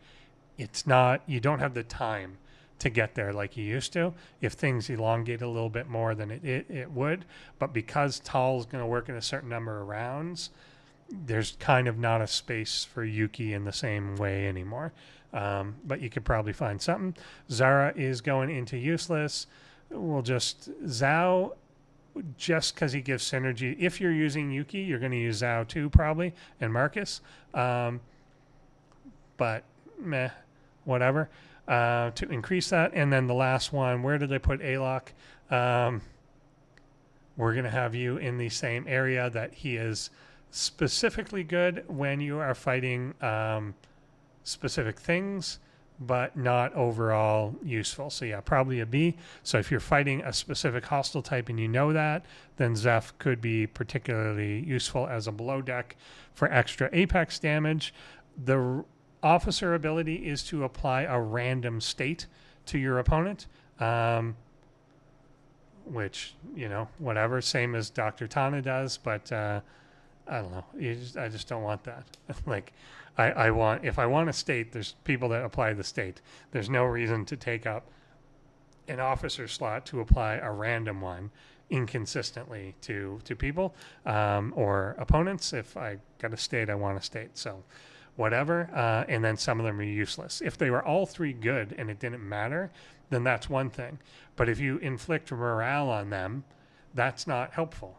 it's not, you don't have the time to get there like you used to. If things elongate a little bit more than it would, but because Tal's going to work in a certain number of rounds, there's kind of not a space for Yuki in the same way anymore. But you could probably find something. Zara is going into useless. We'll just Zhao, just because he gives synergy. If you're using Yuki, you're going to use Zhao too, probably, and Marcus. But meh, whatever. To increase that. And then the last one, where did I put Alok? We're going to have you in the same area that he is specifically good when you are fighting specific things, but not overall useful. So yeah, probably a B. So if you're fighting a specific hostile type and you know that, then Zeph could be particularly useful as a below deck for extra apex damage. The officer ability is to apply a random state to your opponent, which, you know, whatever, same as Dr. Tana does, but I don't know. I just don't want that. Like, I want, if I want a state, there's people that apply the state. There's no reason to take up an officer slot to apply a random one inconsistently to people or opponents. If I got a state, I want a state. So whatever. And then some of them are useless. If they were all three good and it didn't matter, then that's one thing. But if you inflict morale on them, that's not helpful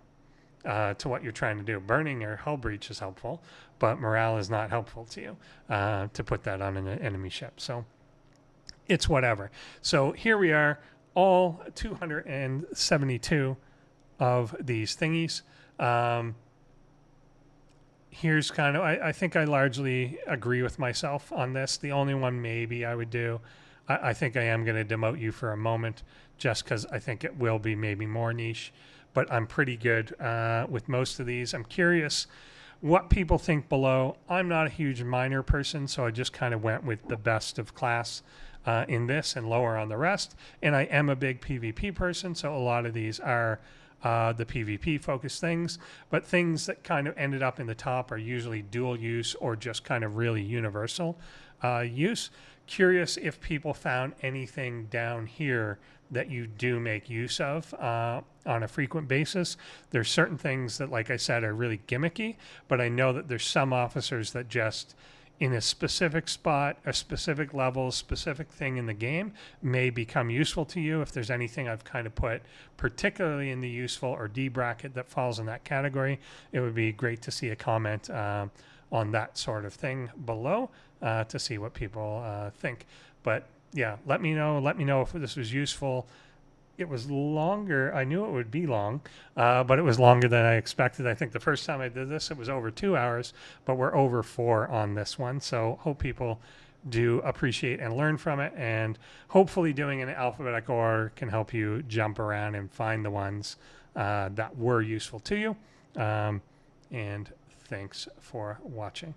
to what you're trying to do. Burning or hull breach is helpful, but morale is not helpful to you to put that on an enemy ship. So it's whatever. So here we are, all 272 of these thingies. Here's kind of, I think I largely agree with myself on this. The only one maybe I would do, I think I am going to demote you for a moment just because I think it will be maybe more niche, but I'm pretty good with most of these. I'm curious what people think below. I'm not a huge minor person, so I just kind of went with the best of class in this and lower on the rest. And I am a big PvP person, so a lot of these are the PvP focused things, but things that kind of ended up in the top are usually dual use or just kind of really universal use. Curious if people found anything down here that you do make use of on a frequent basis. There's certain things that, like I said, are really gimmicky, but I know that there's some officers that just in a specific spot, a specific level, specific thing in the game may become useful to you. If there's anything I've kind of put particularly in the useful or D bracket that falls in that category, it would be great to see a comment on that sort of thing below to see what people think. But yeah, let me know if this was useful. It was longer. I knew it would be long, but it was longer than I expected. I think the first time I did this, it was over 2 hours, but we're over 4 on this one. So hope people do appreciate and learn from it. And hopefully doing an alphabetical order can help you jump around and find the ones that were useful to you. And thanks for watching.